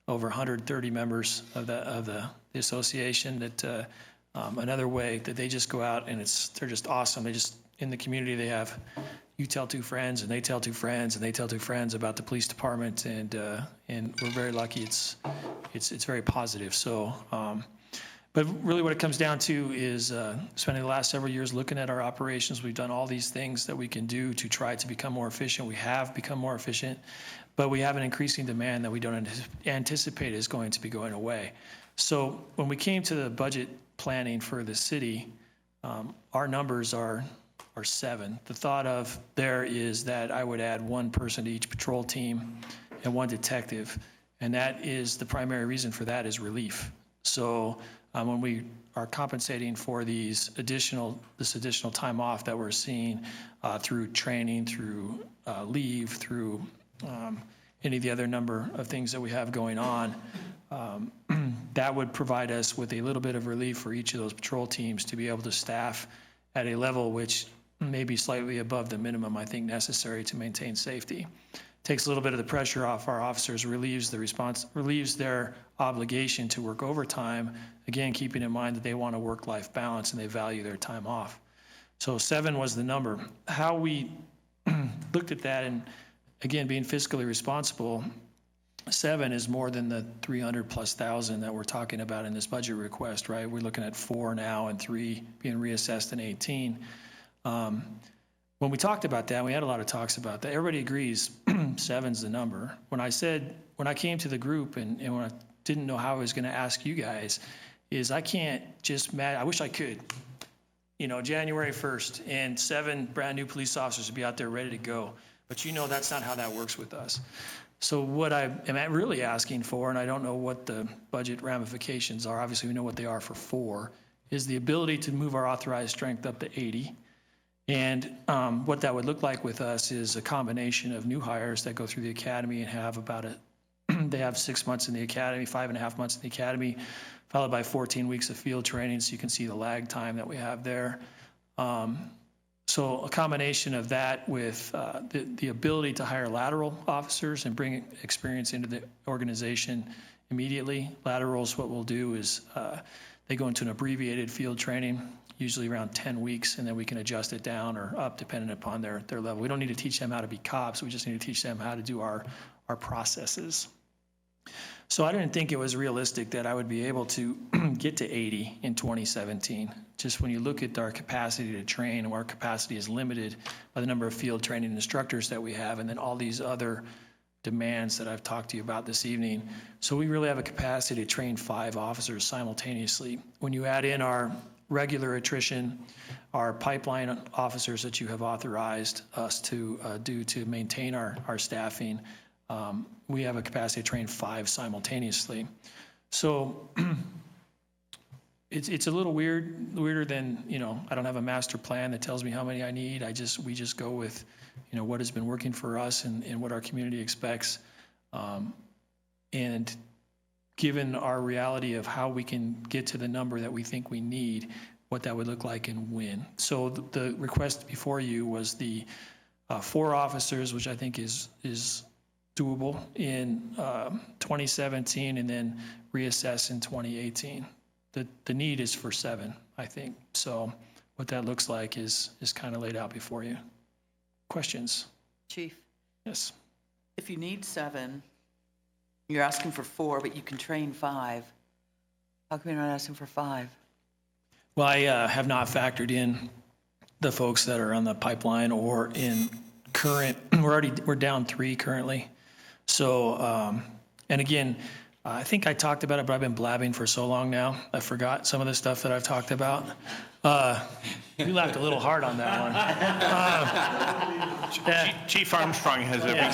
S12: over 130 members of the association. That another way that they just go out and they're just awesome. They just in the community they have you tell two friends and they tell two friends and they tell two friends about the police department and we're very lucky. It's very positive. So. But really what it comes down to is spending the last several years looking at our operations. We've done all these things that we can do to try to become more efficient. We have become more efficient, but we have an increasing demand that we don't anticipate is going to be going away. So when we came to the budget planning for the city, our numbers are 7. The thought of there is that I would add 1 person to each patrol team and 1 detective, and that is the primary reason for that is relief. So when we are compensating for this additional time off that we're seeing through training, through leave, through any of the other number of things that we have going on, that would provide us with a little bit of relief for each of those patrol teams to be able to staff at a level which may be slightly above the minimum I think necessary to maintain safety. Takes a little bit of the pressure off our officers, relieves their obligation to work overtime, again, keeping in mind that they want a work-life balance and they value their time off. So 7 was the number. How we looked at that, and again, being fiscally responsible, 7 is more than the 300,000+ that we're talking about in this budget request, right? We're looking at 4 now and 3 being reassessed in 18. When we talked about that, we had a lot of talks about that. Everybody agrees 7's the number. When I came to the group and when I didn't know how I was going to ask you guys, is I can't just, I wish I could, January 1st and 7 brand new police officers would be out there ready to go. But that's not how that works with us. So what I am really asking for, and I don't know what the budget ramifications are, obviously we know what they are for 4, is the ability to move our authorized strength up to 80. And what that would look like with us is a combination of new hires that go through the academy and have they have 6 months in the academy, 5.5 months in the academy, followed by 14 weeks of field training. So you can see the lag time that we have there. So a combination of that with the ability to hire lateral officers and bring experience into the organization immediately. Laterals, what we'll do is they go into an abbreviated field training, usually around 10 weeks, and then we can adjust it down or up depending upon their level. We don't need to teach them how to be cops. We just need to teach them how to do our processes. So I didn't think it was realistic that I would be able to get to 80 in 2017. Just when you look at our capacity to train, our capacity is limited by the number of field training instructors that we have, and then all these other demands that I've talked to you about this evening. So we really have a capacity to train 5 officers simultaneously. When you add in our regular attrition, our pipeline officers that you have authorized us to do to maintain our staffing, we have a capacity to train 5 simultaneously. So it's a little weirder than, I don't have a master plan that tells me how many I need. We just go with, what has been working for us and what our community expects. And given our reality of how we can get to the number that we think we need, what that would look like and when. So the request before you was the 4 officers, which I think is doable in 2017 and then reassess in 2018. The need is for 7, I think. So what that looks like is kind of laid out before you. Questions?
S10: Chief,
S12: Yes.
S10: if you need 7, you're asking for 4, but you can train 5. How come you're not asking for 5?
S12: Well, I have not factored in the folks that are on the pipeline or in current, we're down 3 currently. So, and again, I think I talked about it, but I've been blabbing for so long now, I forgot some of the stuff that I've talked about. You laughed a little hard on that one.
S18: Chief Armstrong has everything.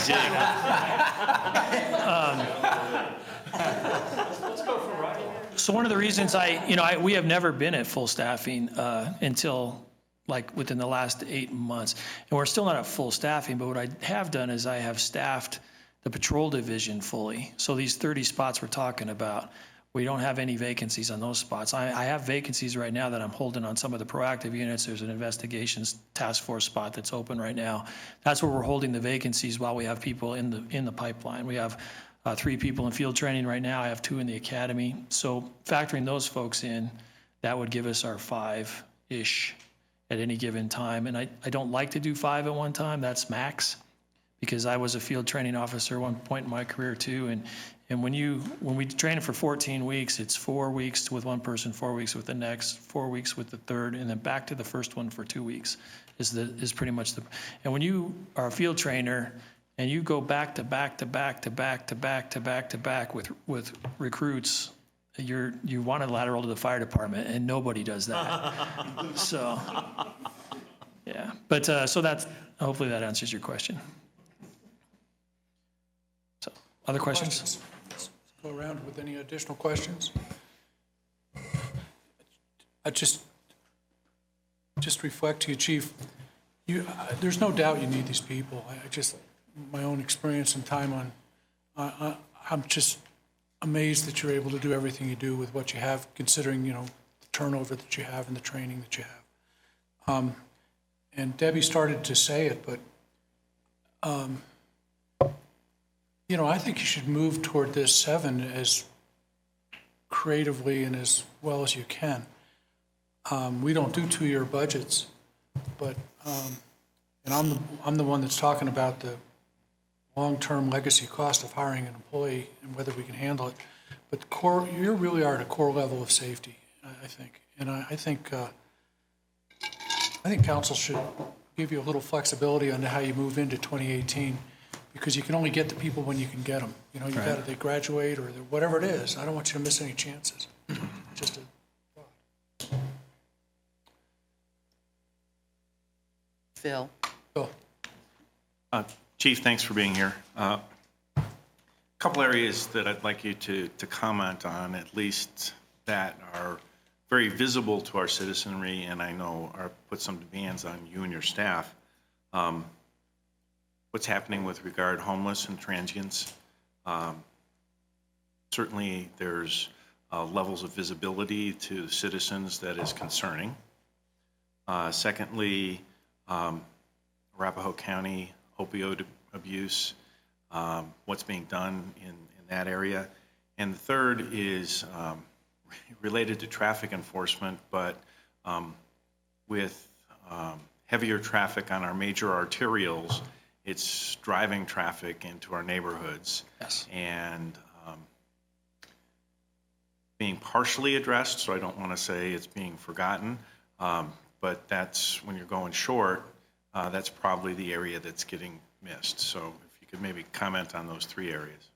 S12: So one of the reasons we have never been at full staffing until like within the last 8 months. And we're still not at full staffing, but what I have done is I have staffed the patrol division fully. So these 30 spots we're talking about, we don't have any vacancies on those spots. I have vacancies right now that I'm holding on some of the proactive units. There's an investigations task force spot that's open right now. That's where we're holding the vacancies while we have people in the pipeline. We have 3 people in field training right now. I have 2 in the academy. So factoring those folks in, that would give us our 5-ish at any given time. And I don't like to do 5 at one time. That's max, because I was a field training officer at one point in my career too. And when we train it for 14 weeks, it's 4 weeks with one person, 4 weeks with the next, 4 weeks with the third, and then back to the first one for 2 weeks is pretty much the. And when you are a field trainer and you go back to back to back to back to back to back to back with recruits, you want to lateral to the fire department, and nobody does that. So, yeah. But so that's hopefully that answers your question. So, other questions?
S1: Let's go around with any additional questions. I just reflect to you, Chief. There's no doubt you need these people. My own experience and time on. I'm just amazed that you're able to do everything you do with what you have, considering the turnover that you have and the training that you have. And Debbie started to say it, but I think you should move toward this 7 as creatively and as well as you can. We don't do 2-year budgets, but and I'm the one that's talking about the long-term legacy cost of hiring an employee and whether we can handle it. But you really are at a core level of safety, I think. And I think council should give you a little flexibility on how you move into 2018, because you can only get the people when you can get them. They graduate or whatever it is. I don't want you to miss any chances. Just a thought.
S10: Phil.
S1: Phil.
S18: Chief, thanks for being here. A couple areas that I'd like you to comment on, at least that are very visible to our citizenry, and I know put some demands on you and your staff. What's happening with regard homeless and transients? Certainly, there's levels of visibility to citizens that is concerning. Secondly, Arapahoe County opioid abuse, what's being done in that area. And the third is related to traffic enforcement, but with heavier traffic on our major arterials, it's driving traffic into our neighborhoods.
S12: Yes.
S18: And being partially addressed, so I don't want to say it's being forgotten, but that's when you're going short, that's probably the area that's getting missed. So if you could maybe comment on those 3 areas.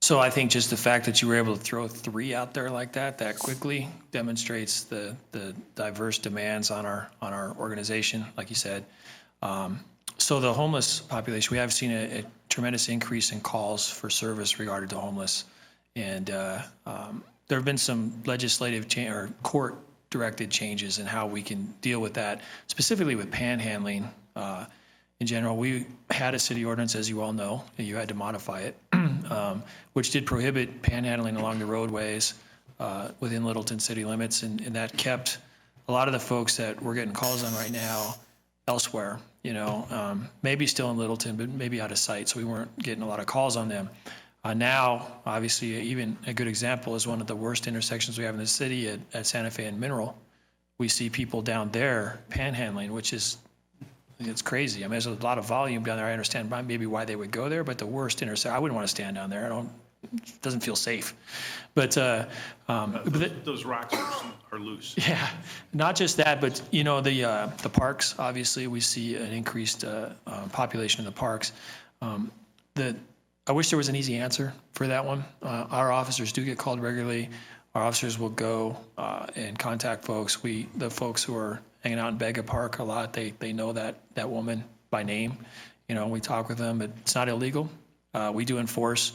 S12: So I think just the fact that you were able to throw 3 out there like that quickly demonstrates the diverse demands on our organization, like you said. So the homeless population, we have seen a tremendous increase in calls for service regarding to homeless. And there have been some legislative or court-directed changes in how we can deal with that, specifically with panhandling. In general, we had a city ordinance, as you all know, and you had to modify it, which did prohibit panhandling along the roadways within Littleton city limits, and that kept a lot of the folks that we're getting calls on right now elsewhere, maybe still in Littleton, but maybe out of sight, so we weren't getting a lot of calls on them. Now, obviously, even a good example is one of the worst intersections we have in the city at Santa Fe and Mineral. We see people down there panhandling, which is, it's crazy. I mean, there's a lot of volume down there. I understand maybe why they would go there, but the worst intersection, I wouldn't want to stand down there. It doesn't feel safe. But
S18: those rocks are loose.
S12: Yeah, not just that, but the parks. Obviously, we see an increased population in the parks. I wish there was an easy answer for that one. Our officers do get called regularly. Our officers will go and contact folks. The folks who are hanging out in Bega Park a lot, they know that woman by name. We talk with them. It's not illegal. We do enforce.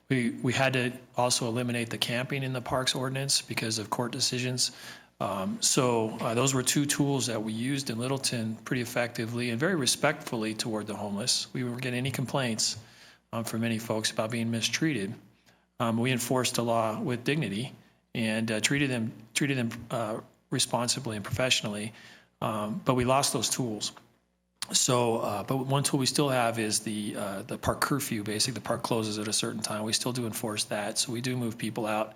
S12: We had to also eliminate the camping in the parks ordinance because of court decisions. So those were two tools that we used in Littleton pretty effectively and very respectfully toward the homeless. We weren't getting any complaints from many folks about being mistreated. We enforced the law with dignity and treated them responsibly and professionally, but we lost those tools. So, but one tool we still have is the park curfew. Basically, the park closes at a certain time. We still do enforce that. So we do move people out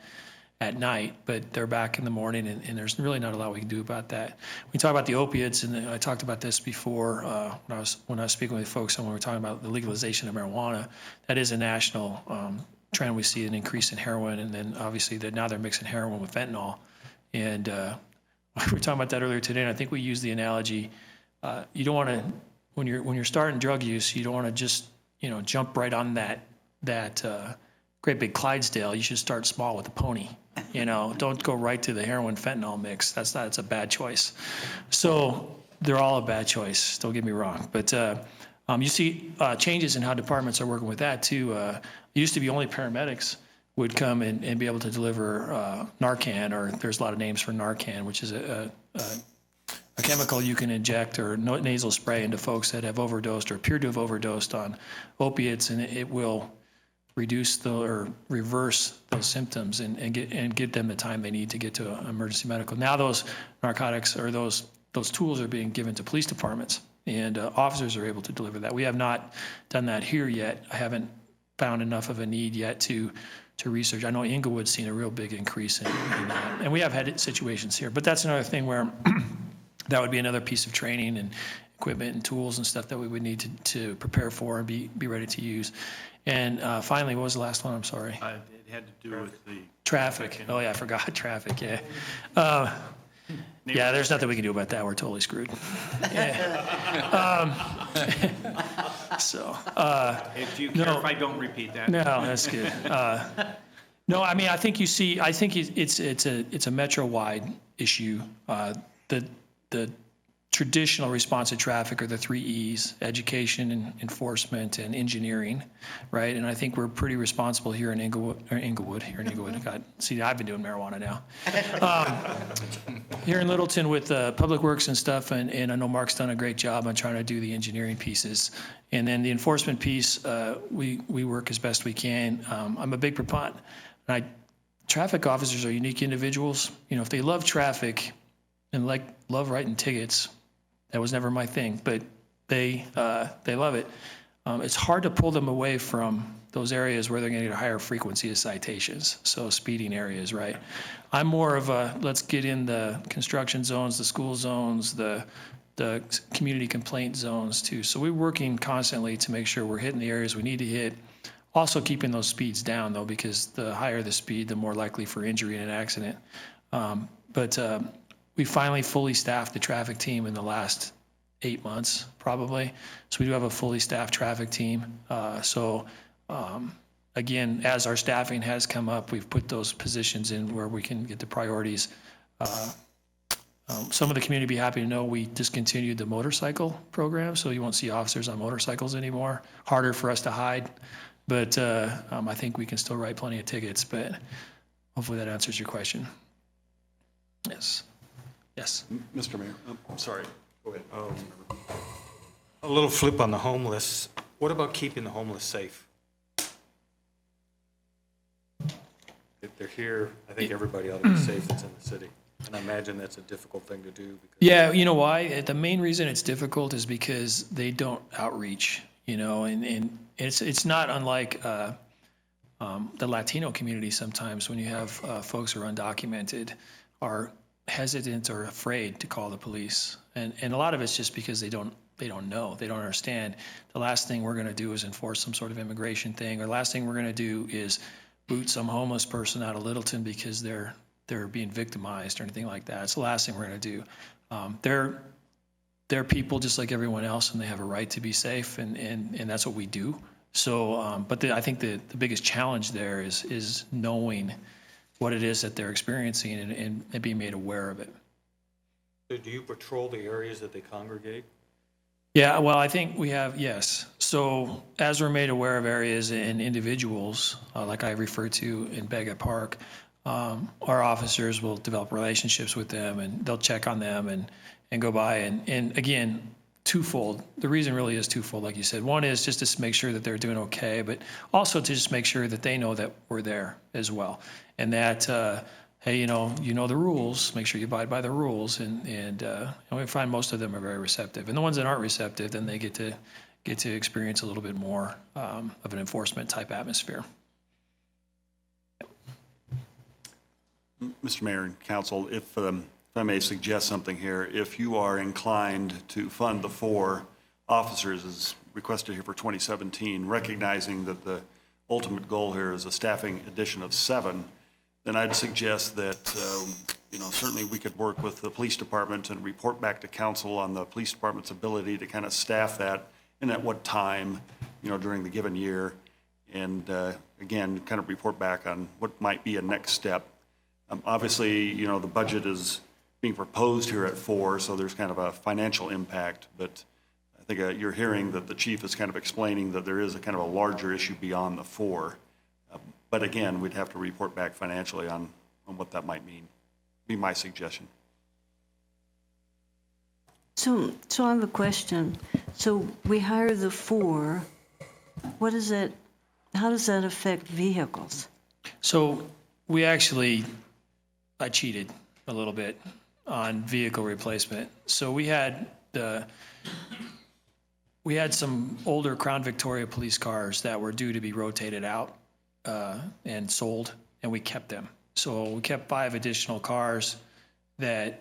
S12: at night, but they're back in the morning, and there's really not a lot we can do about that. We talk about the opiates, and I talked about this before when I was speaking with folks, and when we were talking about the legalization of marijuana. That is a national trend. We see an increase in heroin, and then obviously now they're mixing heroin with fentanyl. And we were talking about that earlier today, and I think we used the analogy. You don't want to, when you're starting drug use, you don't want to just jump right on that great big Clydesdale. You should start small with a pony. Don't go right to the heroin fentanyl mix. That's a bad choice. So they're all a bad choice. Don't get me wrong. But you see changes in how departments are working with that too. It used to be only paramedics would come and be able to deliver Narcan, or there's a lot of names for Narcan, which is a chemical you can inject or nasal spray into folks that have overdosed or appear to have overdosed on opiates, and it will reduce or reverse those symptoms and get them the time they need to get to emergency medical. Now those narcotics or those tools are being given to police departments, and officers are able to deliver that. We have not done that here yet. I haven't found enough of a need yet to research. I know Inglewood's seen a real big increase in that, and we have had situations here. But that's another thing where that would be another piece of training and equipment and tools and stuff that we would need to prepare for and be ready to use. And finally, what was the last one? I'm sorry.
S18: It had to do with the
S12: traffic. Oh yeah, I forgot traffic. Yeah. Yeah, there's nothing we can do about that. We're totally screwed. Yeah.
S18: Do you care if I don't repeat that?
S12: No, that's good. No, I mean, I think it's a metro-wide issue. The traditional response to traffic are the 3 E's: education, and enforcement, and engineering, right? And I think we're pretty responsible here in Inglewood. See, I've been doing marijuana now. Here in Littleton with Public Works and stuff, and I know Mark's done a great job on trying to do the engineering pieces. And then the enforcement piece, we work as best we can. I'm a big proponent. Traffic officers are unique individuals. If they love traffic and love writing tickets, that was never my thing, but they love it. It's hard to pull them away from those areas where they're going to get a higher frequency of citations, so speeding areas, right? I'm more of a, let's get in the construction zones, the school zones, the community complaint zones too. So we're working constantly to make sure we're hitting the areas we need to hit. Also keeping those speeds down though, because the higher the speed, the more likely for injury in an accident. We finally fully staffed the traffic team in the last 8 months, probably. So we do have a fully staffed traffic team. Again, as our staffing has come up, we've put those positions in where we can get the priorities. Some of the community be happy to know we discontinued the motorcycle program, so you won't see officers on motorcycles anymore. Harder for us to hide, but I think we can still write plenty of tickets. But Hopefully that answers your question. Yes. Yes.
S2: Mr. Mayor, I'm sorry. Go ahead.
S19: A little flip on the homeless. What about keeping the homeless safe? If they're here, I think everybody ought to be safe that's in the city. And I imagine that's a difficult thing to do.
S12: Yeah, you know why? The main reason it's difficult is because they don't outreach, and it's not unlike the Latino community sometimes when you have folks who are undocumented are hesitant or afraid to call the police. And a lot of it's just because they don't know, they don't understand. The last thing we're going to do is enforce some sort of immigration thing, or the last thing we're going to do is boot some homeless person out of Littleton because they're being victimized or anything like that. It's the last thing we're going to do. They're people just like everyone else, and they have a right to be safe, and that's what we do. So, but I think the biggest challenge there is knowing what it is that they're experiencing and being made aware of it.
S19: So do you patrol the areas that they congregate?
S12: Yeah, well, I think we have, yes. So as we're made aware of areas and individuals, like I referred to in Bega Park, our officers will develop relationships with them, and they'll check on them and go by. And again, twofold. The reason really is twofold, like you said. One is just to make sure that they're doing okay, but also to just make sure that they know that we're there as well. And that, hey, you know the rules, make sure you abide by the rules. And we find most of them are very receptive. And the ones that aren't receptive, then they get to experience a little bit more of an enforcement type atmosphere.
S2: Mr. Mayor and Council, if I may suggest something here, if you are inclined to fund the 4 officers as requested here for 2017, recognizing that the ultimate goal here is a staffing addition of 7, then I'd suggest that, certainly we could work with the police department and report back to council on the police department's ability to kind of staff that and at what time, during the given year. And again, kind of report back on what might be a next step. Obviously, the budget is being proposed here at 4, so there's kind of a financial impact, but I think you're hearing that the chief is kind of explaining that there is a kind of a larger issue beyond the 4. But again, we'd have to report back financially on what that might mean, be my suggestion.
S4: So I have a question. So we hire the 4. How does that affect vehicles?
S12: So I cheated a little bit on vehicle replacement. So we had some older Crown Victoria police cars that were due to be rotated out and sold, and we kept them. So we kept 5 additional cars that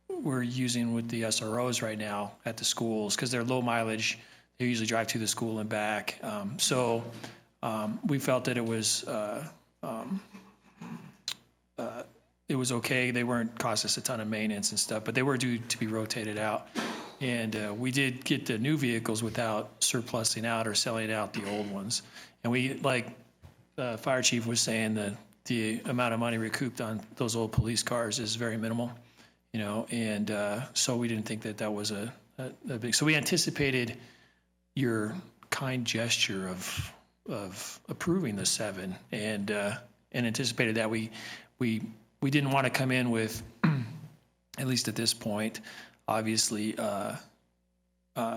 S12: we're using with the SROs right now at the schools because they're low mileage. They usually drive to the school and back. So we felt that it was okay. They weren't cost us a ton of maintenance and stuff, but they were due to be rotated out. And we did get the new vehicles without surplusing out or selling out the old ones. And we, like the fire chief was saying, that the amount of money recouped on those old police cars is very minimal, and so we didn't think that was a big, so we anticipated your kind gesture of approving the 7 and anticipated that we didn't want to come in with, at least at this point, obviously, in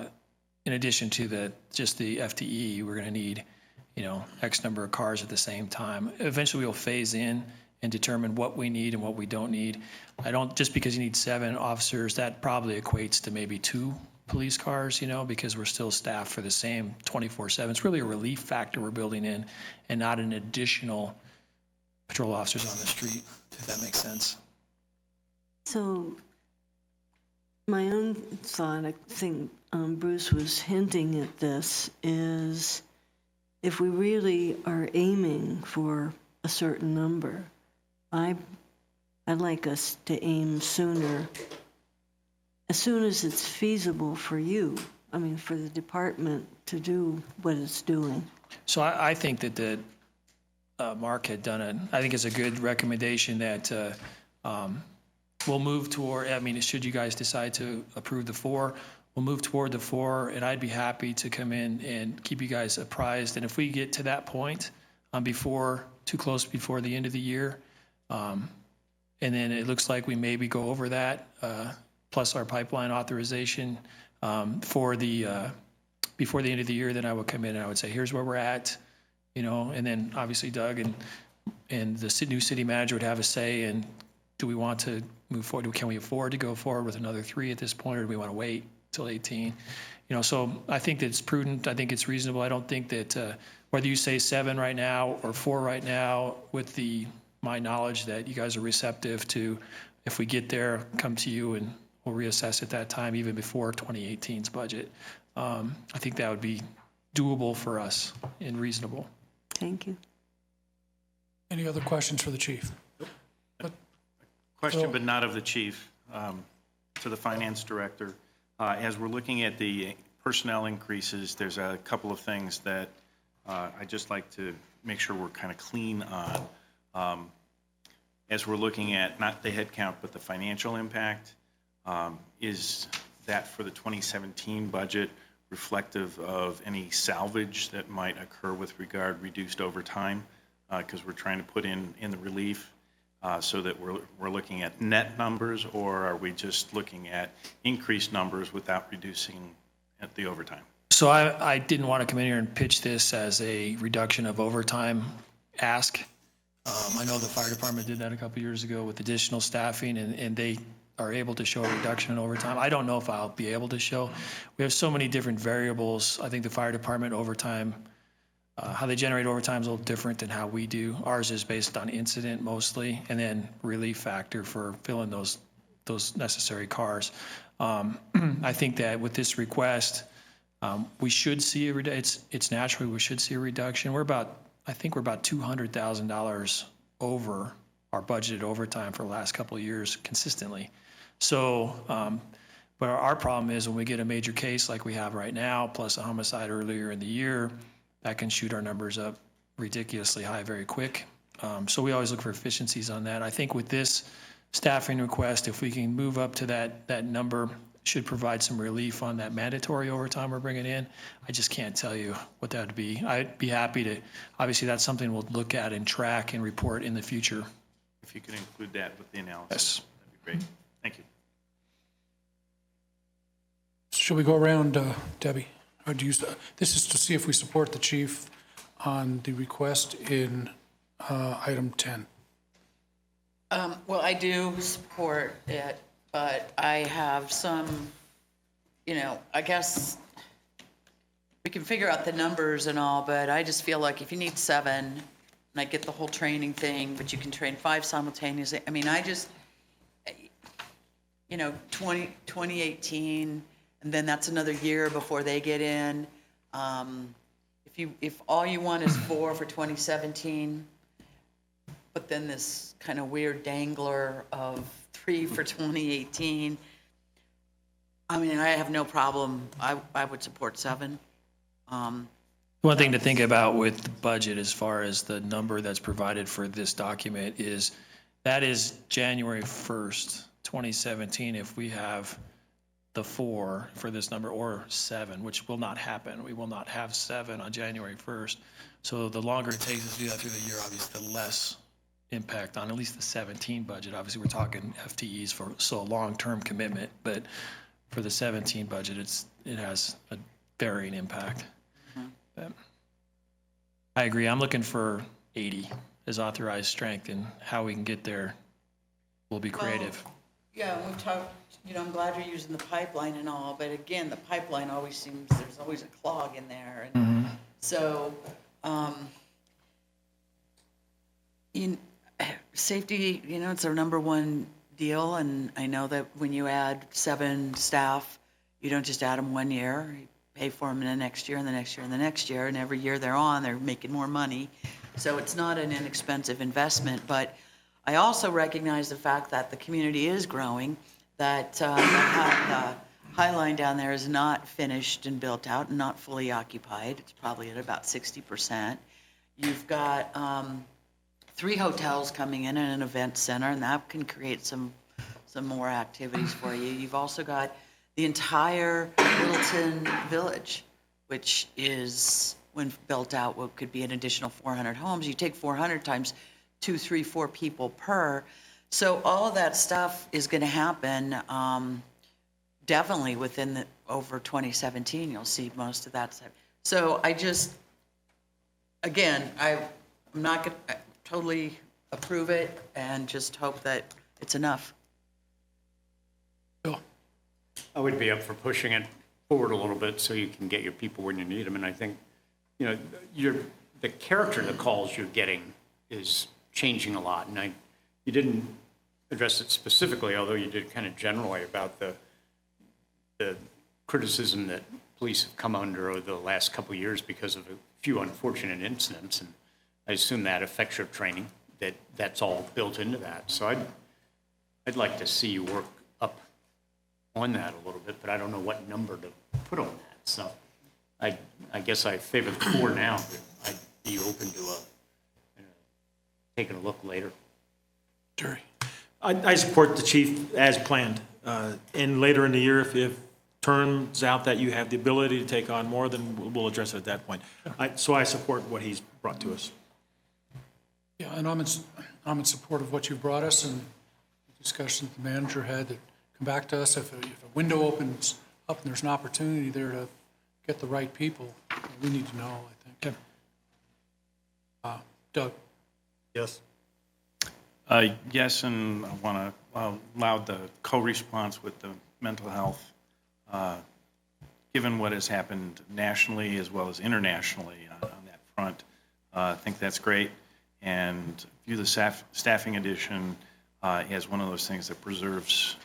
S12: addition to just the FTE, we're going to need, X number of cars at the same time. Eventually, we'll phase in and determine what we need and what we don't need. Just because you need 7 officers, that probably equates to maybe 2 police cars, because we're still staffed for the same 24/7. It's really a relief factor we're building in and not an additional patrol officers on the street, if that makes sense.
S4: So my own thought, I think Bruce was hinting at this, is if we really are aiming for a certain number, I'd like us to aim sooner, as soon as it's feasible for you, for the department to do what it's doing.
S12: So I think that Mark had done I think it's a good recommendation that we'll move toward, should you guys decide to approve the 4, we'll move toward the 4, and I'd be happy to come in and keep you guys apprised. And if we get to that point too close before the end of the year, And then it looks like we maybe go over that, plus our pipeline authorization before the end of the year. Then I would come in and I would say, here's where we're at, and then obviously Doug and the new city manager would have a say in, do we want to move forward? Can we afford to go forward with another 3 at this point, or do we want to wait till 18? So I think that it's prudent. I think it's reasonable. I don't think that whether you say 7 right now or 4 right now, with my knowledge that you guys are receptive to, if we get there, come to you and we'll reassess at that time, even before 2018's budget. I think that would be doable for us and reasonable.
S4: Thank you.
S1: Any other questions for the chief?
S18: Question, but not of the chief, to the finance director. As we're looking at the personnel increases, there's a couple of things that I'd just like to make sure we're kind of clean on. As we're looking at not the headcount, but the financial impact, is that for the 2017 budget reflective of any salvage that might occur with regard reduced overtime? Because we're trying to put in the relief so that we're looking at net numbers, or are we just looking at increased numbers without reducing at the overtime?
S12: So I didn't want to come in here and pitch this as a reduction of overtime ask. I know the fire department did that a couple years ago with additional staffing, and they are able to show a reduction in overtime. I don't know if I'll be able to show. We have so many different variables. I think the fire department overtime, how they generate overtime is a little different than how we do. Ours is based on incident mostly, and then relief factor for filling those necessary cars. I think that with this request, we should see a reduction. It's natural we should see a reduction. I think we're about $200,000 over our budgeted overtime for the last couple of years consistently. So, but our problem is when we get a major case like we have right now, plus a homicide earlier in the year, that can shoot our numbers up ridiculously high very quick. So we always look for efficiencies on that. I think with this staffing request, if we can move up to that number, should provide some relief on that mandatory overtime we're bringing in. I just can't tell you what that would be. I'd be happy to, obviously that's something we'll look at and track and report in the future.
S18: If you could include that with the analysis,
S12: Yes.
S18: that'd be great. Thank you.
S1: Should we go around, Debbie? Or do you, this is to see if we support the chief on the request in item 10.
S10: Well, I do support it, but I have some, I guess we can figure out the numbers and all, but I just feel like if you need 7, and I get the whole training thing, but you can train 5 simultaneously. I mean, 2018, and then that's another year before they get in. If all you want is 4 for 2017, but then this kind of weird dangler of 3 for 2018, I mean, I have no problem. I would support 7.
S12: One thing to think about with the budget as far as the number that's provided for this document is that is January 1st, 2017, if we have the 4 for this number, or 7, which will not happen. We will not have 7 on January 1st. So the longer it takes us to do that through the year, obviously, the less impact on at least the 17 budget. Obviously, we're talking FTEs for so a long-term commitment, but for the 17 budget, it has a varying impact. But I agree. I'm looking for 80 as authorized strength, and how we can get there will be creative.
S10: Yeah, we talked, I'm glad you're using the pipeline and all, but again, the pipeline always seems, there's always a clog in there. And so, safety, it's our number one deal, and I know that when you add 7 staff, you don't just add them one year, you pay for them in the next year and the next year and the next year, and every year they're on, they're making more money. So it's not an inexpensive investment, but I also recognize the fact that the community is growing, that the High Line down there is not finished and built out and not fully occupied. It's probably at about 60%. You've got 3 hotels coming in and an event center, and that can create some more activities for you. You've also got the entire Littleton Village, which is, when built out, what could be an additional 400 homes. You take 400 times 2, 3, 4 people per. So all of that stuff is going to happen definitely within over 2017. You'll see most of that stuff. So I just, again, I'm not going to totally approve it and just hope that it's enough.
S20: I would be up for pushing it forward a little bit so you can get your people when you need them. And I think, you know, the character of the calls you're getting is changing a lot. And you didn't address it specifically, although you did kind of generally about the criticism that police have come under over the last couple of years because of a few unfortunate incidents. And I assume that affects your training, that's all built into that. So I'd like to see you work up on that a little bit, but I don't know what number to put on that. So I guess I favor the 4 now, but I'd be open to taking a look later.
S1: Jerry?
S5: I support the chief as planned. And later in the year, if turns out that you have the ability to take on more, then we'll address it at that point. So I support what he's brought to us.
S1: Yeah, and I'm in support of what you brought us and the discussion the manager had, that come back to us if a window opens up and there's an opportunity there to get the right people. We need to know, I think.
S5: Okay.
S1: Doug?
S18: Yes. Yes, and I want to allow the co-response with the mental health. Given what has happened nationally as well as internationally on that front, I think that's great. And view the staffing addition as one of those things that preserves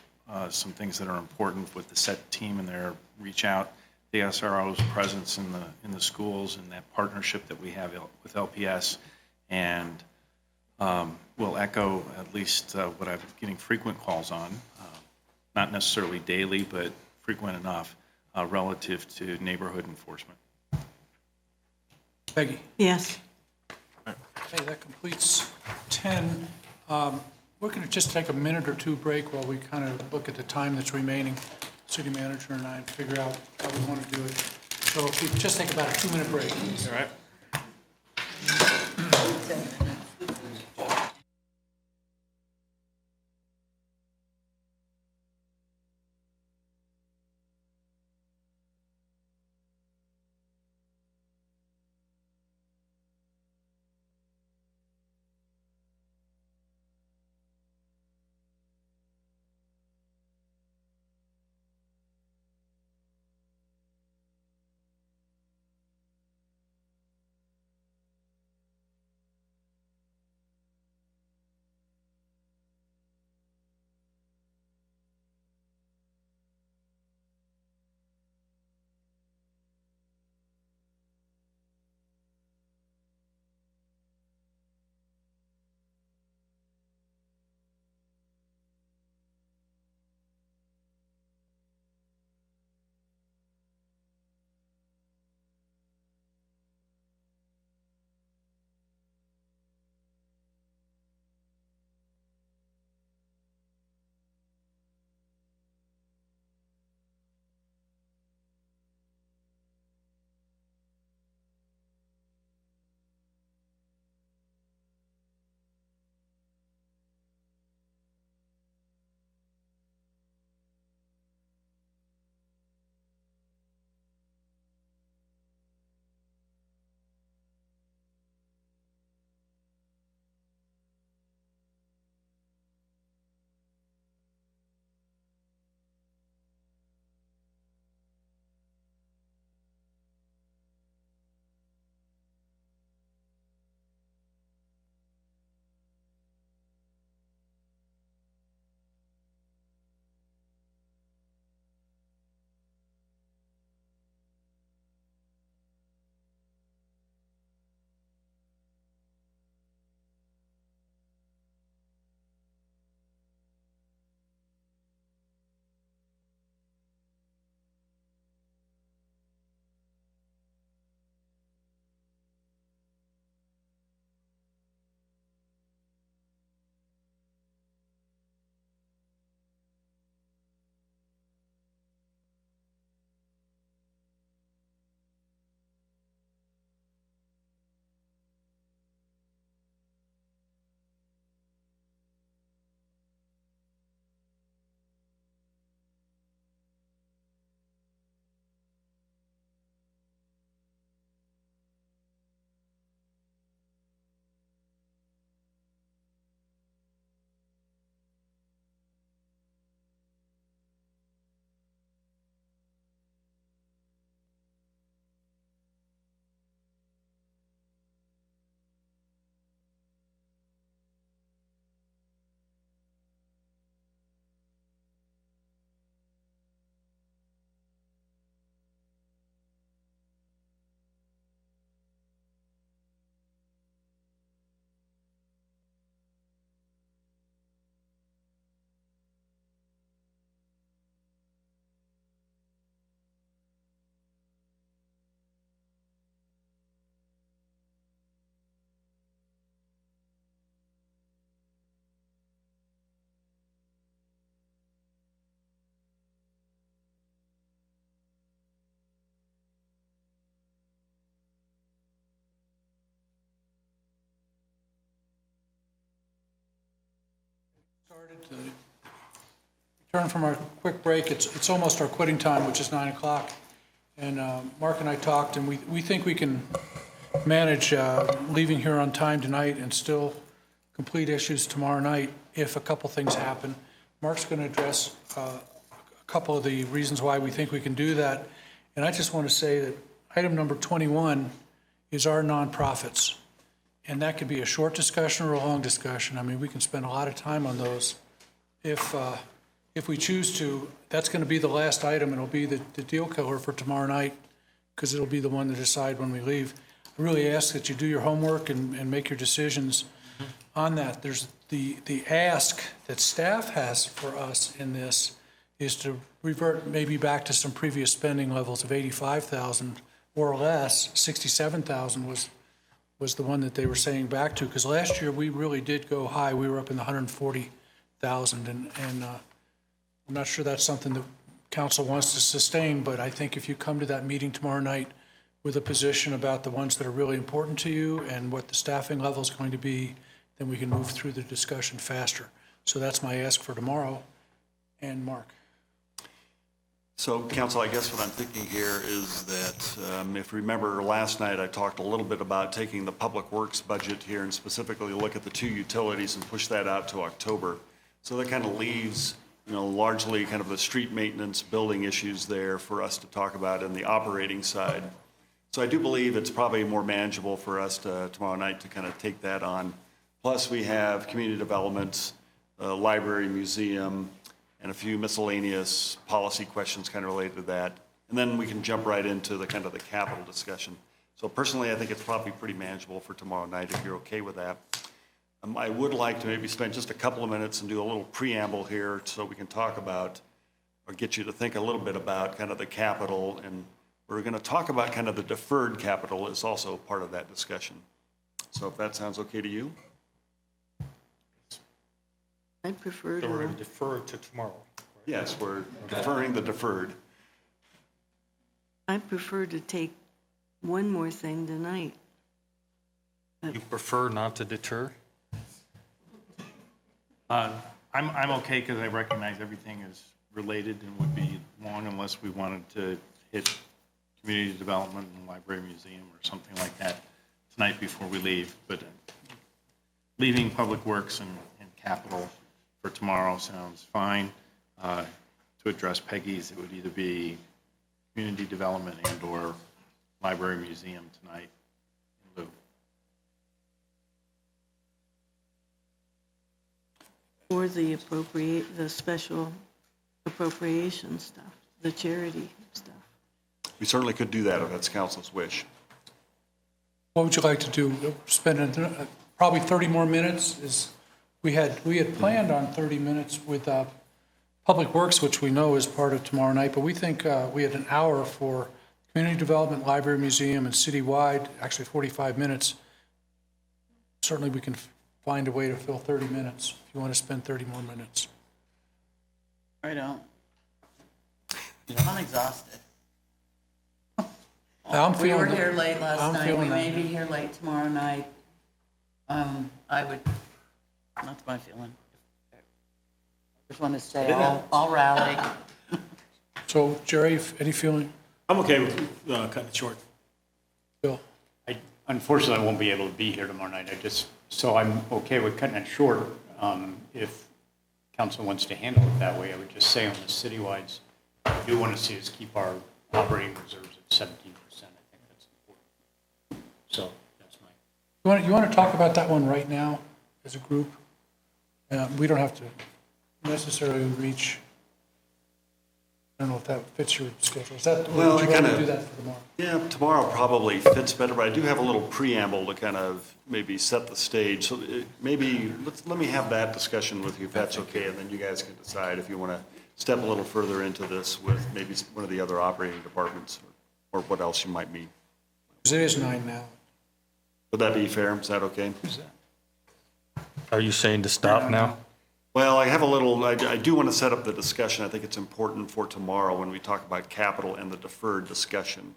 S18: some things that are important with the set team and their reach out, the SRO's presence in the schools and that partnership that we have with LPS. And will echo at least what I'm getting frequent calls on, not necessarily daily, but frequent enough relative to neighborhood enforcement.
S1: Peggy?
S4: Yes.
S1: Okay, that completes 10. We're going to just take a minute or two break while we kind of look at the time that's remaining, city manager and I, and figure out how we want to do it. So if we could just take about a 2-minute break.
S5: All right.
S1: Return from our quick break, it's almost our quitting time, which is 9 o'clock. And Mark and I talked, and we think we can manage leaving here on time tonight and still complete issues tomorrow night if a couple things happen. Mark's going to address a couple of the reasons why we think we can do that. And I just want to say that item number 21 is our nonprofits. And that could be a short discussion or a long discussion. I mean, we can spend a lot of time on those. If we choose to, that's going to be the last item, and it'll be the deal killer for tomorrow night, because it'll be the one to decide when we leave. I really ask that you do your homework and make your decisions on that. There's the ask that staff has for us in this is to revert maybe back to some previous spending levels of 85,000 or less. 67,000 was the one that they were saying back to, because last year we really did go high. We were up in the 140,000, and I'm not sure that's something that council wants to sustain, but I think if you come to that meeting tomorrow night with a position about the ones that are really important to you and what the staffing level is going to be, then we can move through the discussion faster. So that's my ask for tomorrow. And Mark.
S2: So, council, I guess what I'm thinking here is that, if you remember last night, I talked a little bit about taking the public works budget here and specifically look at the 2 utilities and push that out to October. So that kind of leaves, largely kind of the street maintenance building issues there for us to talk about in the operating side. So I do believe it's probably more manageable for us tomorrow night to kind of take that on. Plus, we have community development, library, museum, and a few miscellaneous policy questions kind of related to that. And then we can jump right into the kind of the capital discussion. So personally, I think it's probably pretty manageable for tomorrow night if you're okay with that. I would like to maybe spend just a couple of minutes and do a little preamble here so we can talk about, or get you to think a little bit about kind of the capital, and we're going to talk about kind of the deferred capital is also part of that discussion. So if that sounds okay to you?
S4: I prefer
S19: So we're
S4: to,
S19: going to defer it to tomorrow.
S2: Yes, we're deferring the deferred.
S4: I prefer to take one more thing tonight.
S19: You prefer not to deter?
S18: I'm okay because I recognize everything is related and would be long unless we wanted to hit community development and library museum or something like that tonight before we leave. But leaving public works and capital for tomorrow sounds fine. To address Peggy's, it would either be community development and or library museum tonight in lieu.
S4: Or the special appropriation stuff, the charity stuff.
S2: We certainly could do that if that's council's wish.
S1: What would you like to do? Spend probably 30 more minutes? We had planned on 30 minutes with Public Works, which we know is part of tomorrow night, but we think we had an hour for community development, library, museum, and citywide, actually 45 minutes. Certainly we can find a way to fill 30 minutes if you want to spend 30 more minutes.
S10: I don't. I'm exhausted. We were here late last night. We may be here late tomorrow night. That's my feeling. Just want to say I'll rally.
S1: So, Jerry, any feeling?
S5: I'm okay with cutting it short.
S1: Bill?
S20: Unfortunately, I won't be able to be here tomorrow night. So I'm okay with cutting it short. If council wants to handle it that way, I would just say on the citywides, I do want to see us keep our operating reserves at 17%. I think that's important. So that's my.
S1: You want to talk about that one right now as a group? We don't have to necessarily reach, I don't know if that fits your schedule. Is that,
S2: Well,
S1: would you rather do that for tomorrow?
S2: Yeah, tomorrow probably fits better, but I do have a little preamble to kind of maybe set the stage. So maybe, let me have that discussion with you if that's okay, and then you guys can decide if you want to step a little further into this with maybe one of the other operating departments or what else you might need.
S1: Because it is 9 now.
S2: Would that be fair? Is that okay?
S19: Are you saying to stop now?
S2: Well, I have a little, I do want to set up the discussion. I think it's important for tomorrow when we talk about capital and the deferred discussion.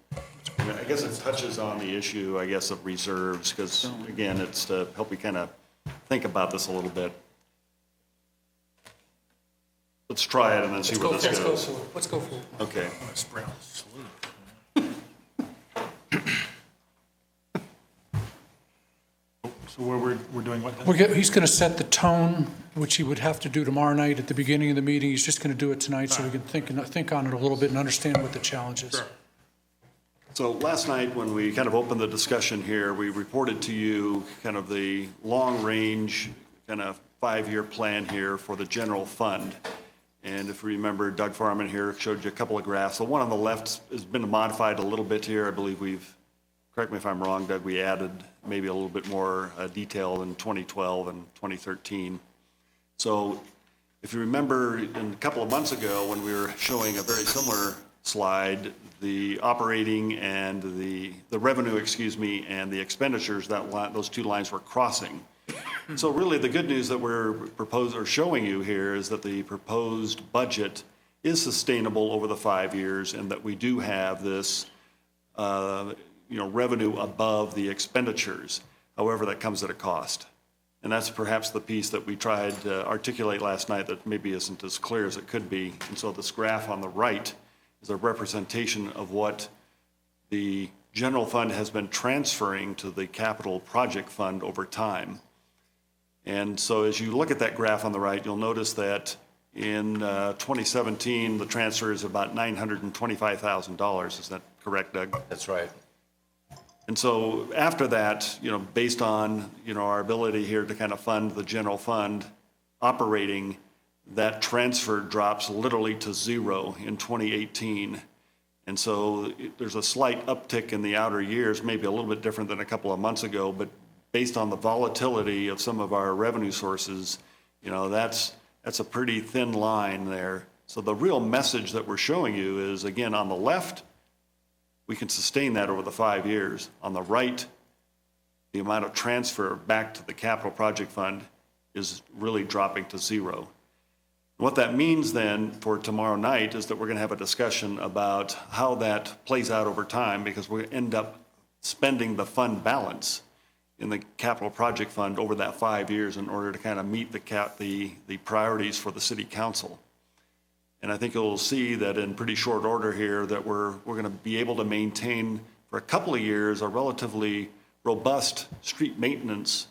S2: And I guess it touches on the issue, I guess, of reserves, because again, it's to help you kind of think about this a little bit. let's try it and then see where this goes.
S1: Let's go for it.
S2: Okay.
S5: So we're doing what?
S1: He's going to set the tone, which he would have to do tomorrow night at the beginning of the meeting. He's just going to do it tonight so we can think on it a little bit and understand what the challenge is.
S2: So last night, when we kind of opened the discussion here, we reported to you kind of the long-range, kind of 5-year plan here for the general fund. And if you remember, Doug Farman here showed you a couple of graphs. The one on the left has been modified a little bit here. I believe correct me if I'm wrong, Doug, we added maybe a little bit more detail in 2012 and 2013. So if you remember, a couple of months ago, when we were showing a very similar slide, the operating and the revenue, and the expenditures, those two lines were crossing. So really, the good news that we're showing you here is that the proposed budget is sustainable over the 5 years, and that we do have this, revenue above the expenditures. However, that comes at a cost. And that's perhaps the piece that we tried to articulate last night that maybe isn't as clear as it could be. And so this graph on the right is a representation of what the general fund has been transferring to the capital project fund over time. And so as you look at that graph on the right, you'll notice that in 2017, the transfer is about $925,000. Is that correct, Doug?
S21: That's right.
S2: And so after that, based on, our ability here to kind of fund the general fund operating, that transfer drops literally to zero in 2018. And so there's a slight uptick in the outer years, maybe a little bit different than a couple of months ago, but based on the volatility of some of our revenue sources, that's a pretty thin line there. So the real message that we're showing you is, again, on the left, we can sustain that over the 5 years. On the right, the amount of transfer back to the capital project fund is really dropping to zero. What that means then for tomorrow night is that we're going to have a discussion about how that plays out over time, because we end up spending the fund balance in the capital project fund over that 5 years in order to kind of meet the priorities for the city council. And I think you'll see that in pretty short order here that we're going to be able to maintain for a couple of years a relatively robust street maintenance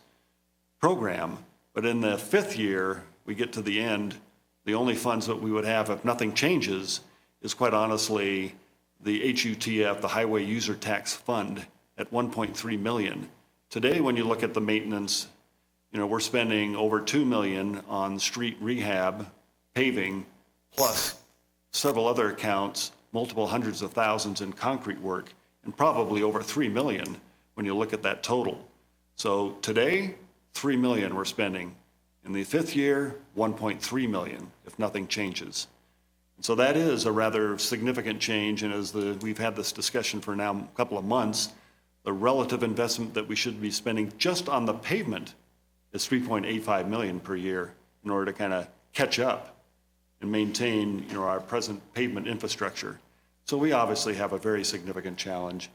S2: program. But in the 5th year, we get to the end, the only funds that we would have if nothing changes is, quite honestly, the HUTF, the Highway User Tax Fund, at $1.3 million. Today, when you look at the maintenance, we're spending over $2 million on street rehab, paving, plus several other accounts, multiple hundreds of thousands in concrete work, and probably over $3 million when you look at that total. So today, $3 million we're spending. In the 5th year, $1.3 million if nothing changes. And so that is a rather significant change, and as we've had this discussion for now a couple of months, the relative investment that we should be spending just on the pavement is $3.85 million per year in order to kind of catch up and maintain, our present pavement infrastructure. So we obviously have a very significant challenge.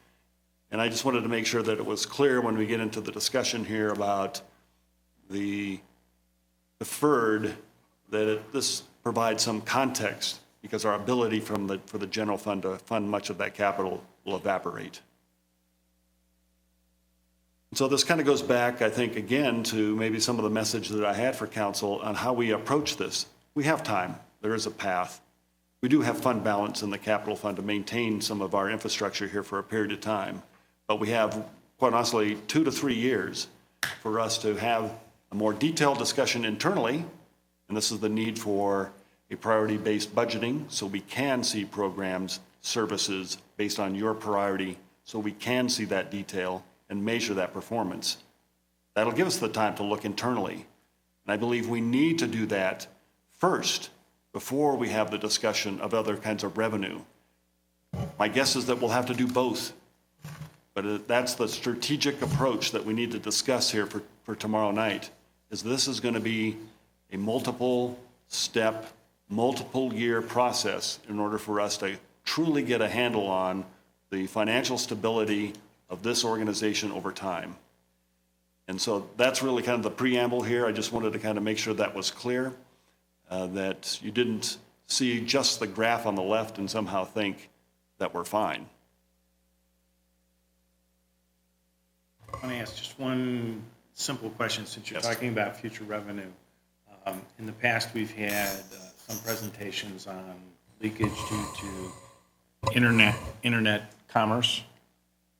S2: And I just wanted to make sure that it was clear when we get into the discussion here about the deferred, that this provides some context, because our ability for the general fund to fund much of that capital will evaporate. And so this kind of goes back, I think, again, to maybe some of the message that I had for council on how we approach this. We have time. There is a path. We do have fund balance in the capital fund to maintain some of our infrastructure here for a period of time. But we have, quite honestly, 2 to 3 years for us to have a more detailed discussion internally. And this is the need for a priority-based budgeting, so we can see programs, services based on your priority, so we can see that detail and measure that performance. That'll give us the time to look internally. And I believe we need to do that first before we have the discussion of other kinds of revenue. My guess is that we'll have to do both. But that's the strategic approach that we need to discuss here for tomorrow night, is this is going to be a multiple step, multiple year process in order for us to truly get a handle on the financial stability of this organization over time. And so that's really kind of the preamble here. I just wanted to kind of make sure that was clear. that you didn't see just the graph on the left and somehow think that we're fine.
S18: I want to ask just one simple question, since you're talking about future revenue. In the past, we've had some presentations on leakage due to internet commerce.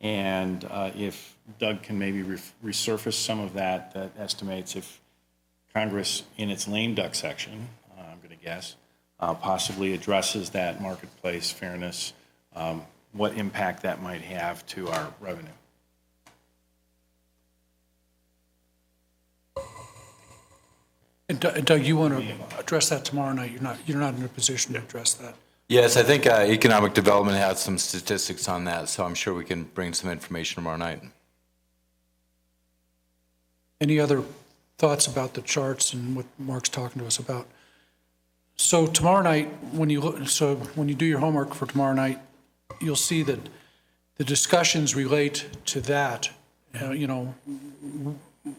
S18: And if Doug can maybe resurface some of that, that estimates if Congress, in its lame duck section, I'm going to guess, possibly addresses that marketplace fairness, what impact that might have to our revenue.
S1: And Doug, you want to address that tomorrow night? You're not in a position to address that.
S21: Yes, I think Economic Development has some statistics on that, so I'm sure we can bring some information tomorrow night.
S1: Any other thoughts about the charts and what Mark's talking to us about? So tomorrow night, when you do your homework for tomorrow night, you'll see that the discussions relate to that. You know,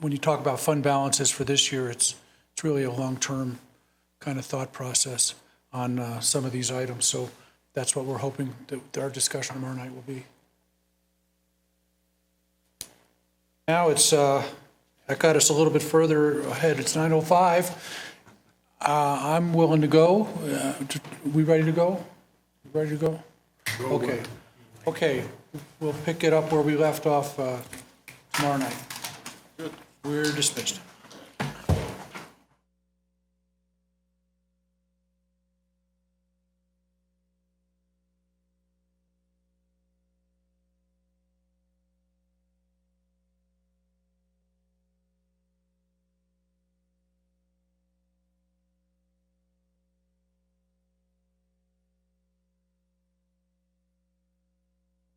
S1: when you talk about fund balances for this year, it's really a long-term kind of thought process on some of these items. So that's what we're hoping that our discussion tomorrow night will be. Now it's, that got us a little bit further ahead. It's 9:05. I'm willing to go. We ready to go? Ready to go? Okay. Okay. We'll pick it up where we left off tomorrow night. We're dismissed.